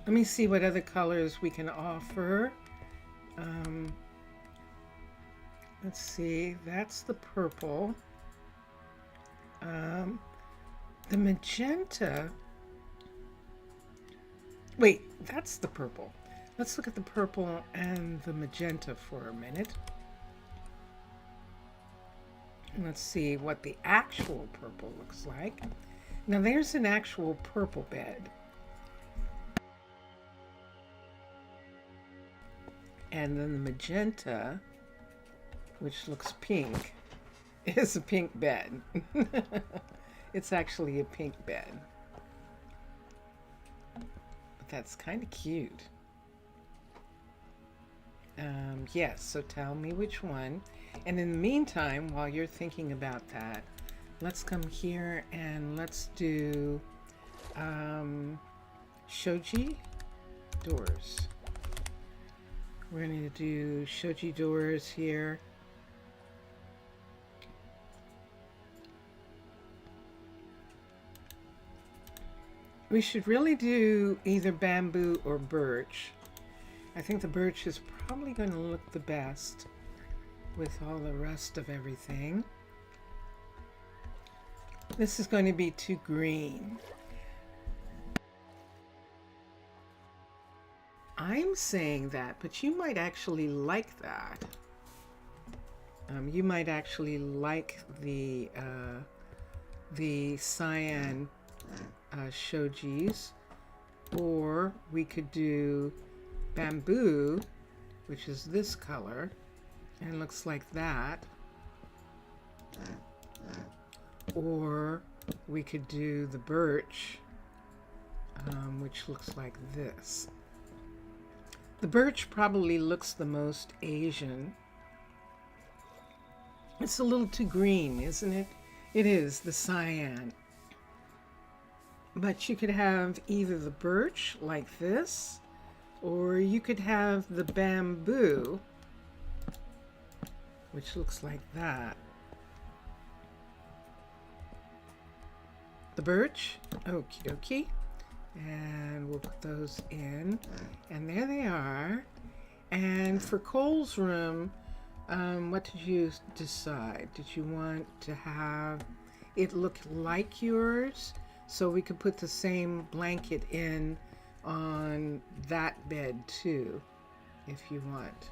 Let me see what other colors we can offer. Let's see, that's the purple. The magenta. Wait, that's the purple. Let's look at the purple and the magenta for a minute. Let's see what the actual purple looks like. Now there's an actual purple bed. And then the magenta, which looks pink, is a pink bed. It's actually a pink bed. But that's kind of cute. Yes, so tell me which one. And in the meantime, while you're thinking about that, let's come here and let's do shoji doors. We're going to do shoji doors here. We should really do either bamboo or birch. I think the birch is probably going to look the best with all the rest of everything. This is going to be too green. I'm saying that, but you might actually like that. You might actually like the cyan shojis, or we could do bamboo, which is this color and looks like that, or we could do the birch, which looks like this. The birch probably looks the most Asian. It's a little too green, isn't it? It is, the cyan. But you could have either the birch like this, or you could have the bamboo which looks like that. The birch, okie dokie. And we'll put those in. And there they are. And for Cole's room, what did you decide? Did you want to have it look like yours? So we could put the same blanket in on that bed too, if you want.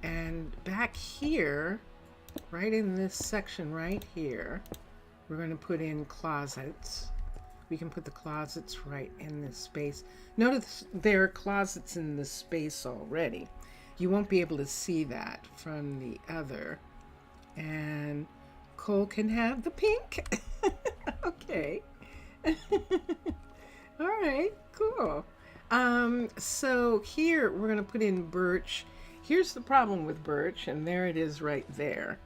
And back here, right in this section right here, we're going to put in closets. We can put the closets right in this space. Notice there are closets in this space already. You won't be able to see that from the other. And Cole can have the pink. Okay. All right, cool. So here we're going to put in birch. Here's the problem with birch, and there it is right there.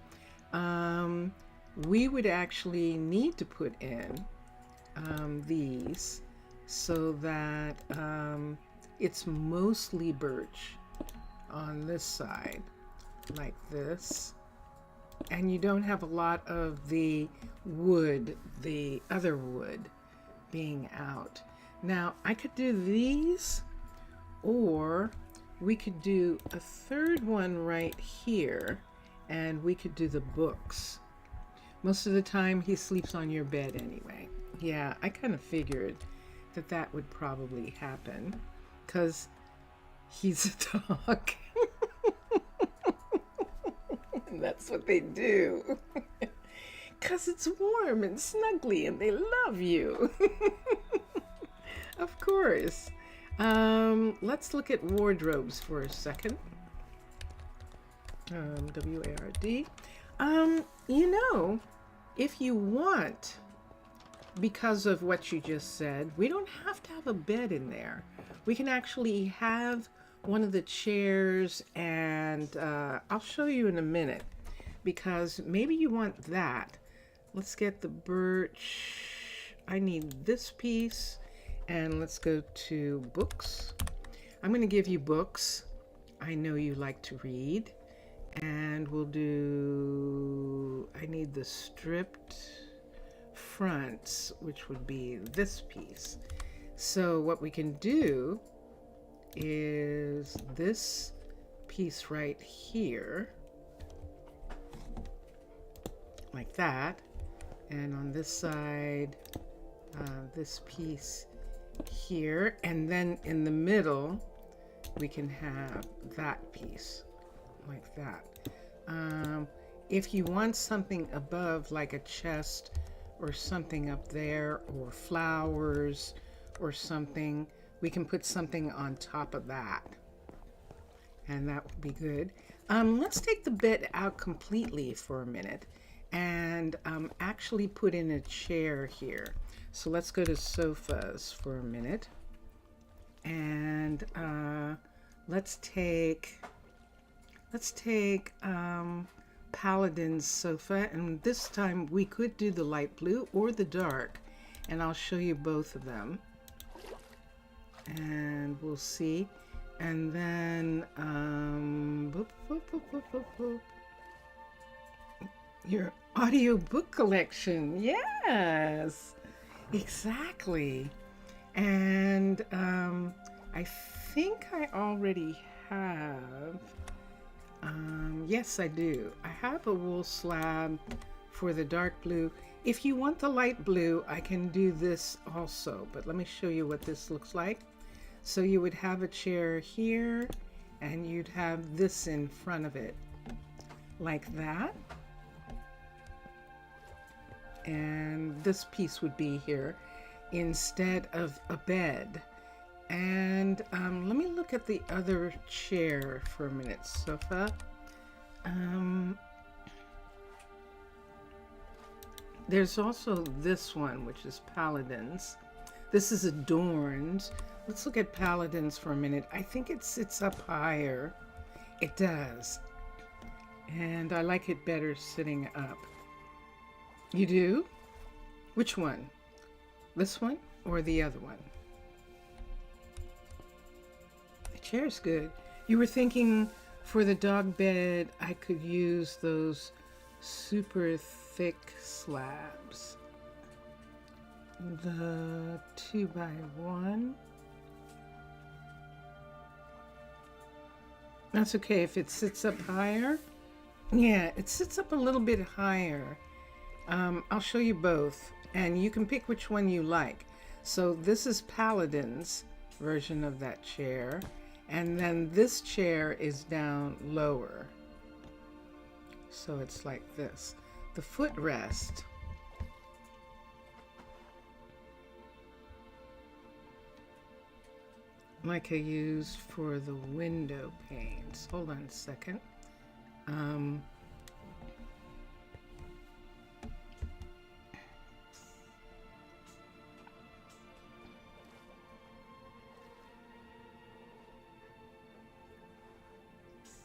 We would actually need to put in these so that it's mostly birch on this side, like this. And you don't have a lot of the wood, the other wood, being out. Now, I could do these, or we could do a third one right here, and we could do the books. Most of the time, he sleeps on your bed anyway. Yeah, I kind of figured that that would probably happen, because he's a dog. And that's what they do. Because it's warm and snuggly and they love you. Of course. Let's look at wardrobes for a second. W-A-R-D. You know, if you want, because of what you just said, we don't have to have a bed in there. We can actually have one of the chairs, and I'll show you in a minute, because maybe you want that. Let's get the birch. I need this piece, and let's go to books. I'm going to give you books. I know you like to read, and we'll do, I need the stripped fronts, which would be this piece. So what we can do is this piece right here, like that, and on this side, this piece here, and then in the middle we can have that piece like that. If you want something above, like a chest or something up there, or flowers or something, we can put something on top of that, and that would be good. Let's take the bed out completely for a minute and actually put in a chair here. So let's go to sofas for a minute, and let's take Paladin's sofa, and this time we could do the light blue or the dark, and I'll show you both of them. And we'll see. And then your audiobook collection. Yes, exactly. And I think I already have, yes I do. I have a wool slab for the dark blue. If you want the light blue, I can do this also, but let me show you what this looks like. So you would have a chair here, and you'd have this in front of it, like that. And this piece would be here instead of a bed. And let me look at the other chair for a minute. Sofa. There's also this one, which is Paladin's. This is adorned. Let's look at Paladin's for a minute. I think it sits up higher. It does. And I like it better sitting up. You do? Which one? This one or the other one? The chair's good. You were thinking For the dog bed, I could use those super thick slabs. The 2x1. That's okay if it sits up higher. Yeah, it sits up a little bit higher. I'll show you both, and you can pick which one you like. So this is Paladin's version of that chair, and then this chair is down lower. So it's like this. The footrest. Like I used for the window panes. Hold on a second.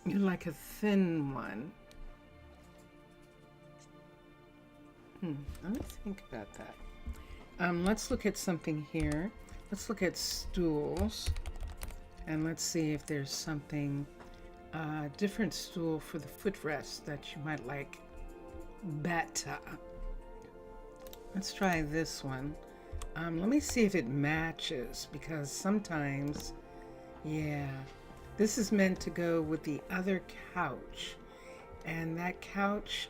You like a thin one. Let me think about that. Let's look at something here. Let's look at stools. And let's see if there's something, different stool for the footrest that you might like better. Let's try this one. Let me see if it matches, because sometimes, yeah, this is meant to go with the other couch, and that couch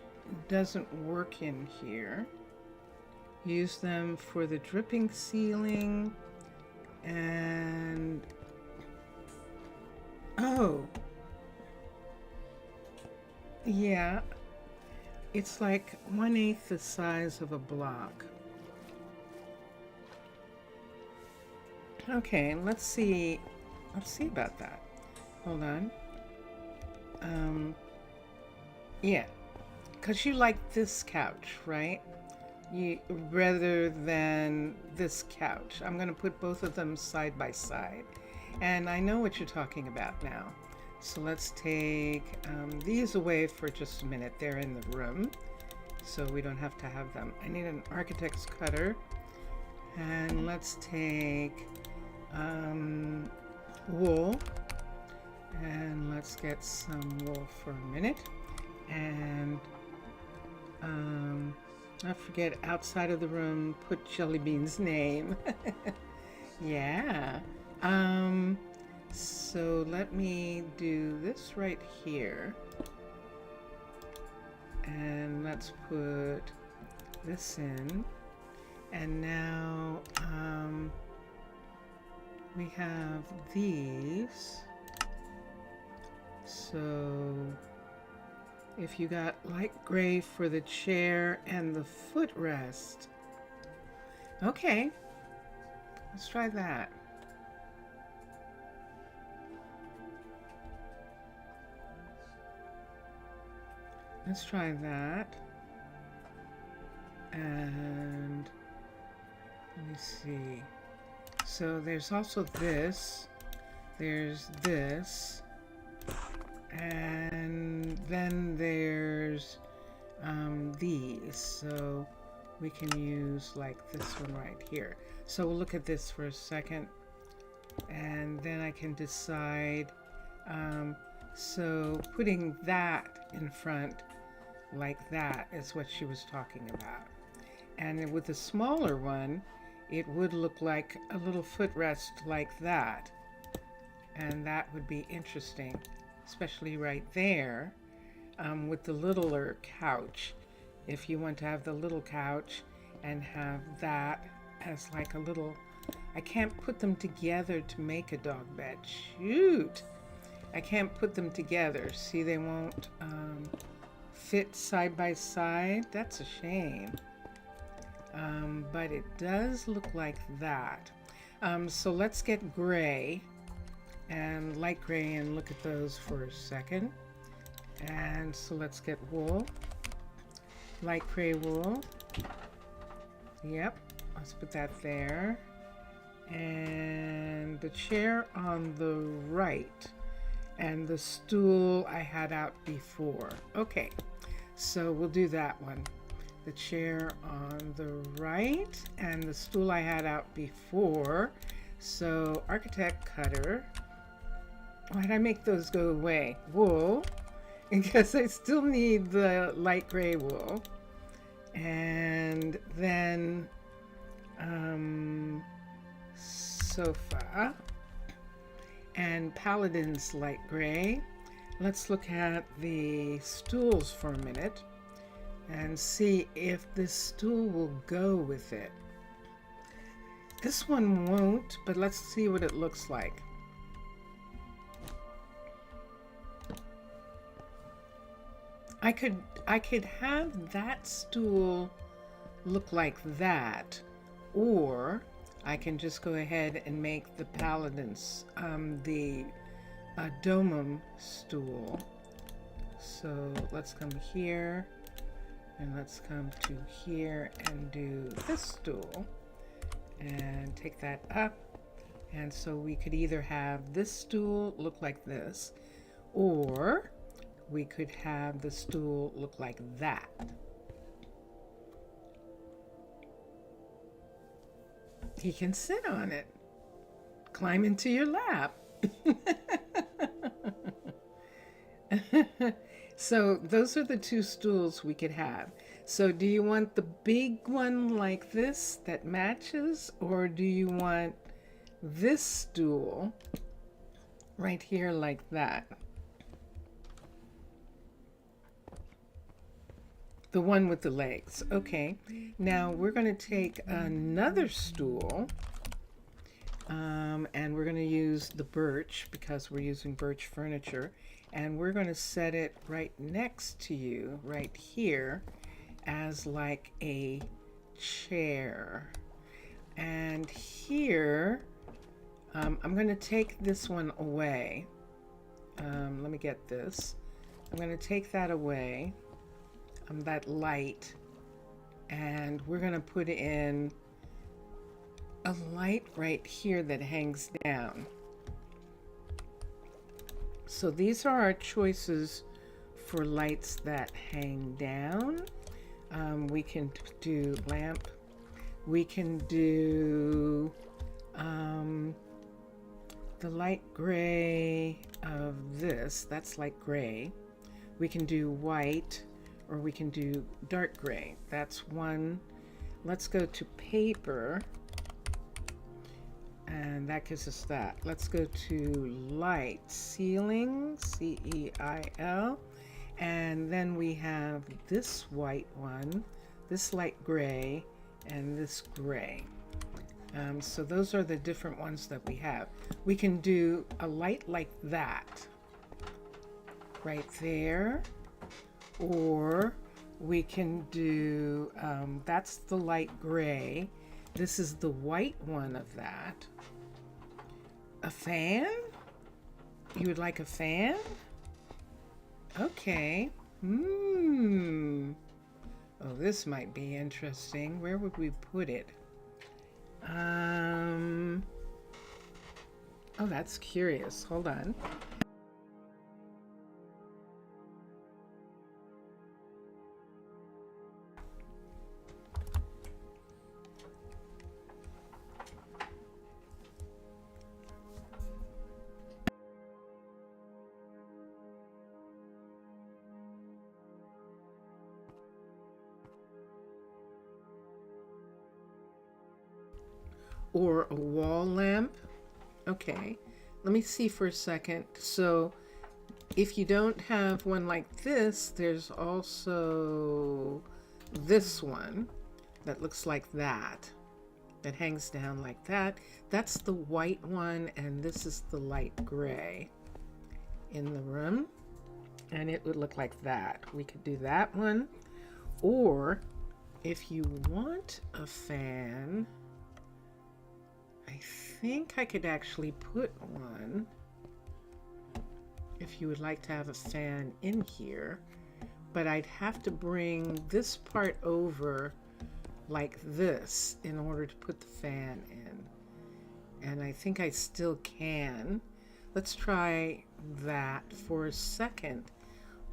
doesn't work in here. Use them for the dripping ceiling, and oh, yeah, it's like 1/8 the size of a block. Okay, let's see about that. Hold on. Yeah, because you like this couch, right? Rather than this couch. I'm going to put both of them side by side. And I know what you're talking about now. So let's take these away for just a minute. They're in the room, so we don't have to have them. I need an architect's cutter. And let's take wool. And let's get some wool for a minute. And I forget, outside of the room, put Jellybean's name. Yeah. So let me do this right here. And let's put this in. And now we have these. So if you got light gray for the chair and the footrest. Okay, let's try that. Let's try that. And let me see. So there's also this. There's this. And then there's these, so we can use like this one right here. So we'll look at this for a second, and then I can decide. So putting that in front like that is what she was talking about. And with the smaller one, it would look like a little footrest like that, and that would be interesting. Especially right there, with the littler couch. If you want to have the little couch and have that as like a little, I can't put them together to make a dog bed. Shoot! I can't put them together. See, they won't fit side by side. That's a shame. But it does look like that. So let's get gray and light gray and look at those for a second. And so let's get wool, light gray wool. Yep, let's put that there. And the chair on the right and the stool I had out before. Okay, so we'll do that one. The chair on the right and the stool I had out before. So architect cutter. Why did I make those go away? Wool, because I still need the light gray wool. And then sofa and Paladin's light gray. Let's look at the stools for a minute and see if this stool will go with it. This one won't, but let's see what it looks like. I could have that stool look like that, or I can just go ahead and make the Paladin's the domum stool. So let's come here and let's come to here and do this stool and take that up. And so we could either have this stool look like this, or we could have the stool look like that. He can sit on it, climb into your lap. So those are the two stools we could have. So do you want the big one like this that matches, or do you want this stool right here like that? The one with the legs. Okay, now we're going to take another stool and we're going to use the birch because we're using birch furniture, and we're going to set it right next to you right here as like a chair. And here I'm going to take this one away. Let me get this. I'm going to take that away, that light, and we're going to put in a light right here that hangs down. So these are our choices for lights that hang down. We can do lamp. We can do the light gray of this. That's light gray. We can do white, or we can do dark gray. That's one. Let's go to paper, and that gives us that. Let's go to light, ceiling, C-E-I-L, and then we have this white one, this light gray, and this gray. So those are the different ones that we have. We can do a light like that right there, or we can do, that's the light gray. This is the white one of that. A fan? You would like a fan? Okay. Oh, this might be interesting. Where would we put it? Oh, that's curious. Hold on. Or a wall lamp. Okay, let me see for a second. So if you don't have one like this, there's also this one that looks like that hangs down like that. That's the white one, and this is the light gray in the room, and it would look like that. We could do that one. Or if you want a fan, I think I could actually put one, if you would like to have a fan in here, but I'd have to bring this part over like this in order to put the fan in. And I think I still can. Let's try that for a second,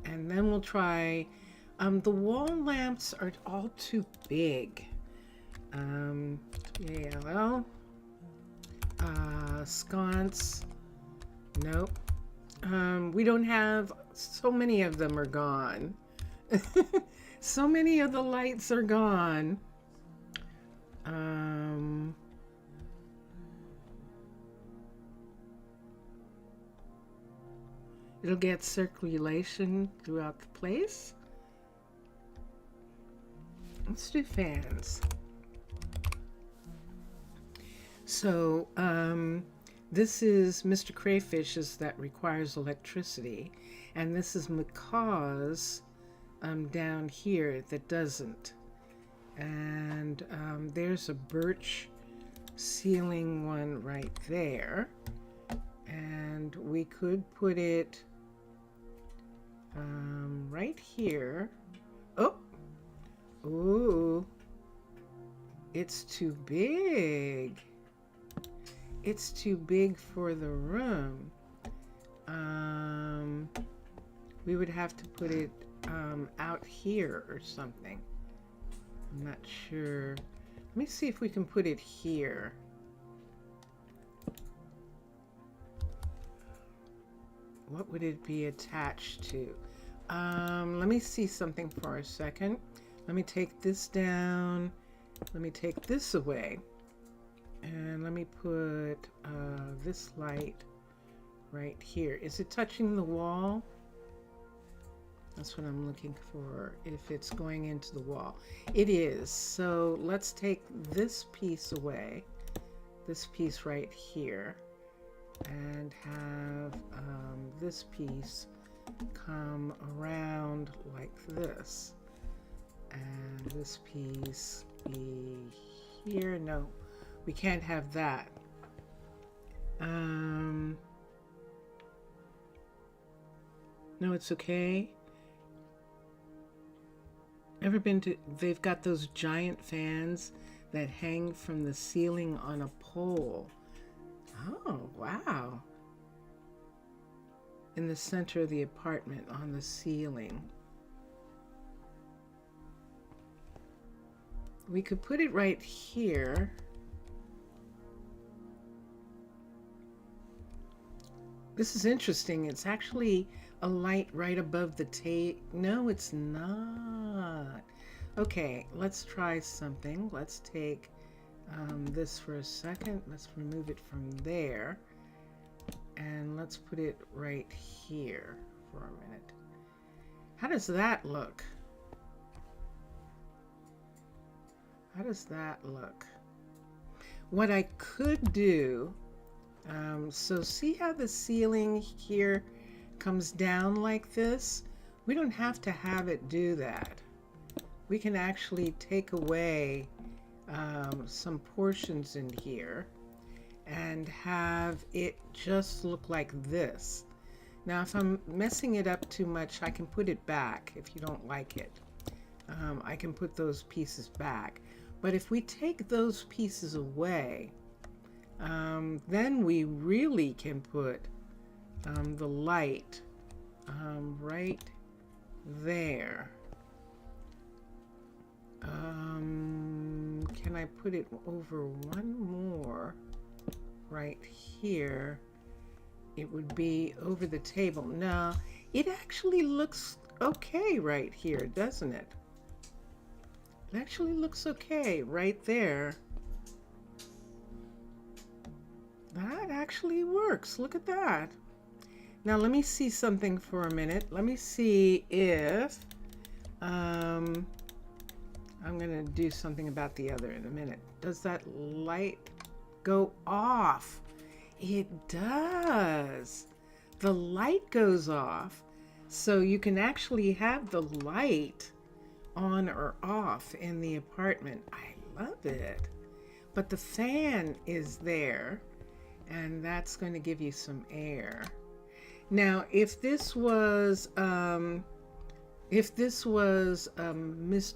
and then we'll try, the wall lamps are all too big. Yeah, well, sconce, nope. We don't have, so many of them are gone. So many of the lights are gone. It'll get circulation throughout the place. Let's do fans. So this is Mr. Crayfish's that requires electricity, and this is Macaw's down here that doesn't. And there's a birch ceiling one right there, and we could put it right here. Oh, ooh, it's too big. It's too big for the room. We would have to put it out here or something. I'm not sure. Let me see if we can put it here. What would it be attached to? Let me see something for a second. Let me take this down. Let me take this away. And let me put this light right here. Is it touching the wall? That's what I'm looking for, if it's going into the wall. It is. So let's take this piece away, this piece right here, and have this piece come around like this. And this piece be here. No, we can't have that. No, it's okay. Ever been to, they've got those giant fans that hang from the ceiling on a pole. Oh, wow. In the center of the apartment on the ceiling. We could put it right here. This is interesting. It's actually a light right above the table. No, it's not. Okay, let's try something. Let's take this for a second. Let's remove it from there. And let's put it right here for a minute. How does that look? How does that look? What I could do, so see how the ceiling here comes down like this? We don't have to have it do that. We can actually take away some portions in here and have it just look like this. Now, if I'm messing it up too much, I can put it back if you don't like it. I can put those pieces back. But if we take those pieces away, then we really can put the light right there. Can I put it over one more right here? It would be over the table. No, it actually looks okay right here, doesn't it? It actually looks okay right there. That actually works. Look at that. Now let me see something for a minute. Let me see if I'm gonna do something about the other in a minute. Does that light go off? It does. The light goes off, so you can actually have the light on or off in the apartment. I love it. But the fan is there, and that's going to give you some air. Now, if this was Mr.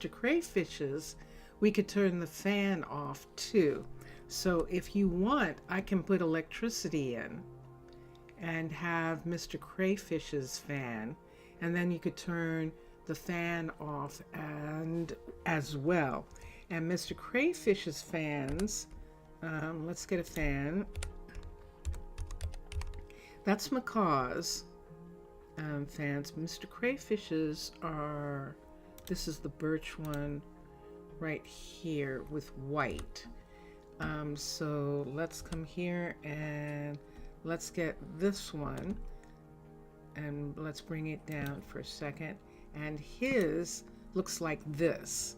Crayfish's, we could turn the fan off too. So if you want, I can put electricity in and have Mr. Crayfish's fan, and then you could turn the fan off and as well. And Mr. Crayfish's fans, let's get a fan. That's Macaw's. fans. Mr. Crayfish's are, this is the birch one right here with white. So let's come here and let's get this one and let's bring it down for a second. And his looks like this.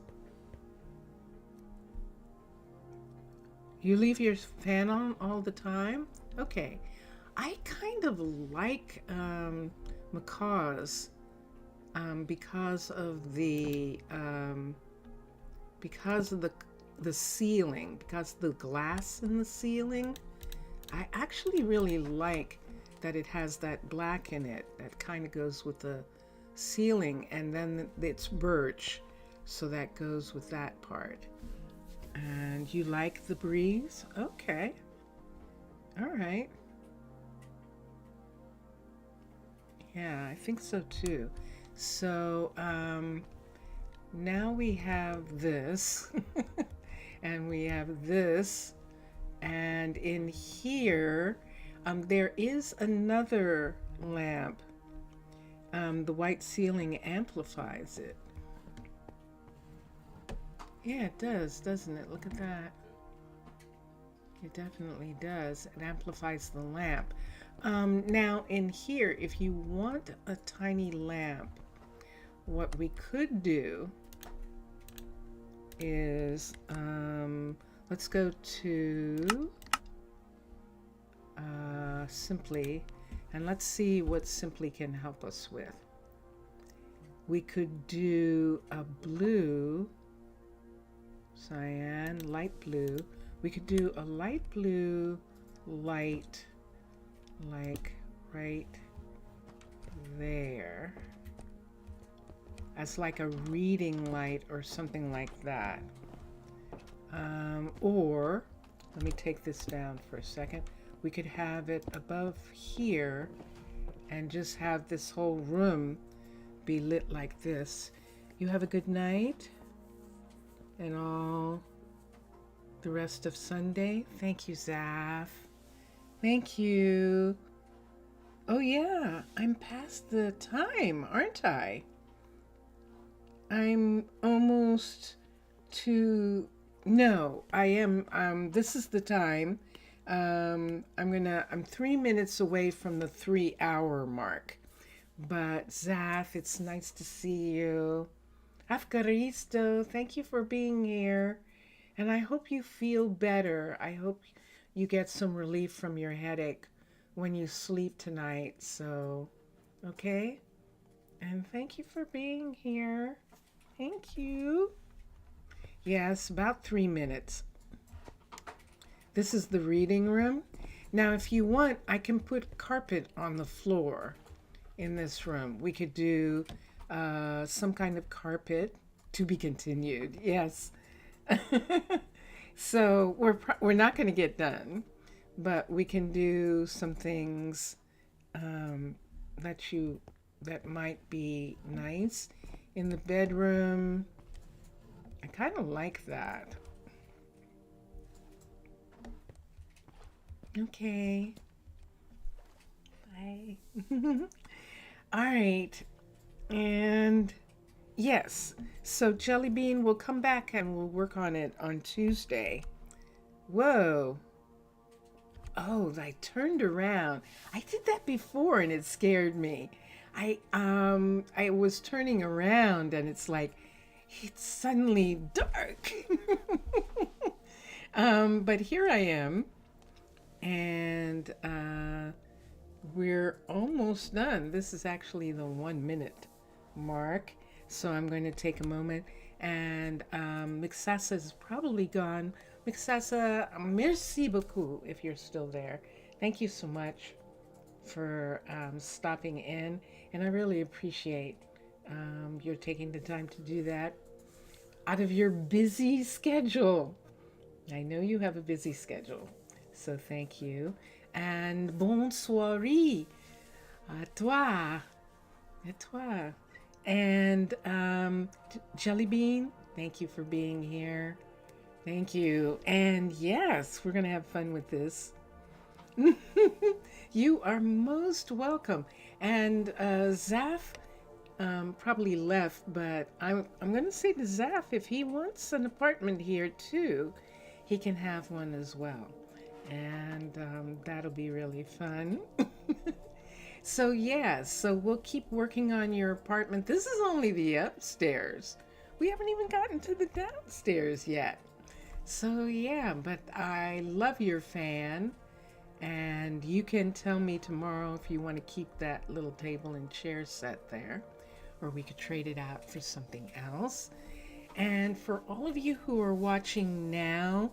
You leave your fan on all the time? Okay. I kind of like macaws because of the ceiling, because of the glass in the ceiling. I actually really like that it has that black in it that kind of goes with the ceiling, and then it's birch, so that goes with that part. And you like the breeze? Okay. All right. Yeah, I think so too. So now we have this and we have this, and in here there is another lamp. The white ceiling amplifies it. Yeah, it does, doesn't it? Look at that. It definitely does. It amplifies the lamp. Now in here, if you want a tiny lamp, what we could do is, let's go to Simply, and let's see what Simply can help us with. We could do a blue, cyan, light blue. We could do a light blue light, like right there, as like a reading light or something like that. Or let me take this down for a second. We could have it above here and just have this whole room be lit like this. You have a good night and all the rest of Sunday. Thank you, Zaf. Thank you. Oh yeah, I'm past the time, aren't I? I'm almost to, no, I am, this is the time. I'm 3 minutes away from the 3-hour mark. But Zaf, it's nice to see you. Afgaristo, thank you for being here. And I hope you feel better. I hope you get some relief from your headache when you sleep tonight. So, okay? And thank you for being here. Thank you. Yes, about 3 minutes. This is the reading room. Now, if you want, I can put carpet on the floor in this room. We could do some kind of carpet, to be continued. Yes. So we're not going to get done, but we can do some things that might be nice in the bedroom. I kind of like that. Okay. Bye. All right. And yes, so Jelly Bean will come back and we'll work on it on Tuesday. Whoa. Oh, I turned around. I did that before and it scared me. I was turning around and it's like, it's suddenly dark. But here I am. And we're almost done. This is actually the 1 minute mark. So I'm going to take a moment. And Mixasa is probably gone. Mixasa, merci beaucoup if you're still there. Thank you so much for stopping in. And I really appreciate you're taking the time to do that out of your busy schedule. I know you have a busy schedule. So thank you. And bonne soirée à toi. À toi. And Jelly Bean, thank you for being here. Thank you. And yes, we're going to have fun with this. You are most welcome. And Zaf probably left, but I'm going to say to Zaf, if he wants an apartment here too, he can have one as well. And that'll be really fun. So, yeah, so we'll keep working on your apartment. This is only the upstairs. We haven't even gotten to the downstairs yet. So, yeah, but I love your fan. And you can tell me tomorrow if you want to keep that little table and chair set there, or we could trade it out for something else. And for all of you who are watching now,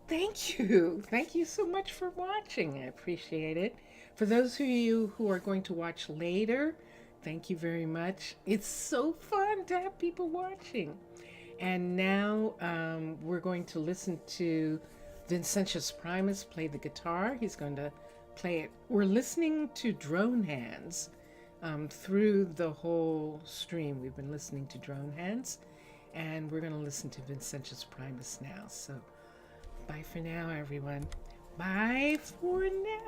thank you. Thank you so much for watching. I appreciate it. For those of you who are going to watch later, thank you very much. It's so fun to have people watching. And now we're going to listen to Vincentius Primus play the guitar. He's going to play it. We're listening to drone hands through the whole stream. We've been listening to drone hands, and we're going to listen to Vincentius Primus now. So bye for now, everyone. Bye for now.